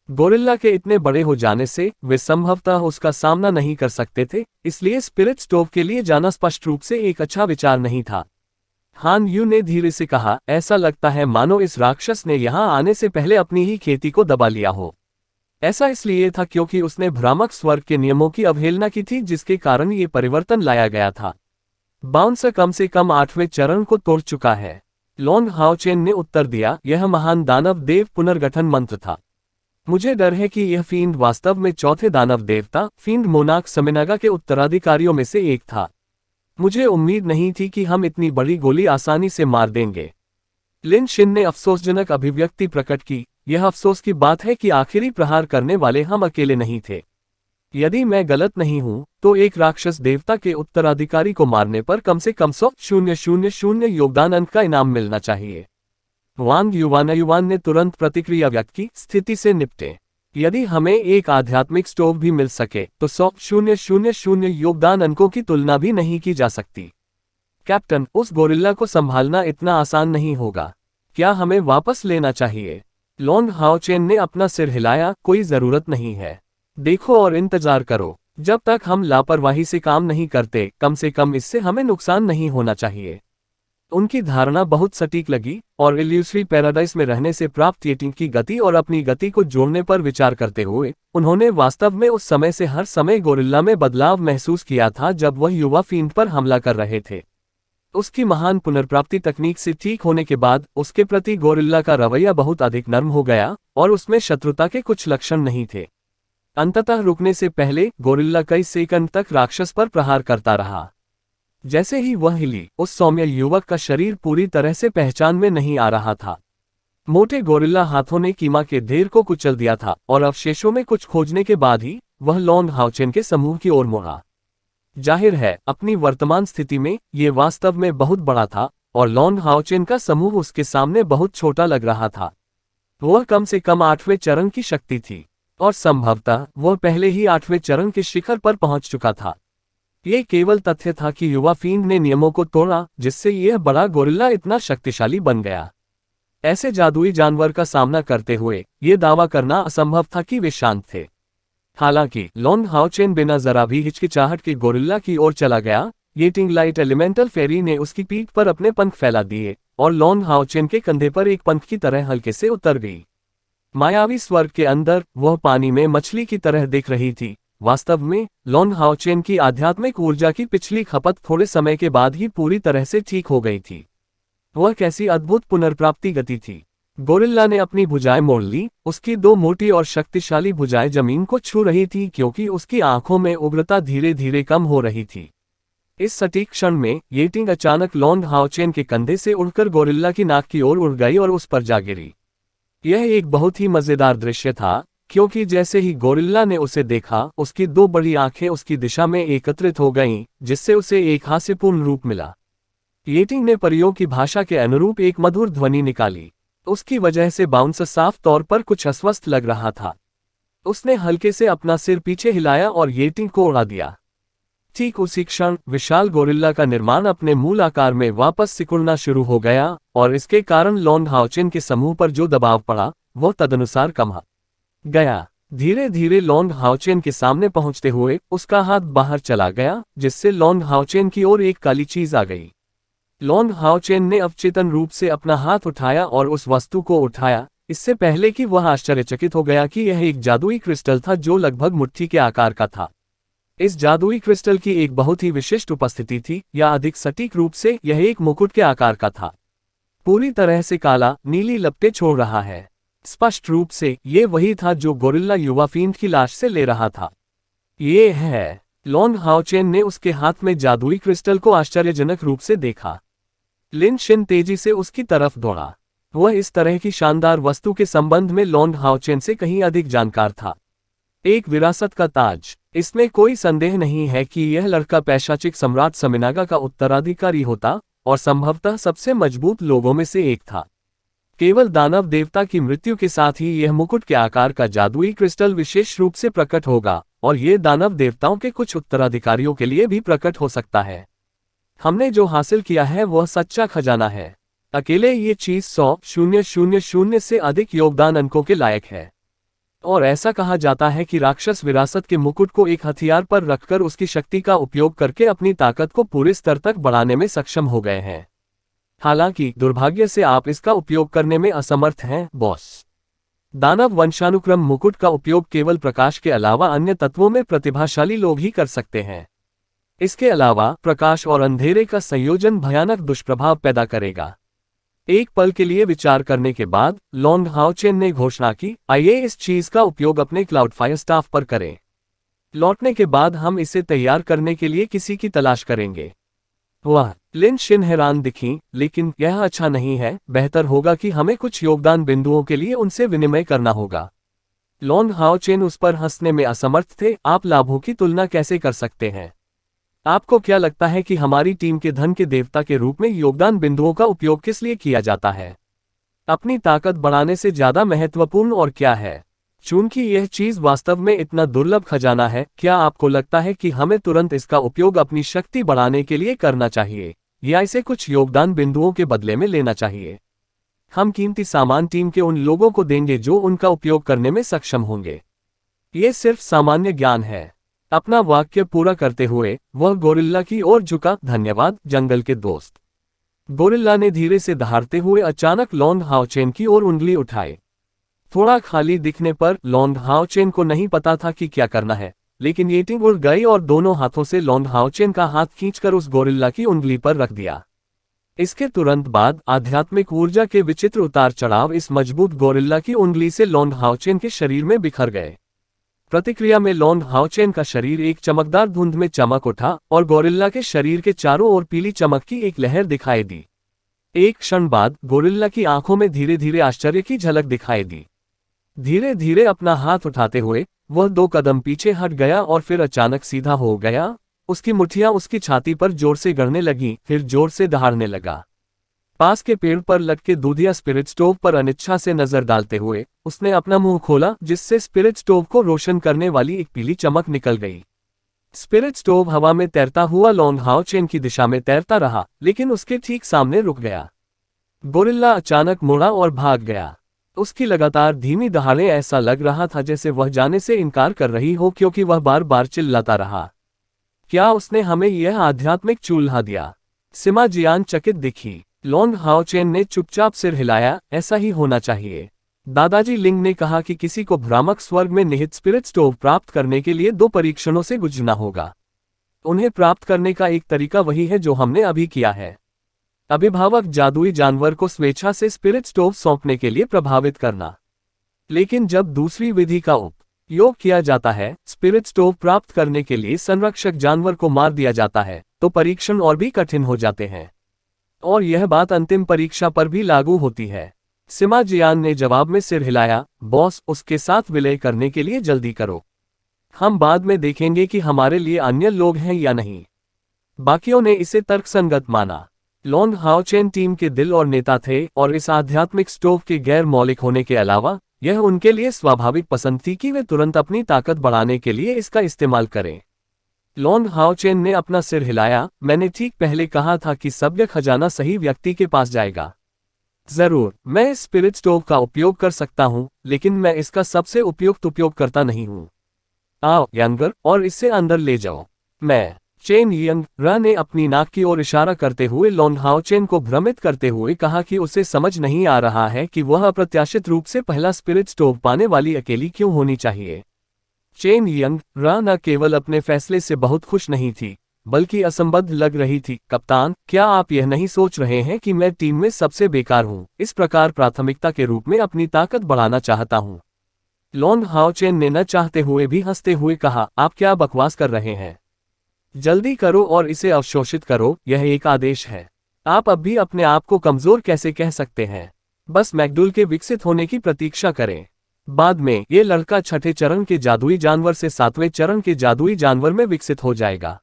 गोरिल्ला के इतने बड़े हो जाने से वे संभवतः उसका सामना नहीं कर सकते थे, इसलिए स्पिरिट स्टोव के लिए जाना स्पष्ट रूप से एक अच्छा विचार नहीं था। हान यू ने धीरे से कहा, ऐसा लगता है मानो इस राक्षस ने यहाँ आने से पहले अपनी ही खेती को दबा लिया हो। ऐसा इसलिए था क्योंकि उसने भ्रामक स्वर्ग के नियमों की अवहेलना की थी, जिसके कारण ये परिवर्तन लाया गया था। बाउंसर कम से कम 8वें चरण को तोड़ चुका है। लॉन्ग हाओचेन ने उत्तर दिया, यह महान दानव देव पुनर्गठन मंत्र था। मुझे डर है कि यह फींड वास्तव में चौथे दानव देवता फींड मोनाक समिनागा के उत्तराधिकारियों में से एक था। मुझे उम्मीद नहीं थी कि हम इतनी बड़ी गोली आसानी से मार देंगे। लिन शिन ने अफसोसजनक अभिव्यक्ति प्रकट की, यह अफसोस की बात है कि आखिरी प्रहार करने वाले हम अकेले नहीं थे। यदि मैं गलत नहीं हूं, तो एक राक्षस देवता के उत्तराधिकारी को मारने पर कम से कम 100,000 योगदान अंक का इनाम मिलना चाहिए। वांग युवान ने तुरंत प्रतिक्रिया व्यक्त की, स्थिति से निपटे। यदि हमें एक आध्यात्मिक स्टोव भी मिल सके तो 100,000 योगदान अंकों की तुलना भी नहीं की जा सकती। कैप्टन, उस गोरिल्ला को संभालना इतना आसान नहीं होगा। क्या हमें वापस लेना चाहिए? लॉन्ग हाओचेन ने अपना सिर हिलाया, कोई जरूरत नहीं है। देखो और इंतजार करो। जब तक हम लापरवाही से काम नहीं करते, कम से कम इससे हमें नुकसान नहीं होना चाहिए। उनकी धारणा बहुत सटीक लगी, और इल्यूसरी पैराडाइस में रहने से प्राप्त येटिंग की गति और अपनी गति को जोड़ने पर विचार करते हुए उन्होंने वास्तव में उस समय से हर समय गोरिल्ला में बदलाव महसूस किया था जब वह युवा फींड पर हमला कर रहे थे। उसकी महान पुनर्प्राप्ति तकनीक से ठीक होने के बाद उसके प्रति गोरिल्ला का रवैया बहुत अधिक नर्म हो गया, और उसमें शत्रुता के कुछ लक्षण नहीं थे। अंततः रुकने से पहले गोरिल्ला कई सेकंड तक राक्षस पर प्रहार करता रहा। जैसे ही वह हिली, उस सौम्य युवक का शरीर पूरी तरह से पहचान में नहीं आ रहा था। मोटे गोरिल्ला हाथों ने कीमा के ढेर को कुचल दिया था और अवशेषों में कुछ खोजने के बाद ही वह लॉन्ग हाउचेन के समूह की ओर मुड़ा। जाहिर है, अपनी वर्तमान स्थिति में ये वास्तव में बहुत बड़ा था और लॉन्ग हाउचेन का समूह उसके सामने बहुत छोटा लग रहा था। वह कम से कम 8वें चरण की शक्ति थी और संभवतः वह पहले ही 8वें चरण के शिखर पर पहुंच चुका था। ये केवल तथ्य था कि युवा फील्ड ने नियमों को तोड़ा जिससे यह बड़ा गोरिल्ला इतना शक्तिशाली बन गया। ऐसे जादुई जानवर का सामना करते हुए ये दावा करना असंभव था कि वे शांत थे। हालांकि लॉन्ग हाउचेन बिना जरा भी हिचकिचाहट के गोरिल्ला की ओर चला गया। येटिंग लाइट एलिमेंटल फेरी ने उसकी पीठ पर अपने पंख फैला दिए और लॉन्ग हाउचेन के कंधे पर एक पंख की तरह हल्के से उतर गई। मायावी स्वर्ग के अंदर वह पानी में मछली की तरह दिख रही थी। वास्तव में लॉन्ग हाउचेन की आध्यात्मिक ऊर्जा की पिछली खपत थोड़े समय के बाद ही पूरी तरह से ठीक हो गई थी। वह कैसी अद्भुत पुनर्प्राप्ति गति थी। गोरिल्ला ने अपनी भुजाएं मोड़ ली। उसकी दो मोटी और शक्तिशाली भुजाएं जमीन को छू रही थी क्योंकि उसकी आंखों में उग्रता धीरे धीरे कम हो रही थी। इस सटीक क्षण में येटिंग अचानक लॉन्ग हाउचेन के कंधे से उड़कर गोरिल्ला की नाक की ओर उड़ गई और उस पर जा गिरी। यह एक बहुत ही मजेदार दृश्य था क्योंकि जैसे ही गोरिल्ला ने उसे देखा, उसकी दो बड़ी आंखें उसकी दिशा में एकत्रित हो गईं, जिससे उसे एक हास्यपूर्ण रूप मिला। येटिंग ने परियों की भाषा के अनुरूप एक मधुर ध्वनि निकाली। उसकी वजह से बाउंसर साफ तौर पर कुछ अस्वस्थ लग रहा था। उसने हल्के से अपना सिर पीछे हिलाया और येटिंग को उड़ा दिया। ठीक उसी क्षण विशाल गोरिल्ला का निर्माण अपने मूल आकार में वापस सिकुड़ना शुरू हो गया और इसके कारण लॉन्ग हाउचेन के समूह पर जो दबाव पड़ा वो तदनुसार कम गया। धीरे धीरे लॉन्ग हाउचेन के सामने पहुंचते हुए उसका हाथ बाहर चला गया, जिससे लॉन्ग हाउचेन की ओर एक काली चीज आ गई। लॉन्ग हाउचेन ने अवचेतन रूप से अपना हाथ उठाया और उस वस्तु को उठाया, इससे पहले कि वह आश्चर्यचकित हो गया कि यह एक जादुई क्रिस्टल था जो लगभग मुट्ठी के आकार का था। इस जादुई क्रिस्टल की एक बहुत ही विशिष्ट उपस्थिति थी, या अधिक सटीक रूप से यह एक मुकुट के आकार का था। पूरी तरह से काला नीली लपटें छोड़ रहा है। स्पष्ट रूप से ये वही था जो गोरिल्ला युवा फील्ड की लाश से ले रहा था। ये है। लॉन्ग हाउचेन ने उसके हाथ में जादुई क्रिस्टल को आश्चर्यजनक रूप से देखा। लिन शिन तेजी से उसकी तरफ दौड़ा। वह इस तरह की शानदार वस्तु के संबंध में लॉन्ग हाउचेन से कहीं अधिक जानकार था। एक विरासत का ताज। इसमें कोई संदेह नहीं है कि यह लड़का पैशाचिक सम्राट समिनागा का उत्तराधिकारी होता और संभवतः सबसे मजबूत लोगों में से एक था। केवल दानव देवता की मृत्यु के साथ ही यह मुकुट के आकार का जादुई क्रिस्टल विशेष रूप से प्रकट होगा और यह दानव देवताओं के कुछ उत्तराधिकारियों के लिए भी प्रकट हो सकता है। हमने जो हासिल किया है वह सच्चा खजाना है। अकेले ये चीज 100,000 से अधिक योगदान अंकों के लायक है। और ऐसा कहा जाता है कि राक्षस विरासत के मुकुट को एक हथियार पर रखकर उसकी शक्ति का उपयोग करके अपनी ताकत को पूरे स्तर तक बढ़ाने में सक्षम हो गए हैं। हालांकि दुर्भाग्य से आप इसका उपयोग करने में असमर्थ हैं, बॉस। दानव वंशानुक्रम मुकुट का उपयोग केवल प्रकाश के अलावा अन्य तत्वों में प्रतिभाशाली लोग ही कर सकते हैं। इसके अलावा प्रकाश और अंधेरे का संयोजन भयानक दुष्प्रभाव पैदा करेगा। एक पल के लिए विचार करने के बाद लॉन्ग हाउचेन ने घोषणा की, आइए इस चीज का उपयोग अपने क्लाउडफायर स्टाफ पर करें। लौटने के बाद हम इसे तैयार करने के लिए किसी की तलाश करेंगे। वह लिन शिन हैरान दिखीं, लेकिन यह अच्छा नहीं है। बेहतर होगा कि हमें कुछ योगदान बिंदुओं के लिए उनसे विनिमय करना होगा। लॉन्ग हाउचेन उस पर हंसने में असमर्थ थे। आप लाभों की तुलना कैसे कर सकते हैं? आपको क्या लगता है कि हमारी टीम के धन के देवता के रूप में योगदान बिंदुओं का उपयोग किस लिए किया जाता है? अपनी ताकत बढ़ाने से ज्यादा महत्वपूर्ण और क्या है? चूंकि यह चीज वास्तव में इतना दुर्लभ खजाना है, क्या आपको लगता है कि हमें तुरंत इसका उपयोग अपनी शक्ति बढ़ाने के लिए करना चाहिए या इसे कुछ योगदान बिंदुओं के बदले में लेना चाहिए? हम कीमती सामान टीम के उन लोगों को देंगे जो उनका उपयोग करने में सक्षम होंगे। ये सिर्फ सामान्य ज्ञान है। अपना वाक्य पूरा करते हुए वह गोरिल्ला की ओर झुका। धन्यवाद जंगल के दोस्त। गोरिल्ला ने धीरे से दहाड़ते हुए अचानक लॉन्ग हाउचेन की ओर उंगली उठाई। थोड़ा खाली दिखने पर लॉन्ग हाउचेन को नहीं पता था कि क्या करना है, लेकिन येटिंग उड़ गई और दोनों हाथों से लॉन्ग हाउचेन का हाथ खींचकर उस गोरिल्ला की उंगली पर रख दिया। इसके तुरंत बाद आध्यात्मिक ऊर्जा के विचित्र उतार चढ़ाव इस मजबूत गोरिल्ला की उंगली से लॉन्ग हाउचेन के शरीर में बिखर गए। प्रतिक्रिया में लॉन्ग हाउचेन का शरीर एक चमकदार धुंध में चमक उठा और गोरिल्ला के शरीर के चारों ओर पीली चमक की एक लहर दिखाई दी। एक क्षण बाद गोरिल्ला की आंखों में धीरे धीरे आश्चर्य की झलक दिखाई दी। धीरे धीरे अपना हाथ उठाते हुए वह 2 कदम पीछे हट गया और फिर अचानक सीधा हो गया। उसकी मुट्ठियां उसकी छाती पर जोर से गड़ने लगीं, फिर जोर से दहाड़ने लगा। पास के पेड़ पर लटके दूधिया स्पिरिट स्टोव पर अनिच्छा से नजर डालते हुए उसने अपना मुंह खोला, जिससे स्पिरिट स्टोव को रोशन करने वाली एक पीली चमक निकल गई। स्पिरिट स्टोव हवा में तैरता हुआ लॉन्ग हाउ चेन की दिशा में तैरता रहा, लेकिन उसके ठीक सामने रुक गया। गोरिल्ला अचानक मुड़ा और भाग गया। उसकी लगातार धीमी दहाड़ें, ऐसा लग रहा था जैसे वह जाने से इनकार कर रही हो, क्योंकि वह बार बार चिल्लाता रहा। क्या उसने हमें यह आध्यात्मिक चूल्हा दिया? सिमा जियान चकित दिखी। लॉन्ग हाउ चेन ने चुपचाप सिर हिलाया, ऐसा ही होना चाहिए। दादाजी लिंग ने कहा कि किसी को भ्रामक स्वर्ग में निहित स्पिरिट स्टोव प्राप्त करने के लिए 2 परीक्षणों से गुजरना होगा। उन्हें प्राप्त करने का एक तरीका वही है जो हमने अभी किया है। अभिभावक जादुई जानवर को स्वेच्छा से स्पिरिट स्टोव सौंपने के लिए प्रभावित करना। लेकिन जब दूसरी विधि का उपयोग किया जाता है, स्पिरिट स्टोव प्राप्त करने के लिए संरक्षक जानवर को मार दिया जाता है, तो परीक्षण और भी कठिन हो जाते हैं। और यह बात अंतिम परीक्षा पर भी लागू होती है। सिमा जियान ने जवाब में सिर हिलाया। बॉस, उसके साथ विलय करने के लिए जल्दी करो। हम बाद में देखेंगे कि हमारे लिए अन्य लोग हैं या नहीं। बाकियों ने इसे तर्कसंगत माना। लॉन्ग हाउ चेन टीम के दिल और नेता थे, और इस आध्यात्मिक स्टोव के गैर मौलिक होने के अलावा यह उनके लिए स्वाभाविक पसंद थी कि वे तुरंत अपनी ताकत बढ़ाने के लिए इसका इस्तेमाल करें। लॉन्ग हाउ चेन ने अपना सिर हिलाया। मैंने ठीक पहले कहा था कि सभ्य खजाना सही व्यक्ति के पास जाएगा। जरूर, मैं इस स्पिरिट स्टोव का उपयोग कर सकता हूं, लेकिन मैं इसका सबसे उपयुक्त उपयोगकर्ता नहीं हूं। आओ यंगर, और इसे अंदर ले जाओ। मैं चेन यंग रा ने अपनी नाक की ओर इशारा करते हुए लॉन्ग हाउ चेन को भ्रमित करते हुए कहा कि उसे समझ नहीं आ रहा है कि वह अप्रत्याशित रूप से पहला स्पिरिट स्टोव पाने वाली अकेली क्यों होनी चाहिए। चेन यंग रा न केवल अपने फैसले से बहुत खुश नहीं थी, बल्कि असंबद्ध लग रही थी। कप्तान, क्या आप यह नहीं सोच रहे हैं कि मैं टीम में सबसे बेकार हूं? इस प्रकार प्राथमिकता के रूप में अपनी ताकत बढ़ाना चाहता हूं। लॉन्ग हाउ चेन ने न चाहते हुए भी हंसते हुए कहा, आप क्या बकवास कर रहे हैं? जल्दी करो और इसे अवशोषित करो, यह एक आदेश है। आप अब भी अपने आप को कमजोर कैसे कह सकते हैं? बस मैकडूल के विकसित होने की प्रतीक्षा करें। बाद में ये लड़का 6ठे चरण के जादुई जानवर से 7वें चरण के जादुई जानवर में विकसित हो जाएगा।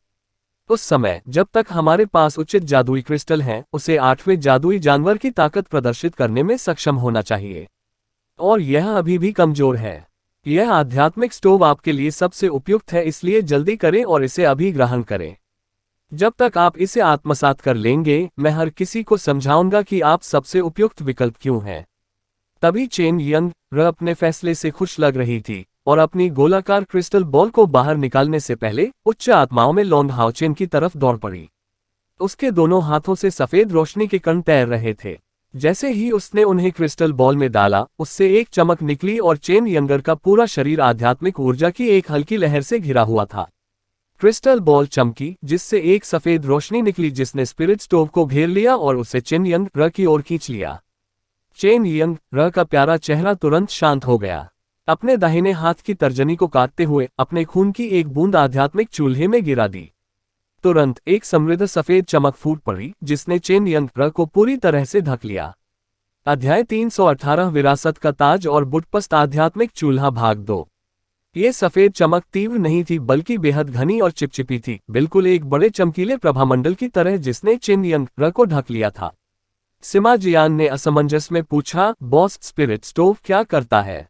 उस समय जब तक हमारे पास उचित जादुई क्रिस्टल हैं, उसे 8वें जादुई जानवर की ताकत प्रदर्शित करने में सक्षम होना चाहिए। और यह अभी भी कमजोर है। यह आध्यात्मिक स्टोव आपके लिए सबसे उपयुक्त है, इसलिए जल्दी करें और इसे अभी ग्रहण करें। जब तक आप इसे आत्मसात कर लेंगे, मैं हर किसी को समझाऊंगा कि आप सबसे उपयुक्त विकल्प क्यों हैं। तभी चेन यंग र अपने फैसले से खुश लग रही थी, और अपनी गोलाकार क्रिस्टल बॉल को बाहर निकालने से पहले उच्च आत्माओं में लॉन्ग हाउ चेन की तरफ दौड़ पड़ी। उसके दोनों हाथों से सफेद रोशनी के कण तैर रहे थे। जैसे ही उसने उन्हें क्रिस्टल बॉल में डाला, उससे एक चमक निकली और चेन यंगर का पूरा शरीर आध्यात्मिक ऊर्जा की एक हल्की लहर से घिरा हुआ था। क्रिस्टल बॉल चमकी, जिससे एक सफेद रोशनी निकली जिसने स्पिरिट स्टोव को घेर लिया और उसे चेन यंग र की ओर खींच लिया। चेन यंग र का प्यारा चेहरा तुरंत शांत हो गया। अपने दाहिने हाथ की तर्जनी को काटते हुए अपने खून की एक बूंद आध्यात्मिक चूल्हे में गिरा दी। तुरंत एक समृद्ध सफेद चमक फूट पड़ी, जिसने चेन यंग र को पूरी तरह से ढक लिया। अध्याय 318 विरासत का ताज और बुटपस्त आध्यात्मिक चूल्हा भाग 2। ये सफेद चमक तीव्र नहीं थी, बल्कि बेहद घनी और चिपचिपी थी, बिल्कुल एक बड़े चमकीले प्रभामंडल की तरह जिसने चेन यंग र को ढक लिया था। सिमा जियान ने असमंजस में पूछा, बॉस, स्पिरिट स्टोव क्या करता है?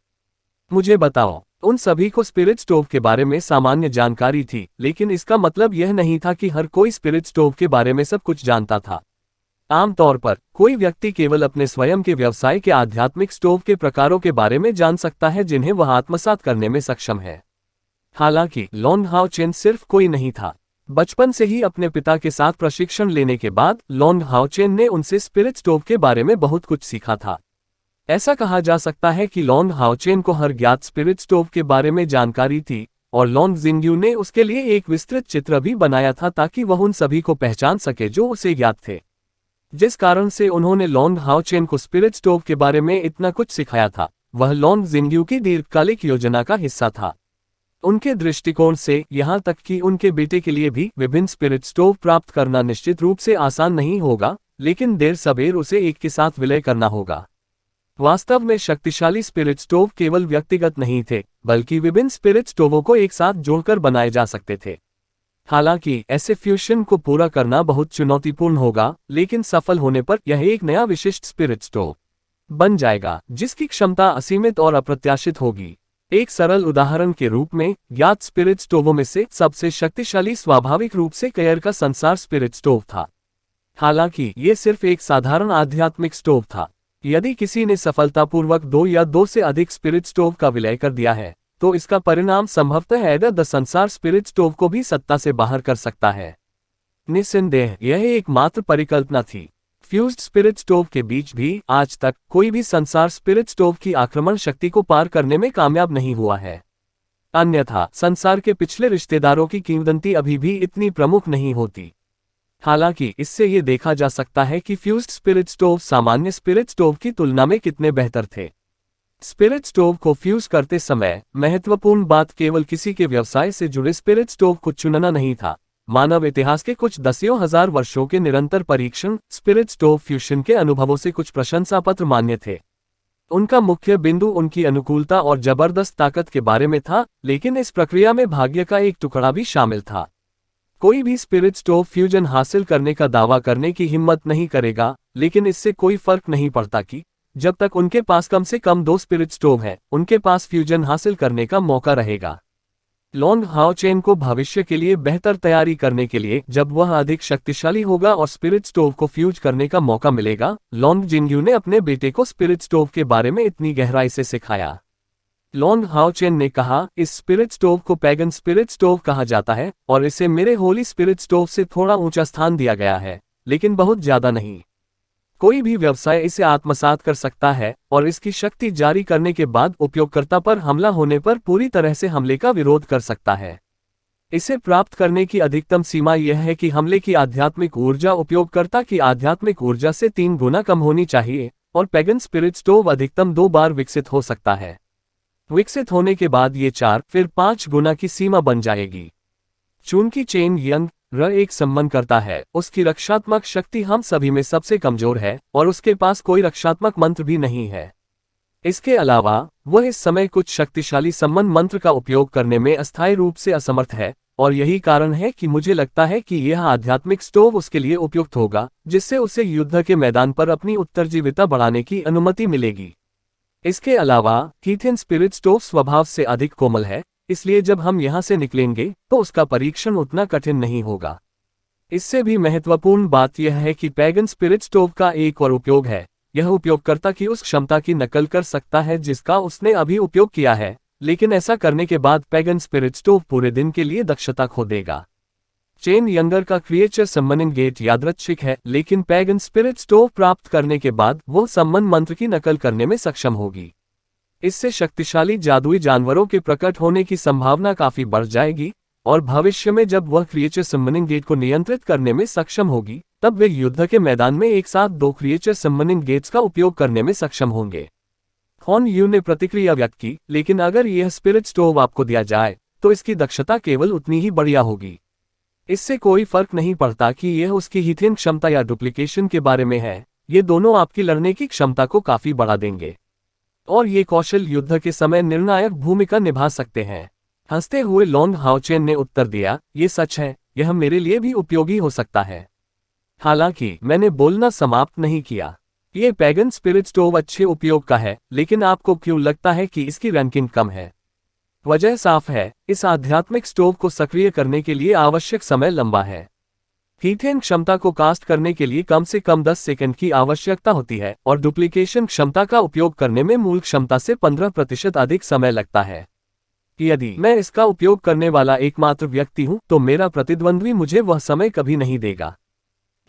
मुझे बताओ। उन सभी को स्पिरिट स्टोव के बारे में सामान्य जानकारी थी, लेकिन इसका मतलब यह नहीं था कि हर कोई स्पिरिट स्टोव के बारे में सब कुछ जानता था। आमतौर पर कोई व्यक्ति केवल अपने स्वयं के व्यवसाय के आध्यात्मिक स्टोव के प्रकारों के बारे में जान सकता है जिन्हें वह आत्मसात करने में सक्षम है। हालांकि लॉन्ग हाउ चेन सिर्फ कोई नहीं था। बचपन से ही अपने पिता के साथ प्रशिक्षण लेने के बाद लॉन्ग हाउ चेन ने उनसे स्पिरिट स्टोव के बारे में बहुत कुछ सीखा था। ऐसा कहा जा सकता है कि लॉन्ग हाउ चेन को हर ज्ञात स्पिरिट स्टोव के बारे में जानकारी थी, और लॉन्ग जिंग्यू ने उसके लिए एक विस्तृत चित्र भी बनाया था ताकि वह उन सभी को पहचान सके जो उसे ज्ञात थे। जिस कारण से उन्होंने लॉन्ग हाउ चेन को स्पिरिट स्टोव के बारे में इतना कुछ सिखाया था, वह लॉन्ग जिंग्यू की दीर्घकालिक योजना का हिस्सा था। उनके दृष्टिकोण से यहाँ तक कि उनके बेटे के लिए भी विभिन्न स्पिरिट स्टोव प्राप्त करना निश्चित रूप से आसान नहीं होगा, लेकिन देर सबेर उसे एक के साथ विलय करना होगा। वास्तव में शक्तिशाली स्पिरिट स्टोव केवल व्यक्तिगत नहीं थे, बल्कि विभिन्न स्पिरिट स्टोवों को एक साथ जोड़कर बनाए जा सकते थे। हालांकि ऐसे फ्यूजन को पूरा करना बहुत चुनौतीपूर्ण होगा, लेकिन सफल होने पर यह एक नया विशिष्ट स्पिरिट स्टोव बन जाएगा, जिसकी क्षमता असीमित और अप्रत्याशित होगी। एक सरल उदाहरण के रूप में, ज्ञात स्पिरिट स्टोवों में से सबसे शक्तिशाली स्वाभाविक रूप से केयर का संसार स्पिरिट स्टोव था। हालांकि ये सिर्फ एक साधारण आध्यात्मिक स्टोव था। यदि किसी ने सफलतापूर्वक 2 या 2 से अधिक स्पिरिट स्टोव का विलय कर दिया है, तो इसका परिणाम संभवतः एडर द संसार स्पिरिट स्टोव को भी सत्ता से बाहर कर सकता है। निस्संदेह यह एकमात्र परिकल्पना थी। फ्यूज्ड स्पिरिट स्टोव के बीच भी आज तक कोई भी संसार स्पिरिट स्टोव की आक्रमण शक्ति को पार करने में कामयाब नहीं हुआ है। अन्यथा संसार के पिछले रिश्तेदारों की किंवदंती अभी भी इतनी प्रमुख नहीं होती। हालांकि इससे ये देखा जा सकता है कि फ्यूज्ड स्पिरिट स्टोव सामान्य स्पिरिट स्टोव की तुलना में कितने बेहतर थे। स्पिरिट स्टोव को फ्यूज करते समय महत्वपूर्ण बात केवल किसी के व्यवसाय से जुड़े स्पिरिट स्टोव को चुनना नहीं था। मानव इतिहास के कुछ दसियों हजार वर्षों के निरंतर परीक्षण स्पिरिट स्टोव फ्यूजन के अनुभवों से कुछ प्रशंसा पत्र मान्य थे। उनका मुख्य बिंदु उनकी अनुकूलता और जबरदस्त ताकत के बारे में था, लेकिन इस प्रक्रिया में भाग्य का एक टुकड़ा भी शामिल था। कोई भी स्पिरिट स्टोव फ्यूजन हासिल करने का दावा करने की हिम्मत नहीं करेगा, लेकिन इससे कोई फर्क नहीं पड़ता कि जब तक उनके पास कम से कम 2 स्पिरिट स्टोव हैं, उनके पास फ्यूजन हासिल करने का मौका रहेगा। लॉन्ग हाओ चेन को भविष्य के लिए बेहतर तैयारी करने के लिए जब वह अधिक शक्तिशाली होगा और स्पिरिट स्टोव को फ्यूज करने का मौका मिलेगा, लॉन्ग जिंगयू ने अपने बेटे को स्पिरिट स्टोव के बारे में इतनी गहराई से सिखाया। लॉन्ग हाओ चेन ने कहा, इस स्पिरिट स्टोव को पैगन स्पिरिट स्टोव कहा जाता है और इसे मेरे होली स्पिरिट स्टोव से थोड़ा ऊंचा स्थान दिया गया है, लेकिन बहुत ज्यादा नहीं। कोई भी व्यवसाय इसे आत्मसात कर सकता है और इसकी शक्ति जारी करने के बाद उपयोगकर्ता पर हमला होने पर पूरी तरह से हमले का विरोध कर सकता है। इसे प्राप्त करने की अधिकतम सीमा यह है कि हमले की आध्यात्मिक ऊर्जा उपयोगकर्ता की आध्यात्मिक ऊर्जा से 3 गुना कम होनी चाहिए और पैगन स्पिरिट स्टोव अधिकतम 2 बार विकसित हो सकता है। विकसित होने के बाद ये 4 फिर 5 गुना की सीमा बन जाएगी। चूंकि चेन यंग एक संबंध करता है, उसकी रक्षात्मक शक्ति हम सभी में सबसे कमजोर है और उसके पास कोई रक्षात्मक मंत्र भी नहीं है। इसके अलावा वह इस समय कुछ शक्तिशाली संबंध मंत्र का उपयोग करने में अस्थायी रूप से असमर्थ है, और यही कारण है कि मुझे लगता है कि यह आध्यात्मिक स्टोव उसके लिए उपयुक्त होगा, जिससे उसे युद्ध के मैदान पर अपनी उत्तरजीविता बढ़ाने की अनुमति मिलेगी। इसके अलावा हीथेन स्पिरिट स्टोव स्वभाव से अधिक कोमल है, इसलिए जब हम यहां से निकलेंगे तो उसका परीक्षण उतना कठिन नहीं होगा। इससे भी महत्वपूर्ण बात यह है कि पैगन स्पिरिट स्टोव का एक और उपयोग है। यह उपयोगकर्ता की उस क्षमता की नकल कर सकता है जिसका उसने अभी उपयोग किया है, लेकिन ऐसा करने के बाद पैगन स्पिरिट स्टोव पूरे दिन के लिए दक्षता खो देगा। चेन यंगर का क्रिएचर समनिंग गेट यादृच्छिक है, लेकिन पैगन स्पिरिट स्टोव प्राप्त करने के बाद वो सम्मन मंत्र की नकल करने में सक्षम होगी। इससे शक्तिशाली जादुई जानवरों के प्रकट होने की संभावना काफी बढ़ जाएगी, और भविष्य में जब वह क्रिएचर समनिंग गेट को नियंत्रित करने में सक्षम होगी, तब वे युद्ध के मैदान में एक साथ 2 क्रिएचर समनिंग गेट्स का उपयोग करने में सक्षम होंगे। हॉन यू ने प्रतिक्रिया व्यक्त की, लेकिन अगर यह स्पिरिट स्टोव आपको दिया जाए तो इसकी दक्षता केवल उतनी ही बढ़िया होगी। इससे कोई फर्क नहीं पड़ता कि यह उसकी हीथेन क्षमता या डुप्लीकेशन के बारे में है, ये दोनों आपकी लड़ने की क्षमता को काफी बढ़ा देंगे, और ये कौशल युद्ध के समय निर्णायक भूमिका निभा सकते हैं। हंसते हुए लॉन्ग हाओचेन ने उत्तर दिया, ये सच है, यह मेरे लिए भी उपयोगी हो सकता है। हालांकि मैंने बोलना समाप्त नहीं किया। ये पैगन स्पिरिट स्टोव अच्छे उपयोग का है, लेकिन आपको क्यों लगता है कि इसकी रैंकिंग कम है? वजह साफ है, इस आध्यात्मिक स्टोव को सक्रिय करने के लिए आवश्यक समय लंबा है। हीथेन क्षमता को कास्ट करने के लिए कम से कम 10 सेकंड की आवश्यकता होती है, और डुप्लीकेशन क्षमता का उपयोग करने में मूल क्षमता से 15% अधिक समय लगता है। यदि मैं इसका उपयोग करने वाला एकमात्र व्यक्ति हूं, तो मेरा प्रतिद्वंद्वी मुझे वह समय कभी नहीं देगा।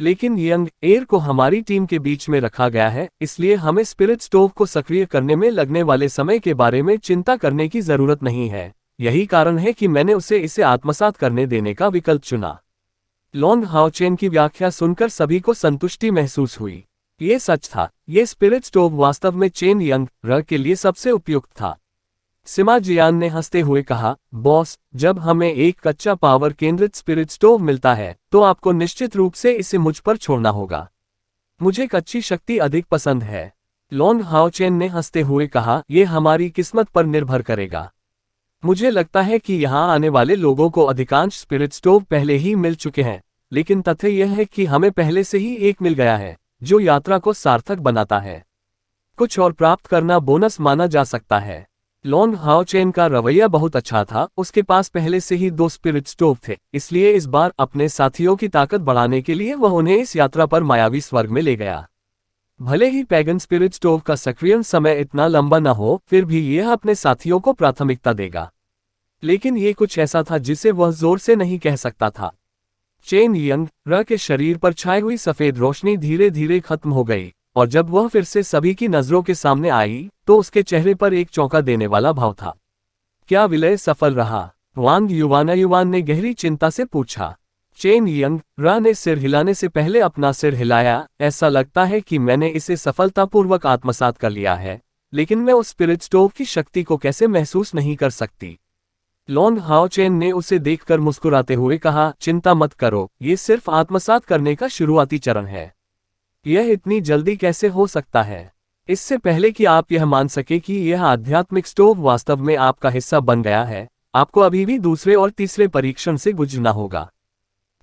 लेकिन यंग एयर को हमारी टीम के बीच में रखा गया है, इसलिए हमें स्पिरिट स्टोव को सक्रिय करने में लगने वाले समय के बारे में चिंता करने की जरूरत नहीं है। यही कारण है कि मैंने उसे इसे आत्मसात करने देने का विकल्प चुना। लॉन्ग हाओचेन की व्याख्या सुनकर सभी को संतुष्टि महसूस हुई। ये सच था, ये स्पिरिट स्टोव वास्तव में चेन यंग के लिए सबसे उपयुक्त था। सिमा जियान ने हंसते हुए कहा, बॉस, जब हमें एक कच्चा पावर केंद्रित स्पिरिट स्टोव मिलता है तो आपको निश्चित रूप से इसे मुझ पर छोड़ना होगा। मुझे कच्ची शक्ति अधिक पसंद है। लॉन्ग हाओचेन ने हंसते हुए कहा, यह हमारी किस्मत पर निर्भर करेगा। मुझे लगता है कि यहाँ आने वाले लोगों को अधिकांश स्पिरिट स्टोव पहले ही मिल चुके हैं, लेकिन तथ्य यह है कि हमें पहले से ही एक मिल गया है, जो यात्रा को सार्थक बनाता है। कुछ और प्राप्त करना बोनस माना जा सकता है। लॉन्ग हाओचेन का रवैया बहुत अच्छा था, उसके पास पहले से ही 2 स्पिरिट स्टोव थे, इसलिए इस बार अपने साथियों की ताकत बढ़ाने के लिए वह उन्हें इस यात्रा पर मायावी स्वर्ग में ले गया। भले ही पैगन स्पिरिट स्टोव का सक्रियण समय इतना लंबा न हो, फिर भी यह अपने साथियों को प्राथमिकता देगा। लेकिन ये कुछ ऐसा था जिसे वह जोर से नहीं कह सकता था। चेन यंग र के शरीर पर छाई हुई सफेद रोशनी धीरे धीरे खत्म हो गई, और जब वह फिर से सभी की नजरों के सामने आई, तो उसके चेहरे पर एक चौंका देने वाला भाव था। क्या विलय सफल रहा? वांग युवान ने गहरी चिंता से पूछा। चेन यंग रा ने सिर हिलाने से पहले अपना सिर हिलाया। ऐसा लगता है कि मैंने इसे सफलतापूर्वक आत्मसात कर लिया है, लेकिन मैं उस स्पिरिट स्टोव की शक्ति को कैसे महसूस नहीं कर सकती। लॉन्ग हाओचेन ने उसे देखकर मुस्कुराते हुए कहा, चिंता मत करो, ये सिर्फ आत्मसात करने का शुरुआती चरण है। यह इतनी जल्दी कैसे हो सकता है? इससे पहले कि आप यह मान सके कि यह आध्यात्मिक स्टोव वास्तव में आपका हिस्सा बन गया है, आपको अभी भी दूसरे और तीसरे परीक्षण से गुजरना होगा।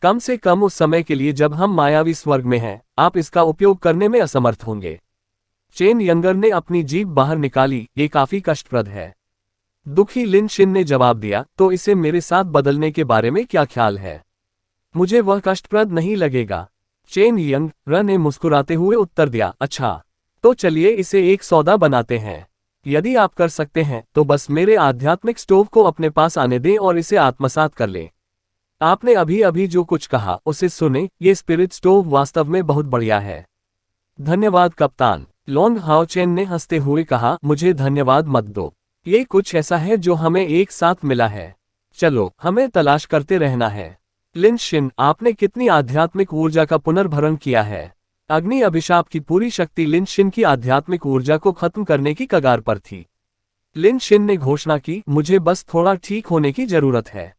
कम से कम उस समय के लिए जब हम मायावी स्वर्ग में हैं, आप इसका उपयोग करने में असमर्थ होंगे। चेन यंगर ने अपनी जीभ बाहर निकाली, ये काफी कष्टप्रद है। दुखी लिन शिन ने जवाब दिया, तो इसे मेरे साथ बदलने के बारे में क्या ख्याल है? मुझे वह कष्टप्रद नहीं लगेगा। चेन यंग र ने मुस्कुराते हुए उत्तर दिया, अच्छा, तो चलिए इसे एक सौदा बनाते हैं। यदि आप कर सकते हैं तो बस मेरे आध्यात्मिक स्टोव को अपने पास आने दें और इसे आत्मसात कर लें। आपने अभी अभी जो कुछ कहा उसे सुने, ये स्पिरिट स्टोव वास्तव में बहुत बढ़िया है। धन्यवाद कप्तान, लॉन्ग हाओचेन ने हंसते हुए कहा, मुझे धन्यवाद मत दो। ये कुछ ऐसा है जो हमें एक साथ मिला है। चलो, हमें तलाश करते रहना है। लिन शिन, आपने कितनी आध्यात्मिक ऊर्जा का पुनर्भरण किया है। अग्नि अभिशाप की पूरी शक्ति लिन शिन की आध्यात्मिक ऊर्जा को खत्म करने की कगार पर थी। लिन शिन ने घोषणा की, मुझे बस थोड़ा ठीक होने की जरूरत है।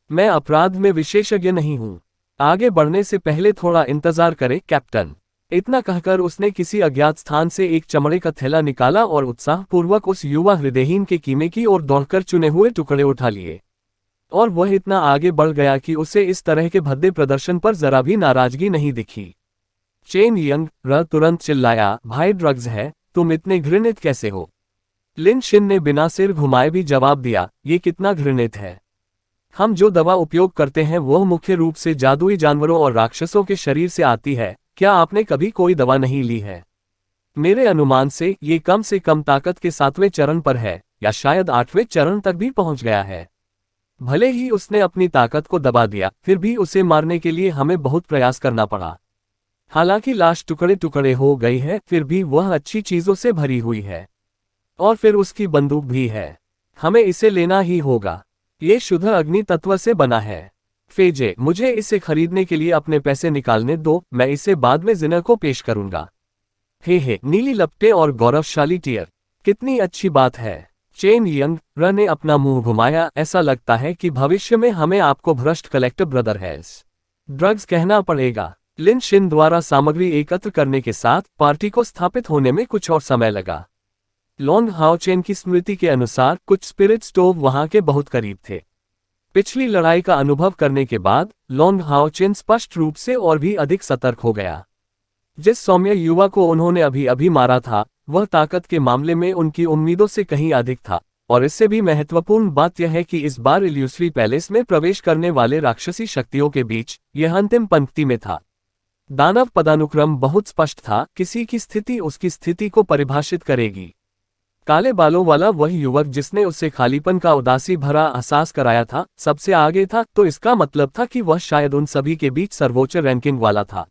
मैं अपराध में विशेषज्ञ नहीं हूं। आगे बढ़ने से पहले थोड़ा इंतजार करें कैप्टन। इतना कहकर उसने किसी अज्ञात स्थान से एक चमड़े का थैला निकाला और उत्साहपूर्वक उस युवा हृदयहीन के कीमे की ओर दौड़कर चुने हुए टुकड़े उठा लिए। और वह इतना आगे बढ़ गया कि उसे इस तरह के भद्दे प्रदर्शन पर जरा भी नाराजगी नहीं दिखी। चेन यंग र तुरंत चिल्लाया, भाई ड्रग्स है, तुम इतने घृणित कैसे हो? लिन शिन ने बिना सिर घुमाए भी जवाब दिया, ये कितना घृणित है। हम जो दवा उपयोग करते हैं वह मुख्य रूप से जादुई जानवरों और राक्षसों के शरीर से आती है। क्या आपने कभी कोई दवा नहीं ली है? मेरे अनुमान से ये कम ताकत के 7वें चरण पर है, या शायद 8वें चरण तक भी पहुंच गया है। भले ही उसने अपनी ताकत को दबा दिया, फिर भी उसे मारने के लिए हमें बहुत प्रयास करना पड़ा। हालांकि लाश टुकड़े टुकड़े हो गई है, फिर भी वह अच्छी चीजों से भरी हुई है। और फिर उसकी बंदूक भी है। हमें इसे लेना ही होगा। ये शुद्ध अग्नि तत्व से बना है। फेजे, मुझे इसे खरीदने के लिए अपने पैसे निकालने दो, मैं इसे बाद में जिनर को पेश करूंगा। हे, नीली लपटें और गौरवशाली टीयर, कितनी अच्छी बात है। चेन यंग र ने अपना मुंह घुमाया, ऐसा लगता है कि भविष्य में हमें आपको भ्रष्ट कलेक्टर ब्रदर हैज ड्रग्स कहना पड़ेगा। लिन शिन द्वारा सामग्री एकत्र करने के साथ पार्टी को स्थापित होने में कुछ और समय लगा। लॉन्ग हाओचेन की स्मृति के अनुसार कुछ स्पिरिट स्टोव वहां के बहुत करीब थे। पिछली लड़ाई का अनुभव करने के बाद लॉन्ग हाओचेन स्पष्ट रूप से और भी अधिक सतर्क हो गया। जिस सौम्य युवा को उन्होंने अभी अभी मारा था, वह ताकत के मामले में उनकी उम्मीदों से कहीं अधिक था, और इससे भी महत्वपूर्ण बात यह है कि इस बार इल्यूसरी पैलेस में प्रवेश करने वाले राक्षसी शक्तियों के बीच यह अंतिम पंक्ति में था। दानव पदानुक्रम बहुत स्पष्ट था, किसी की स्थिति उसकी स्थिति को परिभाषित करेगी। काले बालों वाला वह युवक जिसने उसे खालीपन का उदासी भरा एहसास कराया था, सबसे आगे था, तो इसका मतलब था कि वह शायद उन सभी के बीच सर्वोच्च रैंकिंग वाला था।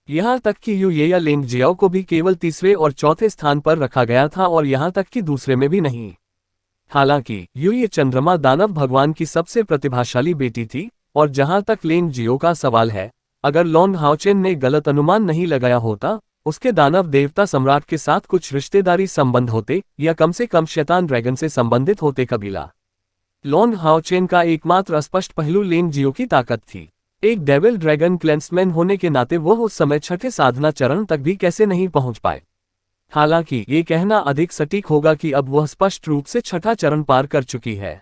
यहाँ तक कि यू ये या लेंग जियाओ को भी केवल तीसरे और चौथे स्थान पर रखा गया था, और यहाँ तक कि दूसरे में भी नहीं। हालांकि यू ये चंद्रमा दानव भगवान की सबसे प्रतिभाशाली बेटी थी, और जहाँ तक लेंग जियो का सवाल है, अगर लॉन्ग हाओचेन ने गलत अनुमान नहीं लगाया होता, उसके दानव देवता सम्राट के साथ कुछ रिश्तेदारी संबंध होते, या कम से कम शैतान ड्रैगन से संबंधित होते कबीला। लॉन्ग हाओचेन का एकमात्र अस्पष्ट पहलू लेंग जियो की ताकत थी। एक डेविल ड्रैगन क्लेंसमैन होने के नाते वो उस समय छठे साधना चरण तक भी कैसे नहीं पहुंच पाए। हालांकि ये कहना अधिक सटीक होगा कि अब वह स्पष्ट रूप से छठा चरण पार कर चुकी है।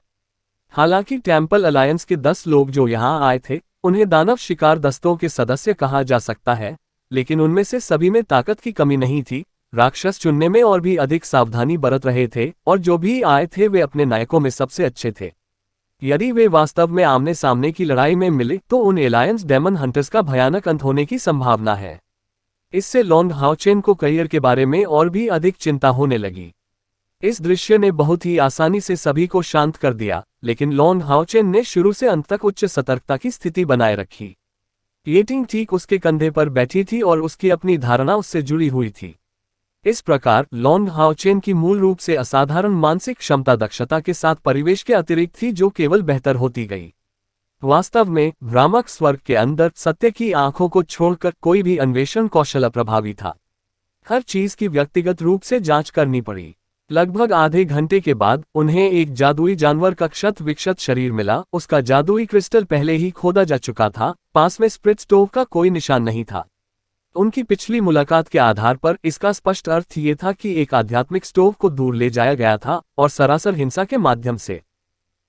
हालांकि टेम्पल अलायंस के 10 लोग जो यहां आए थे, उन्हें दानव शिकार दस्तों के सदस्य कहा जा सकता है, लेकिन उनमें से सभी में ताकत की कमी नहीं थी। राक्षस चुनने में और भी अधिक सावधानी बरत रहे थे, और जो भी आए थे वे अपने नायकों में सबसे अच्छे थे। यदि वे वास्तव में आमने सामने की लड़ाई में मिले तो उन एलायंस डेमन हंटर्स का भयानक अंत होने की संभावना है। इससे लॉन्ग हाओचेन को करियर के बारे में और भी अधिक चिंता होने लगी। इस दृश्य ने बहुत ही आसानी से सभी को शांत कर दिया, लेकिन लॉन्ग हाओचेन ने शुरू से अंत तक उच्च सतर्कता की स्थिति बनाए रखी। येटिंग ठीक उसके कंधे पर बैठी थी और उसकी अपनी धारणा उससे जुड़ी हुई थी। इस प्रकार लॉन्ग हाओचेन की मूल रूप से असाधारण मानसिक क्षमता दक्षता के साथ परिवेश के अतिरिक्त थी, जो केवल बेहतर होती गई। वास्तव में भ्रामक स्वर्ग के अंदर सत्य की आंखों को छोड़कर कोई भी अन्वेषण कौशल अप्रभावी था। हर चीज की व्यक्तिगत रूप से जांच करनी पड़ी। लगभग आधे घंटे के बाद उन्हें एक जादुई जानवर का क्षत विक्षत शरीर मिला। उसका जादुई क्रिस्टल पहले ही खोदा जा चुका था। पास में स्प्रिट स्टोव का कोई निशान नहीं था। उनकी पिछली मुलाकात के आधार पर इसका स्पष्ट अर्थ ये था कि एक आध्यात्मिक स्टोव को दूर ले जाया गया था, और सरासर हिंसा के माध्यम से।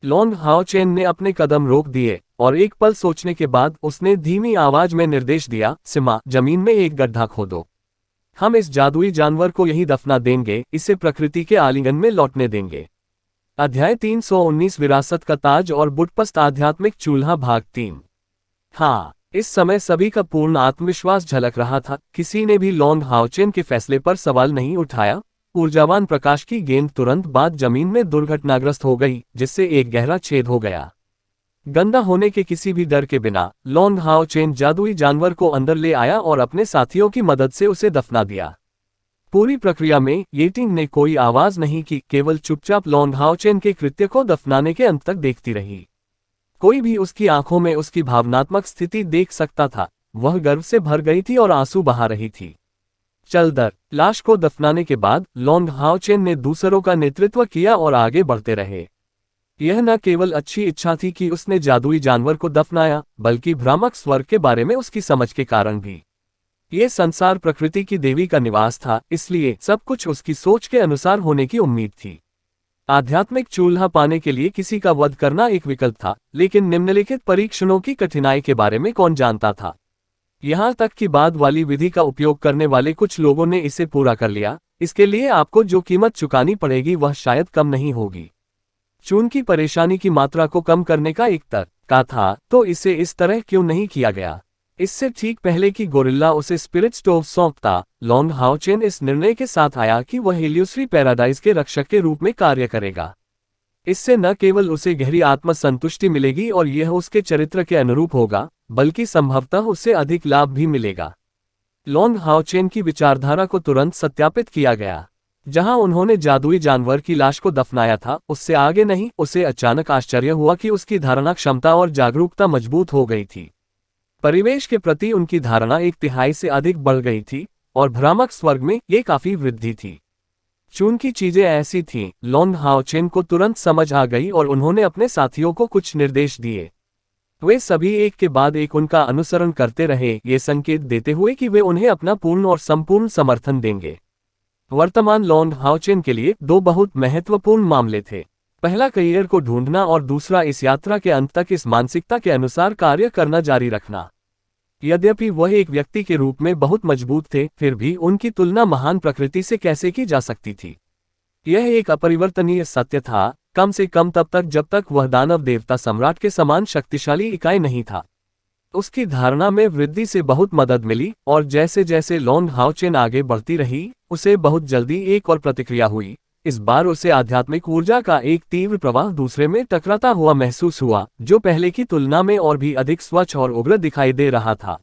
लॉन्ग हाओचेन ने अपने कदम रोक दिए और एक पल सोचने के बाद उसने धीमी आवाज में निर्देश दिया, सिमा, जमीन में एक गड्ढा खोदो। हम इस जादुई जानवर को यहीं दफना देंगे, इसे प्रकृति के आलिंगन में लौटने देंगे। अध्याय 319 विरासत का ताज और बुटपस्त आध्यात्मिक चूल्हा भाग 3। हाँ, इस समय सभी का पूर्ण आत्मविश्वास झलक रहा था। किसी ने भी लॉन्ग हाओचेन के फैसले पर सवाल नहीं उठाया। ऊर्जावान प्रकाश की गेंद तुरंत बाद जमीन में दुर्घटनाग्रस्त हो गई, जिससे एक गहरा छेद हो गया। गंदा होने के किसी भी डर के बिना लॉन्ग हाओचेन जादुई जानवर को अंदर ले आया और अपने साथियों की मदद से उसे दफना दिया। पूरी प्रक्रिया में येटिंग ने कोई आवाज नहीं की, केवल चुपचाप लॉन्ग हाओचेन के कृत्य को दफनाने के अंत तक देखती रही। कोई भी उसकी आंखों में उसकी भावनात्मक स्थिति देख सकता था। वह गर्व से भर गई थी और आंसू बहा रही थी। चलदर लाश को दफनाने के बाद लॉन्ग हाओचेन ने दूसरों का नेतृत्व किया और आगे बढ़ते रहे। यह न केवल अच्छी इच्छा थी कि उसने जादुई जानवर को दफनाया, बल्कि भ्रामक स्वर्ग के बारे में उसकी समझ के कारण भी। यह संसार प्रकृति की देवी का निवास था, इसलिए सब कुछ उसकी सोच के अनुसार होने की उम्मीद थी। आध्यात्मिक चूल्हा पाने के लिए किसी का वध करना एक विकल्प था, लेकिन निम्नलिखित परीक्षणों की कठिनाई के बारे में कौन जानता था। यहाँ तक कि बाद वाली विधि का उपयोग करने वाले कुछ लोगों ने इसे पूरा कर लिया। इसके लिए आपको जो कीमत चुकानी पड़ेगी वह शायद कम नहीं होगी। चून की परेशानी की मात्रा को कम करने का एक तरीका था, तो इसे इस तरह क्यों नहीं किया गया। इससे ठीक पहले कि गोरिल्ला उसे स्पिरिट स्टोव सौंपता, लॉन्ग हाओचेन इस निर्णय के साथ आया कि वह इल्यूसरी पैराडाइज के रक्षक के रूप में कार्य करेगा। इससे न केवल उसे गहरी आत्मसंतुष्टि मिलेगी और यह उसके चरित्र के अनुरूप होगा, बल्कि संभवतः उससे अधिक लाभ भी मिलेगा। लॉन्ग हाओचेन की विचारधारा को तुरंत सत्यापित किया गया। जहां उन्होंने जादुई जानवर की लाश को दफनाया था, उससे आगे नहीं। उसे अचानक आश्चर्य हुआ कि उसकी धारणा क्षमता और जागरूकता मजबूत हो गई थी। परिवेश के प्रति उनकी धारणा 1/3 से अधिक बढ़ गई थी, और भ्रामक स्वर्ग में ये काफी वृद्धि थी। चून की चीजें ऐसी थीं, लॉन्ग हाओचेन को तुरंत समझ आ गई और उन्होंने अपने साथियों को कुछ निर्देश दिए। वे सभी एक के बाद एक उनका अनुसरण करते रहे, ये संकेत देते हुए कि वे उन्हें अपना पूर्ण और संपूर्ण समर्थन देंगे। वर्तमान लॉन्ग हाओचेन के लिए 2 बहुत महत्वपूर्ण मामले थे। पहला करियर को ढूंढना और दूसरा इस यात्रा के अंत तक इस मानसिकता के अनुसार कार्य करना जारी रखना। यद्यपि वह एक व्यक्ति के रूप में बहुत मजबूत थे, फिर भी उनकी तुलना महान प्रकृति से कैसे की जा सकती थी। यह एक अपरिवर्तनीय सत्य था, कम से कम तब तक जब तक वह दानव देवता सम्राट के समान शक्तिशाली इकाई नहीं था। उसकी धारणा में वृद्धि से बहुत मदद मिली, और जैसे जैसे लॉन्ग हाओचेन आगे बढ़ती रही, उसे बहुत जल्दी एक और प्रतिक्रिया हुई। इस बार उसे आध्यात्मिक ऊर्जा का एक तीव्र प्रवाह दूसरे में टकराता हुआ महसूस हुआ, जो पहले की तुलना में और भी अधिक स्वच्छ और उग्र दिखाई दे रहा था।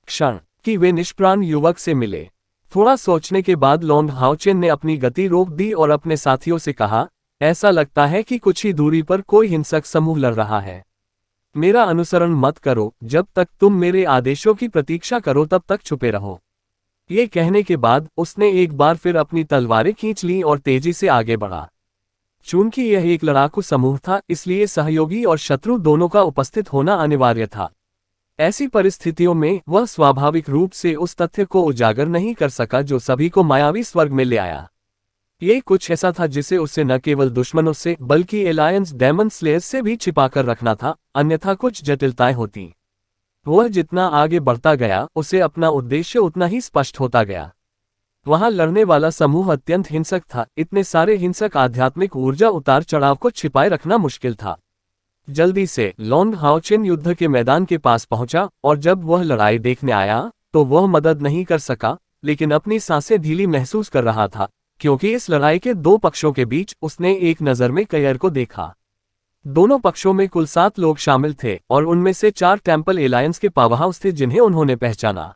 क्षण कि वे निष्प्राण युवक से मिले। थोड़ा सोचने के बाद लॉन्ग हाओचेन ने अपनी गति रोक दी और अपने साथियों से कहा, ऐसा लगता है कि कुछ ही दूरी पर कोई हिंसक समूह लड़ रहा है। मेरा अनुसरण मत करो, जब तक तुम मेरे आदेशों की प्रतीक्षा करो तब तक छुपे रहो। ये कहने के बाद उसने एक बार फिर अपनी तलवारें खींच लीं और तेजी से आगे बढ़ा। चूंकि यह एक लड़ाकू समूह था, इसलिए सहयोगी और शत्रु दोनों का उपस्थित होना अनिवार्य था। ऐसी परिस्थितियों में वह स्वाभाविक रूप से उस तथ्य को उजागर नहीं कर सका जो सभी को मायावी स्वर्ग में ले आया। ये कुछ ऐसा था जिसे उसे न केवल दुश्मनों से बल्कि एलायंस डेमन स्लेयर्स से भी छिपाकर रखना था, अन्यथा कुछ जटिलताएं होती। वह जितना आगे बढ़ता गया उसे अपना उद्देश्य उतना ही स्पष्ट होता गया। वहां लड़ने वाला समूह अत्यंत हिंसक था, इतने सारे हिंसक आध्यात्मिक ऊर्जा उतार चढ़ाव को छिपाए रखना मुश्किल था। जल्दी से लॉन्ग हाओचेन युद्ध के मैदान के पास पहुंचा और जब वह लड़ाई देखने आया तो वह मदद नहीं कर सका, लेकिन अपनी सांसें ढीली महसूस कर रहा था, क्योंकि इस लड़ाई के दो पक्षों के बीच उसने एक नज़र में कयर को देखा। दोनों पक्षों में कुल 7 लोग शामिल थे और उनमें से 4 टेम्पल एलायंस के पावरहाउस थे जिन्हें उन्होंने पहचाना।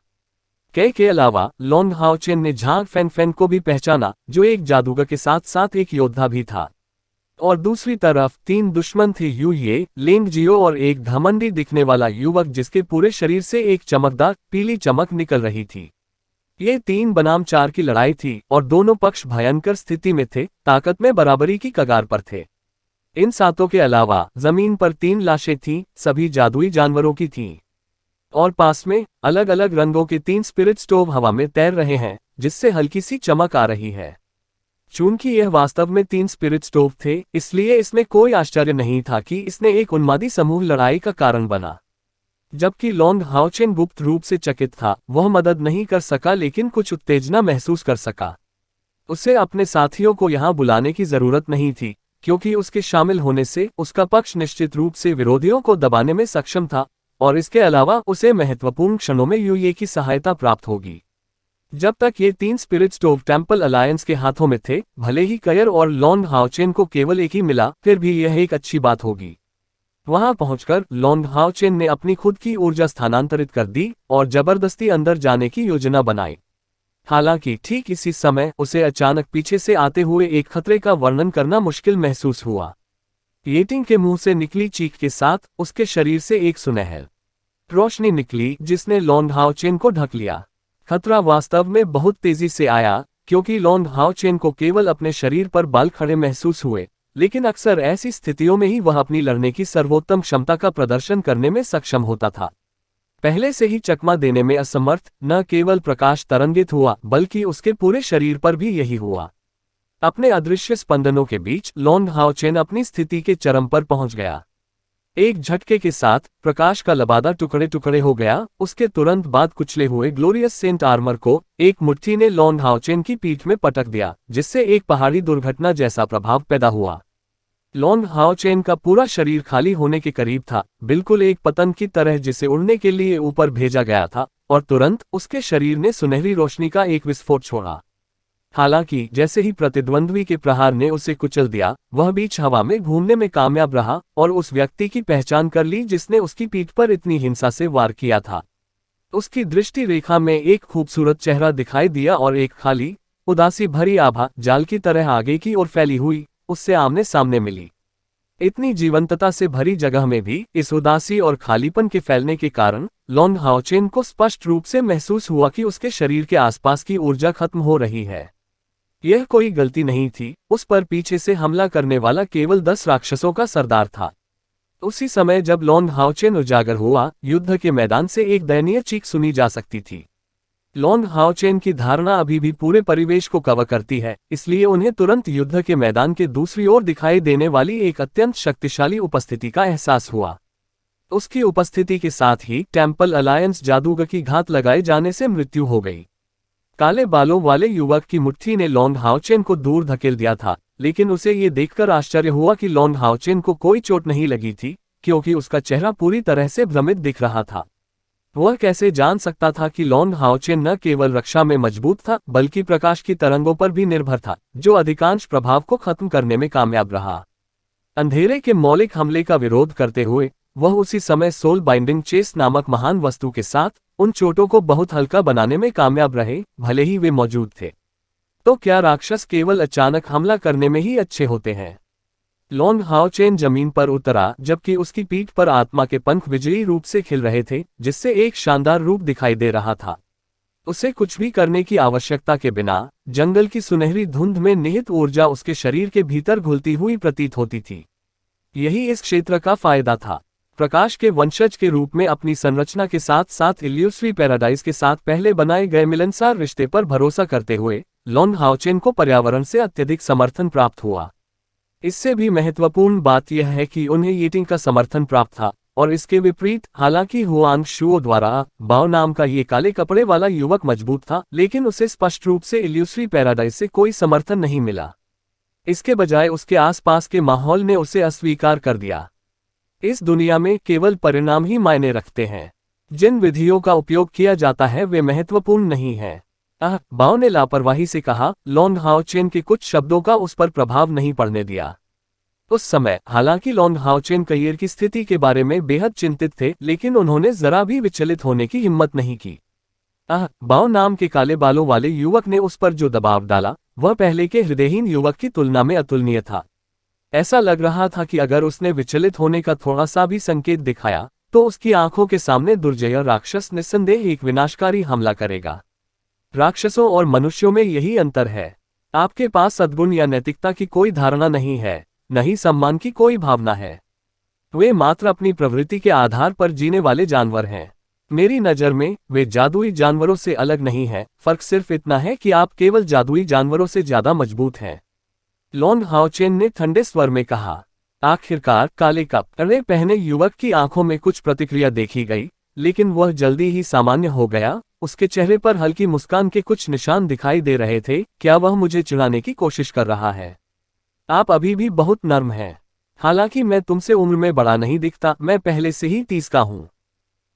कई के अलावा लॉन्ग हाओचेन ने झांग फैन फैन को भी पहचाना, जो एक जादूगर के साथ साथ एक योद्धा भी था। और दूसरी तरफ 3 दुश्मन थे, यू ये, लेंग जियो और एक घमंडी दिखने वाला युवक जिसके पूरे शरीर से एक चमकदार पीली चमक निकल रही थी। ये 3 बनाम 4 की लड़ाई थी और दोनों पक्ष भयंकर स्थिति में थे, ताकत में बराबरी की कगार पर थे। इन 7 के अलावा जमीन पर 3 लाशें थीं, सभी जादुई जानवरों की थीं। और पास में अलग अलग रंगों के 3 स्पिरिट स्टोव हवा में तैर रहे हैं, जिससे हल्की सी चमक आ रही है। चूंकि यह वास्तव में 3 स्पिरिट स्टोव थे, इसलिए इसमें कोई आश्चर्य नहीं था कि इसने एक उन्मादी समूह लड़ाई का कारण बना। जबकि लॉन्ग हाओचेन गुप्त रूप से चकित था, वह मदद नहीं कर सका लेकिन कुछ उत्तेजना महसूस कर सका। उसे अपने साथियों को यहां बुलाने की जरूरत नहीं थी, क्योंकि उसके शामिल होने से उसका पक्ष निश्चित रूप से विरोधियों को दबाने में सक्षम था, और इसके अलावा उसे महत्वपूर्ण क्षणों में यूए की सहायता प्राप्त होगी। जब तक ये 3 स्पिरिट स्टोव टेम्पल अलायंस के हाथों में थे, भले ही कयर और लॉन्ग हाओचेन को केवल एक ही मिला, फिर भी यह एक अच्छी बात होगी। वहां पहुंचकर लॉन्ग हाओचेन ने अपनी खुद की ऊर्जा स्थानांतरित कर दी और जबरदस्ती अंदर जाने की योजना बनाई। हालांकि ठीक इसी समय उसे अचानक पीछे से आते हुए एक खतरे का वर्णन करना मुश्किल महसूस हुआ। येटिंग के मुंह से निकली चीख के साथ उसके शरीर से एक सुनहर रोशनी निकली जिसने लॉन्ग हाओचेन को ढक लिया। खतरा वास्तव में बहुत तेजी से आया, क्योंकि लॉन्ग हाओचेन को केवल अपने शरीर पर बाल खड़े महसूस हुए, लेकिन अक्सर ऐसी स्थितियों में ही वह अपनी लड़ने की सर्वोत्तम क्षमता का प्रदर्शन करने में सक्षम होता था। पहले से ही चकमा देने में असमर्थ, न केवल प्रकाश तरंगित हुआ बल्कि उसके पूरे शरीर पर भी यही हुआ। अपने अदृश्य स्पंदनों के बीच लॉन्ग हाओचेन अपनी स्थिति के चरम पर पहुंच गया। एक झटके के साथ प्रकाश का लबादा टुकड़े टुकड़े हो गया। उसके तुरंत बाद कुचले हुए ग्लोरियस सेंट आर्मर को एक मुट्ठी ने लॉन्ग हाओचेन की पीठ में पटक दिया, जिससे एक पहाड़ी दुर्घटना जैसा प्रभाव पैदा हुआ। लॉन्ग हाओचेन का पूरा शरीर खाली होने के करीब था, बिल्कुल एक पतंग की तरह जिसे उड़ने के लिए ऊपर भेजा गया था, और तुरंत उसके शरीर ने सुनहरी रोशनी का एक विस्फोट छोड़ा। हालांकि जैसे ही प्रतिद्वंद्वी के प्रहार ने उसे कुचल दिया, वह बीच हवा में घूमने में कामयाब रहा और उस व्यक्ति की पहचान कर ली जिसने उसकी पीठ पर इतनी हिंसा से वार किया था। उसकी दृष्टि रेखा में एक खूबसूरत चेहरा दिखाई दिया और एक खाली, उदासी भरी आभा जाल की तरह आगे की ओर फैली हुई उससे आमने सामने मिली। इतनी जीवंतता से भरी जगह में भी इस उदासी और खालीपन के फैलने के कारण लॉन्ग हाओचेन को स्पष्ट रूप से महसूस हुआ कि उसके शरीर के आसपास की ऊर्जा खत्म हो रही है। यह कोई गलती नहीं थी, उस पर पीछे से हमला करने वाला केवल 10 राक्षसों का सरदार था। उसी समय जब लॉन्ग हाओचेन उजागर हुआ, युद्ध के मैदान से एक दयनीय चीख सुनी जा सकती थी। लॉन्ग हाओचेन की धारणा अभी भी पूरे परिवेश को कवर करती है, इसलिए उन्हें तुरंत युद्ध के मैदान के दूसरी ओर दिखाई देने वाली एक अत्यंत शक्तिशाली उपस्थिति का एहसास हुआ। उसकी उपस्थिति के साथ ही टेम्पल अलायंस जादूगर की घात लगाए जाने से मृत्यु हो गई। काले बालों वाले युवक की मुट्ठी ने लॉन्ग हाओचेन को दूर धकेल दिया था, लेकिन उसे ये देखकर आश्चर्य हुआ कि लॉन्ग हाओचेन को कोई चोट नहीं लगी थी, क्योंकि उसका चेहरा पूरी तरह से भ्रमित दिख रहा था। वह कैसे जान सकता था कि लॉन्ग हाओचेन न केवल रक्षा में मजबूत था, बल्कि प्रकाश की तरंगों पर भी निर्भर था, जो अधिकांश प्रभाव को खत्म करने में कामयाब रहा। अंधेरे के मौलिक हमले का विरोध करते हुए वह उसी समय सोल बाइंडिंग चेस नामक महान वस्तु के साथ उन चोटों को बहुत हल्का बनाने में कामयाब रहे, भले ही वे मौजूद थे। तो क्या राक्षस केवल अचानक हमला करने में ही अच्छे होते हैं? लॉन्ग हाओचेन जमीन पर उतरा, जबकि उसकी पीठ पर आत्मा के पंख विजयी रूप से खिल रहे थे, जिससे एक शानदार रूप दिखाई दे रहा था। उसे कुछ भी करने की आवश्यकता के बिना जंगल की सुनहरी धुंध में निहित ऊर्जा उसके शरीर के भीतर घुलती हुई प्रतीत होती थी। यही इस क्षेत्र का फायदा था। प्रकाश के वंशज के रूप में अपनी संरचना के साथ साथ इल्यूस्ट्री पैराडाइज के साथ पहले बनाए गए मिलनसार रिश्ते पर भरोसा करते हुए लॉन्ग हाओचेन को पर्यावरण से अत्यधिक समर्थन प्राप्त हुआ। इससे भी महत्वपूर्ण बात यह है कि उन्हें यीटिंग का समर्थन प्राप्त था, और इसके विपरीत हालांकि हुआंग शुओ द्वारा बाओ नाम का ये काले कपड़े वाला युवक मजबूत था, लेकिन उसे स्पष्ट रूप से इल्यूस्ट्री पैराडाइज से कोई समर्थन नहीं मिला। इसके बजाय उसके आसपास के माहौल ने उसे अस्वीकार कर दिया। इस दुनिया में केवल परिणाम ही मायने रखते हैं। जिन विधियों का उपयोग किया जाता है वे महत्वपूर्ण नहीं हैं। बाओ ने लापरवाही से कहा। लॉन्ग हाओचेन के कुछ शब्दों का उस पर प्रभाव नहीं पड़ने दिया। उस समय हालांकि लॉन्ग हाओचेन करियर की स्थिति के बारे में बेहद चिंतित थे, लेकिन उन्होंने जरा भी विचलित होने की हिम्मत नहीं की। बाओ नाम के काले बालों वाले युवक ने उस पर जो दबाव डाला वह पहले के हृदयहीन युवक की तुलना में अतुलनीय था। ऐसा लग रहा था कि अगर उसने विचलित होने का थोड़ा सा भी संकेत दिखाया तो उसकी आंखों के सामने दुर्जय राक्षस निस्संदेह एक विनाशकारी हमला करेगा। राक्षसों और मनुष्यों में यही अंतर है। आपके पास सद्गुण या नैतिकता की कोई धारणा नहीं है, न ही सम्मान की कोई भावना है। वे मात्र अपनी प्रवृत्ति के आधार पर जीने वाले जानवर हैं। मेरी नज़र में वे जादुई जानवरों से अलग नहीं हैं, फर्क सिर्फ इतना है कि आप केवल जादुई जानवरों से ज्यादा मजबूत हैं। लॉन्ग हाओचेन ने ठंडे स्वर में कहा। आखिरकार काले कपड़े पहने युवक की आंखों में कुछ प्रतिक्रिया देखी गई, लेकिन वह जल्दी ही सामान्य हो गया। उसके चेहरे पर हल्की मुस्कान के कुछ निशान दिखाई दे रहे थे। क्या वह मुझे चिढ़ाने की कोशिश कर रहा है? आप अभी भी बहुत नर्म हैं। हालांकि मैं तुमसे उम्र में बड़ा नहीं दिखता, मैं पहले से ही 30 का हूं।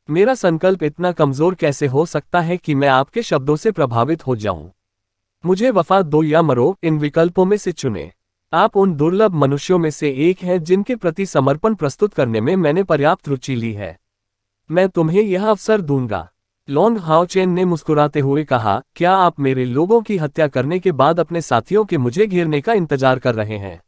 मेरा संकल्प इतना कमजोर कैसे हो सकता है कि मैं आपके शब्दों से प्रभावित हो जाऊं? मुझे वफा दो या मरो, इन विकल्पों में से चुने। आप उन दुर्लभ मनुष्यों में से एक हैं जिनके प्रति समर्पण प्रस्तुत करने में मैंने पर्याप्त रुचि ली है। मैं तुम्हें यह अवसर दूंगा। लॉन्ग हाओचेन ने मुस्कुराते हुए कहा। क्या आप मेरे लोगों की हत्या करने के बाद अपने साथियों के मुझे घेरने का इंतजार कर रहे हैं?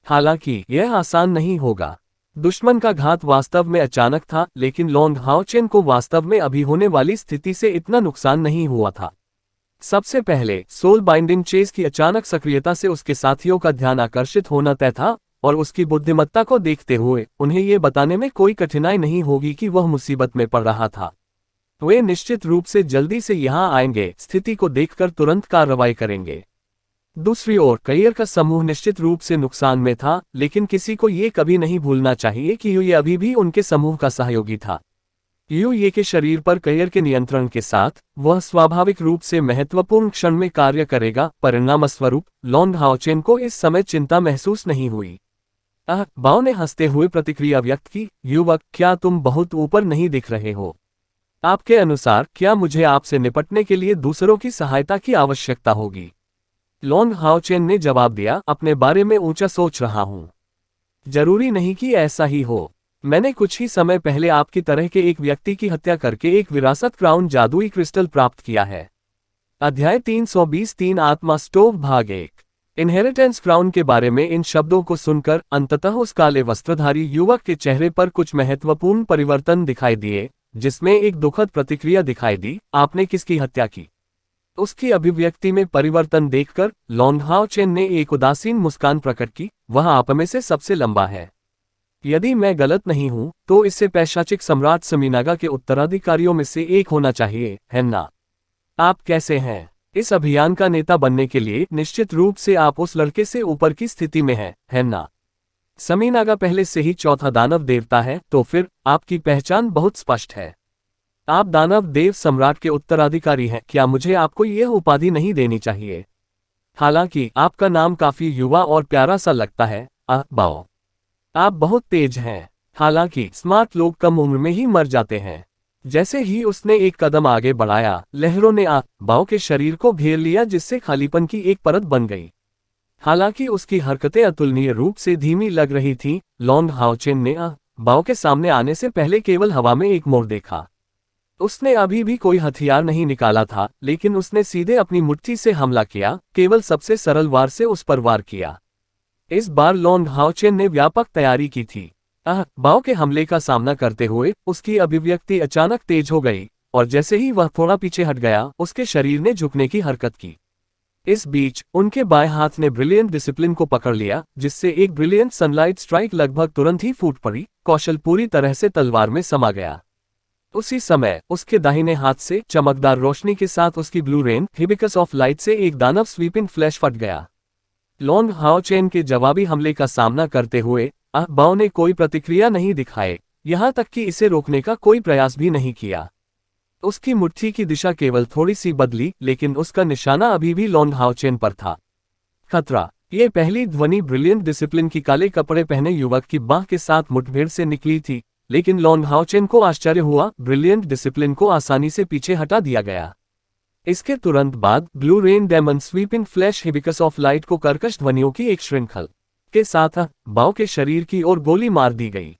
हालांकि यह आसान नहीं होगा। दुश्मन का घात वास्तव में अचानक था, लेकिन लॉन्ग हाओचेन को वास्तव में अभी होने वाली स्थिति से इतना नुकसान नहीं हुआ था। सबसे पहले सोल बाइंडिंग चेस की अचानक सक्रियता से उसके साथियों का ध्यान आकर्षित होना तय था, और उसकी बुद्धिमत्ता को देखते हुए उन्हें यह बताने में कोई कठिनाई नहीं होगी कि वह मुसीबत में पड़ रहा था। वे निश्चित रूप से जल्दी से यहां आएंगे, स्थिति को देखकर तुरंत कार्रवाई करेंगे। दूसरी ओर करियर का समूह निश्चित रूप से नुकसान में था, लेकिन किसी को ये कभी नहीं भूलना चाहिए कि ये अभी भी उनके समूह का सहयोगी था। ये के शरीर पर करियर के नियंत्रण के साथ वह स्वाभाविक रूप से महत्वपूर्ण क्षण में कार्य करेगा। परिणामस्वरूप लॉन्ग हाओचेन को इस समय चिंता महसूस नहीं हुई। बाओ ने हंसते हुए प्रतिक्रिया व्यक्त की। युवक, क्या तुम बहुत ऊपर नहीं दिख रहे हो? आपके अनुसार क्या मुझे आपसे निपटने के लिए दूसरों की सहायता की आवश्यकता होगी? लॉन्ग हाओचेन ने जवाब दिया। अपने बारे में ऊंचा सोच रहा हूं। जरूरी नहीं कि ऐसा ही हो। मैंने कुछ ही समय पहले आपकी तरह के एक व्यक्ति की हत्या करके एक विरासत क्राउन जादुई क्रिस्टल प्राप्त किया है। अध्याय 323 आत्मा स्टोव भाग 1। इनहेरिटेंस क्राउन के बारे में इन शब्दों को सुनकर अंततः उस काले वस्त्रधारी युवक के चेहरे पर कुछ महत्वपूर्ण परिवर्तन दिखाई दिए, जिसमें एक दुखद प्रतिक्रिया दिखाई दी। आपने किसकी हत्या की? उसकी अभिव्यक्ति में परिवर्तन देखकर लॉन्ग हाओचेन ने एक उदासीन मुस्कान प्रकट की। वह आप में से सबसे लंबा है। यदि मैं गलत नहीं हूं तो इससे पैशाचिक सम्राट समीनागा के उत्तराधिकारियों में से एक होना चाहिए, है ना? आप कैसे हैं? इस अभियान का नेता बनने के लिए निश्चित रूप से आप उस लड़के से ऊपर की स्थिति में हैं, है ना? समीनागा पहले से ही चौथा दानव देवता है, तो फिर आपकी पहचान बहुत स्पष्ट है। आप दानव देव सम्राट के उत्तराधिकारी हैं। क्या मुझे आपको यह उपाधि नहीं देनी चाहिए? हालांकि आपका नाम काफी युवा और प्यारा सा लगता है। बाओ, आप बहुत तेज हैं। हालांकि स्मार्ट लोग कम उम्र में ही मर जाते हैं। जैसे ही उसने एक कदम आगे बढ़ाया, लहरों ने बाओ के शरीर को घेर लिया, जिससे खालीपन की एक परत बन गई। हालांकि उसकी हरकतें अतुलनीय रूप से धीमी लग रही थीं, लॉन्ग हाओचेन ने बाओ के सामने आने से पहले केवल हवा में एक मोड़ देखा। उसने अभी भी कोई हथियार नहीं निकाला था, लेकिन उसने सीधे अपनी मुट्ठी से हमला किया, केवल सबसे सरल वार से उस पर वार किया। इस बार लॉन्ग हाओचेन ने व्यापक तैयारी की थी। बाओ के हमले का सामना करते हुए उसकी अभिव्यक्ति अचानक तेज हो गई, और जैसे ही वह थोड़ा पीछे हट गया, उसके शरीर ने झुकने की हरकत की। इस बीच उनके बाएं हाथ ने ब्रिलियंट डिसिप्लिन को पकड़ लिया, जिससे एक ब्रिलियंट सनलाइट स्ट्राइक लगभग तुरंत ही फूट पड़ी। कौशल पूरी तरह से तलवार में समा गया। उसी समय उसके दाहिने हाथ से चमकदार रोशनी के साथ उसकी blue rain hibiscus of light से एक दानव स्वीपिंग फ्लैश फट गया। लॉन्ग हाओ चेन के जवाबी हमले का सामना करते हुए बाओ ने कोई प्रतिक्रिया नहीं दिखाए, यहां तक कि इसे रोकने का कोई प्रयास भी नहीं किया। उसकी मुट्ठी की दिशा केवल थोड़ी सी बदली, लेकिन उसका निशाना अभी भी लॉन्ग हाओ चेन पर था। खतरा। ये पहली ध्वनि ब्रिलियंट डिसिप्लिन की काले कपड़े पहने युवक की बाह के साथ मुठभेड़ से निकली थी, लेकिन लॉन्ग हाओ चेन को आश्चर्य हुआ, ब्रिलियंट डिसिप्लिन को आसानी से पीछे हटा दिया गया। इसके तुरंत बाद blue rain demon sweeping flash hibiscus of light को कर्कश ध्वनियों की एक श्रृंखला के साथ बाओ के शरीर की ओर गोली मार दी गई।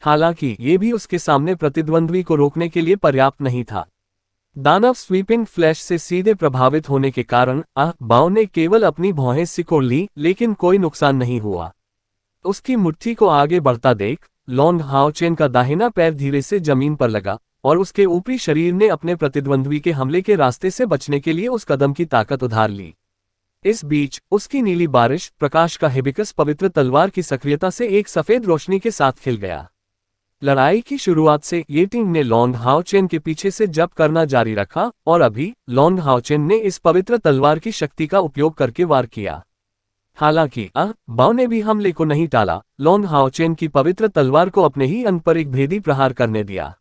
हालांकि ये भी उसके सामने प्रतिद्वंद्वी को रोकने के लिए पर्याप्त नहीं था। दानव स्वीपिंग फ्लैश से सीधे प्रभावित होने के कारण बाओ ने केवल अपनी भौहें सिकोड़ ली, लेकिन कोई नुकसान नहीं हुआ। उसकी मुट्ठी को आगे बढ़ता देख लॉन्ग हाओ चेन का दाहिना पैर धीरे से जमीन पर लगा और उसके ऊपरी शरीर ने अपने प्रतिद्वंद्वी के हमले के रास्ते से बचने के लिए उस कदम की ताकत उधार ली। इस बीच उसकी नीली बारिश प्रकाश का हिबिकस पवित्र तलवार की सक्रियता से एक सफेद रोशनी के साथ खिल गया। लड़ाई की शुरुआत से ये टीम ने लॉन्ग हाओ चेन के पीछे से जप करना जारी रखा और अभी लॉन्ग हाओ चेन ने इस पवित्र तलवार की शक्ति का उपयोग करके वार किया। हालांकि बाओ ने भी हमले को नहीं टाला, लॉन्ग हाओ चेन की पवित्र तलवार को अपने ही अंत पर एक भेदी प्रहार करने दिया।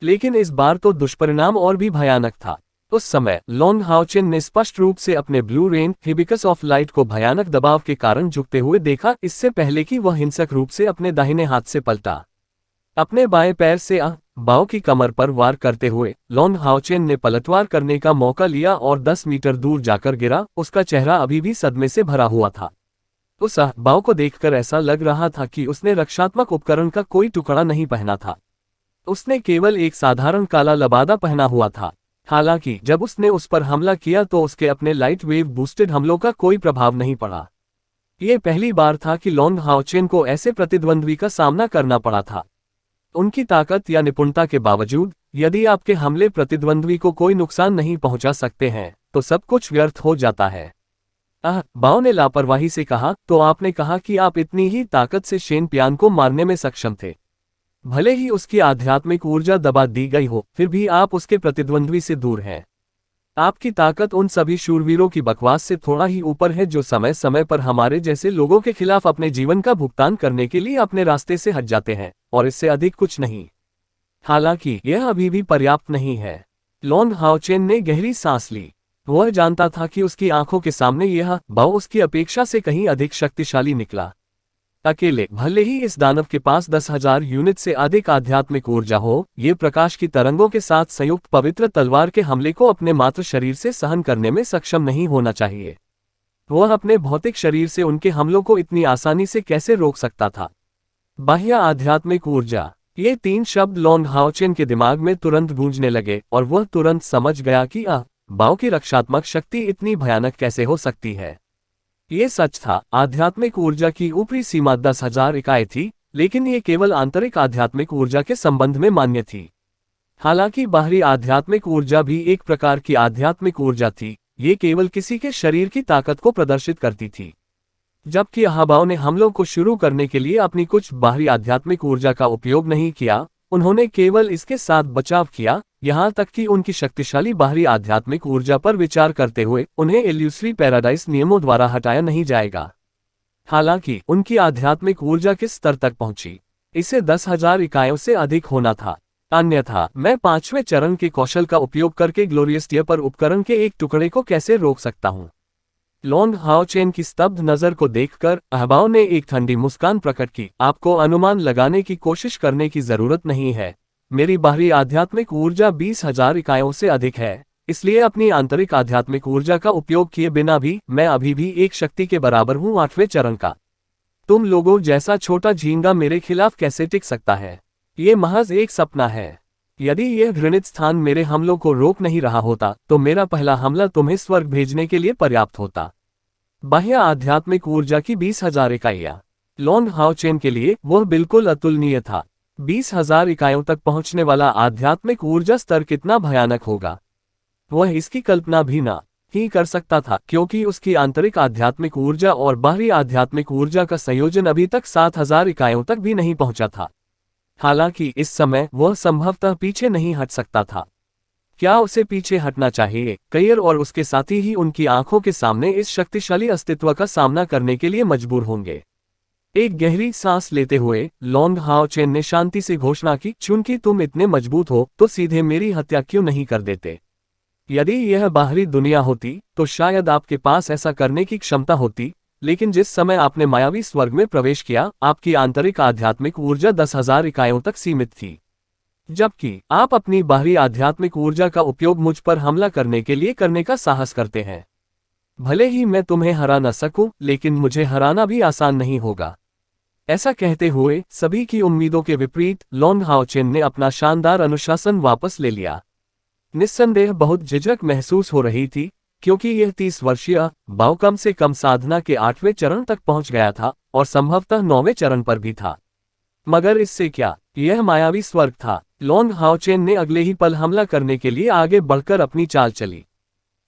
लेकिन इस बार तो दुष्परिणाम और भी भयानक था। उस समय लॉन्ग हाओ चेन ने स्पष्ट रूप से अपने blue rain hibiscus of light को भयानक दबाव के कारण झुकते हुए देखा, इससे पहले कि वह हिंसक रूप से अपने दाहिने हाथ से पलटा। अपने बाएं पैर से बाओ की कमर पर वार करते हुए लॉन्ग हाओ चेन ने पलटवार करने का मौका लिया और 10 मीटर दूर जाकर गिरा। उसका चेहरा अभी भी सदमे से भरा हुआ था। उस बाओ को देखकर ऐसा लग रहा था कि उसने रक्षात्मक उपकरण का कोई टुकड़ा नहीं पहना था। उसने केवल एक साधारण काला लबादा पहना हुआ था। हालांकि जब उसने उस पर हमला किया तो उसके अपने लाइट वेव बूस्टेड हमलों का कोई प्रभाव नहीं पड़ा। यह पहली बार था कि लॉन्ग हाओ चेन को ऐसे प्रतिद्वंद्वी का सामना करना पड़ा था। उनकी ताकत या निपुणता के बावजूद यदि आपके हमले प्रतिद्वंद्वी को कोई नुकसान नहीं पहुंचा सकते हैं तो सब कुछ व्यर्थ हो जाता है। बाओ ने लापरवाही से कहा, तो आपने कहा कि आप इतनी ही ताकत से शेन पियान को मारने में सक्षम थे। भले ही उसकी आध्यात्मिक ऊर्जा दबा दी गई हो, फिर भी आप उसके प्रतिद्वंद्वी से दूर हैं। आपकी ताकत उन सभी शूरवीरों की बकवास से थोड़ा ही ऊपर है जो समय समय पर हमारे जैसे लोगों के खिलाफ अपने जीवन का भुगतान करने के लिए अपने रास्ते से हट जाते हैं, और इससे अधिक कुछ नहीं। हालांकि यह अभी भी पर्याप्त नहीं है। लॉन्ग हाओ चेन ने गहरी सांस ली। वह जानता था कि उसकी आंखों के सामने यह बाओ उसकी अपेक्षा से कहीं अधिक शक्तिशाली निकला। अकेले भले ही इस दानव के पास 10,000 यूनिट से अधिक आध्यात्मिक ऊर्जा हो, ये प्रकाश की तरंगों के साथ संयुक्त पवित्र तलवार के हमले को अपने मात्र शरीर से सहन करने में सक्षम नहीं होना चाहिए। वह अपने भौतिक शरीर से उनके हमलों को इतनी आसानी से कैसे रोक सकता था? बाह्य आध्यात्मिक ऊर्जा, ये 3 शब्द लॉन्ग हाओ चेन के दिमाग में तुरंत गूंजने लगे और वह तुरंत समझ गया कि बाओ की रक्षात्मक शक्ति इतनी भयानक कैसे हो सकती है। ये सच था, आध्यात्मिक ऊर्जा की ऊपरी सीमा 10,000 इकाई थी, लेकिन ये केवल आंतरिक आध्यात्मिक ऊर्जा के संबंध में मान्य थी। हालांकि बाहरी आध्यात्मिक ऊर्जा भी एक प्रकार की आध्यात्मिक ऊर्जा थी, ये केवल किसी के शरीर की ताकत को प्रदर्शित करती थी। जबकि बाओ ने हमलों को शुरू करने के लिए अपनी कुछ बाहरी आध्यात्मिक ऊर्जा का उपयोग नहीं किया, उन्होंने केवल इसके साथ बचाव किया, यहां तक कि उनकी शक्तिशाली बाहरी आध्यात्मिक ऊर्जा पर विचार करते हुए उन्हें इल्यूसरी पैराडाइज नियमों द्वारा हटाया नहीं जाएगा। हालांकि उनकी आध्यात्मिक ऊर्जा किस स्तर तक पहुंची, इसे 10,000 इकाइयों से अधिक होना था। अन्यथा मैं 5वें चरण के कौशल का उपयोग करके ग्लोरियस टीयर पर उपकरण के एक टुकड़े को कैसे रोक सकता हूं? लॉन्ग हाओ चेन की स्तब्ध नजर को देखकर बाओ ने एक ठंडी मुस्कान प्रकट की। आपको अनुमान लगाने की कोशिश करने की जरूरत नहीं है। मेरी बाहरी आध्यात्मिक ऊर्जा 20,000 इकाइयों से अधिक है, इसलिए अपनी आंतरिक आध्यात्मिक ऊर्जा का उपयोग किए बिना भी मैं अभी भी एक शक्ति के बराबर हूं 8वें चरण का। तुम लोगों जैसा छोटा झींगा मेरे खिलाफ कैसे टिक सकता है? ये महज एक सपना है। यदि यह घृणित स्थान मेरे हमलों को रोक नहीं रहा होता तो मेरा पहला हमला तुम्हें स्वर्ग भेजने के लिए पर्याप्त होता। बाह्य आध्यात्मिक ऊर्जा की 20,000 इकाइयां लॉन्ग हाओ चेन के लिए वह बिल्कुल अतुलनीय था। 20,000 इकाइयों तक पहुंचने वाला आध्यात्मिक ऊर्जा स्तर कितना भयानक होगा, वह इसकी कल्पना भी न ही कर सकता था, क्योंकि उसकी आंतरिक आध्यात्मिक ऊर्जा और बाहरी आध्यात्मिक ऊर्जा का संयोजन अभी तक 7000 इकाइयों तक भी नहीं पहुंचा था। हालांकि इस समय वह संभवतः पीछे नहीं हट सकता था। क्या उसे पीछे हटना चाहिए? कयिर और उसके साथी ही उनकी आंखों के सामने इस शक्तिशाली अस्तित्व का सामना करने के लिए मजबूर होंगे। एक गहरी सांस लेते हुए लॉन्ग हाओ चेन ने शांति से घोषणा की, चूंकि तुम इतने मजबूत हो तो सीधे मेरी हत्या क्यों नहीं कर देते? यदि यह बाहरी दुनिया होती तो शायद आपके पास ऐसा करने की क्षमता होती, लेकिन जिस समय आपने मायावी स्वर्ग में प्रवेश किया, आपकी आंतरिक आध्यात्मिक ऊर्जा 10,000 इकाइयों तक सीमित थी, जबकि आप अपनी बाहरी आध्यात्मिक ऊर्जा का उपयोग मुझ पर हमला करने के लिए करने का साहस करते हैं। भले ही मैं तुम्हें हरा न सकूं, लेकिन मुझे हराना भी आसान नहीं होगा। ऐसा कहते हुए सभी की उम्मीदों के विपरीत लॉन्ग हाओ चेन ने अपना शानदार अनुशासन वापस ले लिया। निस्संदेह बहुत झिझक महसूस हो रही थी, क्योंकि यह 30 वर्षीय बाओ कम से कम साधना के 8वें चरण तक पहुंच गया था और संभवतः 9वें चरण पर भी था। मगर इससे क्या? यह मायावी स्वर्ग था। लॉन्ग हाओ चेन ने अगले ही पल हमला करने के लिए आगे बढ़कर अपनी चाल चली।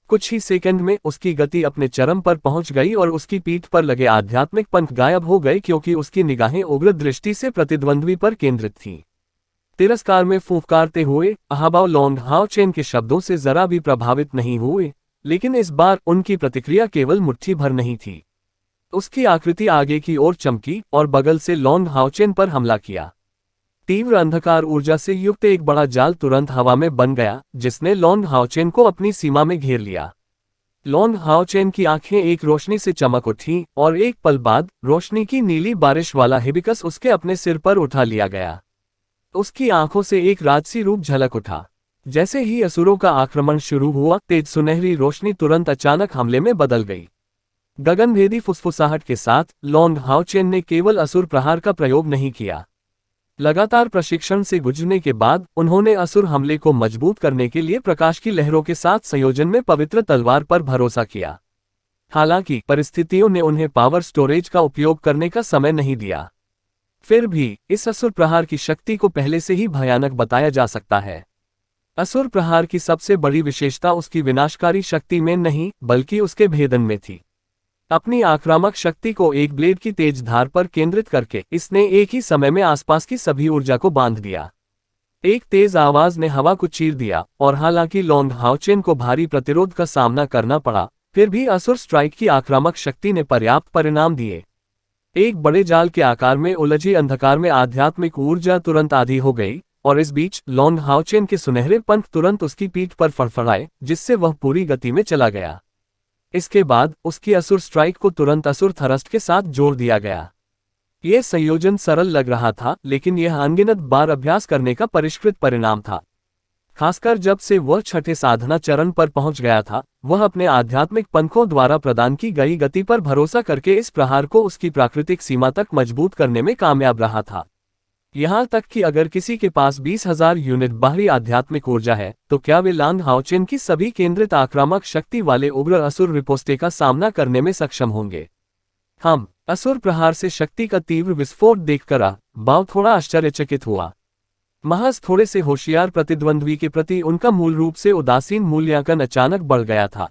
कुछ ही सेकंड में उसकी गति अपने चरम पर पहुंच गई और उसकी पीठ पर लगे आध्यात्मिक पंख गायब हो गए, क्योंकि उसकी निगाहें उग्र दृष्टि से प्रतिद्वंद्वी पर केंद्रित थीं। तिरस्कार में फूंफकारते हुए अहाबाओ लॉन्ग हाओ चेन के शब्दों से जरा भी प्रभावित नहीं हुए, लेकिन इस बार उनकी प्रतिक्रिया केवल मुट्ठी भर नहीं थी। उसकी आकृति आगे की ओर चमकी और बगल से लॉन्ग हाओ चेन पर हमला किया। तीव्र अंधकार ऊर्जा से युक्त एक बड़ा जाल तुरंत हवा में बन गया, जिसने लॉन्ग हाओ चेन को अपनी सीमा में घेर लिया। लॉन्ग हाओ चेन की आंखें एक रोशनी से चमक उठीं और एक पल बाद रोशनी की नीली बारिश वाला हिबिकस उसके अपने सिर पर उठा लिया गया। उसकी आंखों से एक राजसी रूप झलक उठा। जैसे ही असुरों का आक्रमण शुरू हुआ, तेज सुनहरी रोशनी तुरंत अचानक हमले में बदल गई। गगनभेदी फुसफुसाहट के साथ लॉन्ग हाओ चेन ने केवल असुर प्रहार का प्रयोग नहीं किया। लगातार प्रशिक्षण से गुजरने के बाद उन्होंने असुर हमले को मजबूत करने के लिए प्रकाश की लहरों के साथ संयोजन में पवित्र तलवार पर भरोसा किया। हालांकि परिस्थितियों ने उन्हें पावर स्टोरेज का उपयोग करने का समय नहीं दिया। फिर भी इस असुर प्रहार की शक्ति को पहले से ही भयानक बताया जा सकता है। असुर प्रहार की सबसे बड़ी विशेषता उसकी विनाशकारी शक्ति में नहीं, बल्कि उसके भेदन में थी। अपनी आक्रामक शक्ति को एक ब्लेड की तेज धार पर केंद्रित करके इसने एक ही समय में आसपास की सभी ऊर्जा को बांध दिया। एक तेज आवाज ने हवा को चीर दिया और हालांकि लॉन्ग हाओ चेन को भारी प्रतिरोध का सामना करना पड़ा, फिर भी असुर स्ट्राइक की आक्रामक शक्ति ने पर्याप्त परिणाम दिए। एक बड़े जाल के आकार में उलझी अंधकार में आध्यात्मिक ऊर्जा तुरंत आधी हो गई और इस बीच लॉन्ग हाओ चेन के सुनहरे पंख तुरंत उसकी पीठ पर फड़फड़ाए, जिससे वह पूरी गति में चला गया। इसके बाद उसकी असुर स्ट्राइक को तुरंत असुर थरस्ट के साथ जोड़ दिया गया। यह संयोजन सरल लग रहा था, लेकिन यह अनगिनत बार अभ्यास करने का परिष्कृत परिणाम था। खासकर जब से वह छठे साधना चरण पर पहुंच गया था, वह अपने आध्यात्मिक पंखों द्वारा प्रदान की गई गति पर भरोसा करके इस प्रहार को उसकी प्राकृतिक सीमा तक मजबूत करने में कामयाब रहा था। यहाँ तक कि अगर किसी के पास 20,000 यूनिट बाहरी आध्यात्मिक ऊर्जा है, तो क्या वे लॉन्ग हाओ चेन की सभी केंद्रित आक्रामक शक्ति वाले उग्र असुर रिपोस्टे का सामना करने में सक्षम होंगे? हम असुर प्रहार से शक्ति का तीव्र विस्फोट देखकर बाओ थोड़ा आश्चर्यचकित हुआ। महज थोड़े से होशियार प्रतिद्वंद्वी के प्रति उनका मूल रूप से उदासीन मूल्यांकन अचानक बढ़ गया था।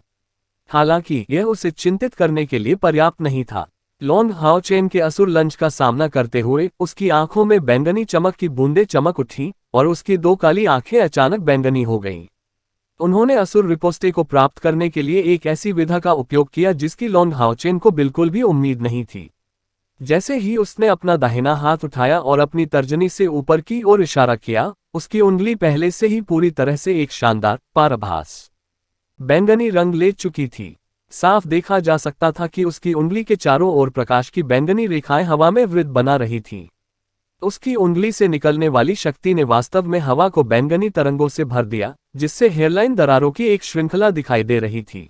हालांकि यह उसे चिंतित करने के लिए पर्याप्त नहीं था। लॉन्ग हाओ चेन के असुर लंच का सामना करते हुए उसकी आंखों में बैंगनी चमक की बूंदें चमक उठीं और उसकी दो काली आंखें अचानक बैंगनी हो गईं। उन्होंने असुर रिपोस्टे को प्राप्त करने के लिए एक ऐसी विधा का उपयोग किया जिसकी लॉन्ग हाओ चेन को बिल्कुल भी उम्मीद नहीं थी। जैसे ही उसने अपना दाहिना हाथ उठाया और अपनी तर्जनी से ऊपर की ओर इशारा किया, उसकी उंगली पहले से ही पूरी तरह से एक शानदार पारभास बैंगनी रंग ले चुकी थी। साफ देखा जा सकता था कि उसकी उंगली के चारों ओर प्रकाश की बैंगनी रेखाएं हवा में वृत्त बना रही थीं। उसकी उंगली से निकलने वाली शक्ति ने वास्तव में हवा को बैंगनी तरंगों से भर दिया, जिससे हेयरलाइन दरारों की एक श्रृंखला दिखाई दे रही थी।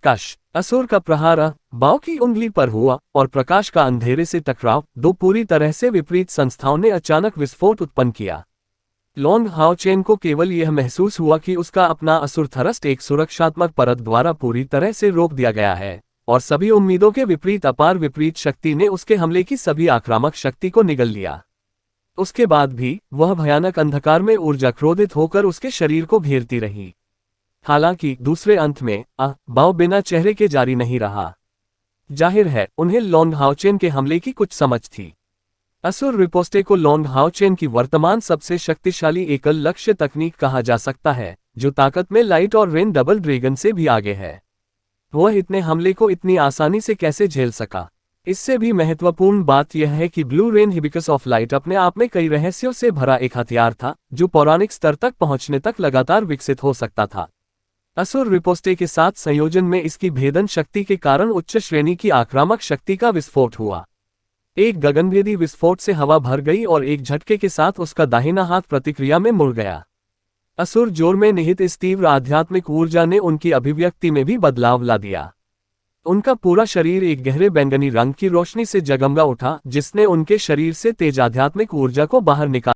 कश असुर का प्रहार बाओ की उंगली पर हुआ और प्रकाश का अंधेरे से टकराव, दो पूरी तरह से विपरीत संस्थाओं ने अचानक विस्फोट उत्पन्न किया। लॉन्ग हाओ चेन को केवल यह महसूस हुआ कि उसका अपना असुर थरस्ट एक सुरक्षात्मक परत द्वारा पूरी तरह से रोक दिया गया है, और सभी उम्मीदों के विपरीत अपार विपरीत शक्ति ने उसके हमले की सभी आक्रामक शक्ति को निगल लिया। उसके बाद भी वह भयानक अंधकार में ऊर्जा क्रोधित होकर उसके शरीर को घेरती रही। हालांकि दूसरे अंत में भाव बिना चेहरे के जारी नहीं रहा। जाहिर है उन्हें लॉन्ग हाओचेन के हमले की कुछ समझ थी। असुर रिपोस्टे को लॉन्ग हाओचेन की वर्तमान सबसे शक्तिशाली एकल लक्ष्य तकनीक कहा जा सकता है, जो ताकत में लाइट और रेन डबल ड्रैगन से भी आगे है। वह इतने हमले को इतनी आसानी से कैसे झेल सका? इससे भी महत्वपूर्ण बात यह है कि blue rain hibiscus of light अपने आप में कई रहस्यों से भरा एक हथियार था, जो पौराणिक स्तर तक पहुंचने तक लगातार विकसित हो सकता था। असुर रिपोस्टे के साथ संयोजन में इसकी भेदन शक्ति के कारण उच्च श्रेणी की आक्रामक शक्ति का विस्फोट हुआ। एक गगनभेदी विस्फोट से हवा भर गई और एक झटके के साथ उसका दाहिना हाथ प्रतिक्रिया में मुड़ गया। असुर जोर में निहित इस तीव्र आध्यात्मिक ऊर्जा ने उनकी अभिव्यक्ति में भी बदलाव ला दिया। उनका पूरा शरीर एक गहरे बैंगनी रंग की रोशनी से जगमगा उठा, जिसने उनके शरीर से तेज आध्यात्मिक ऊर्जा को बाहर निकाला।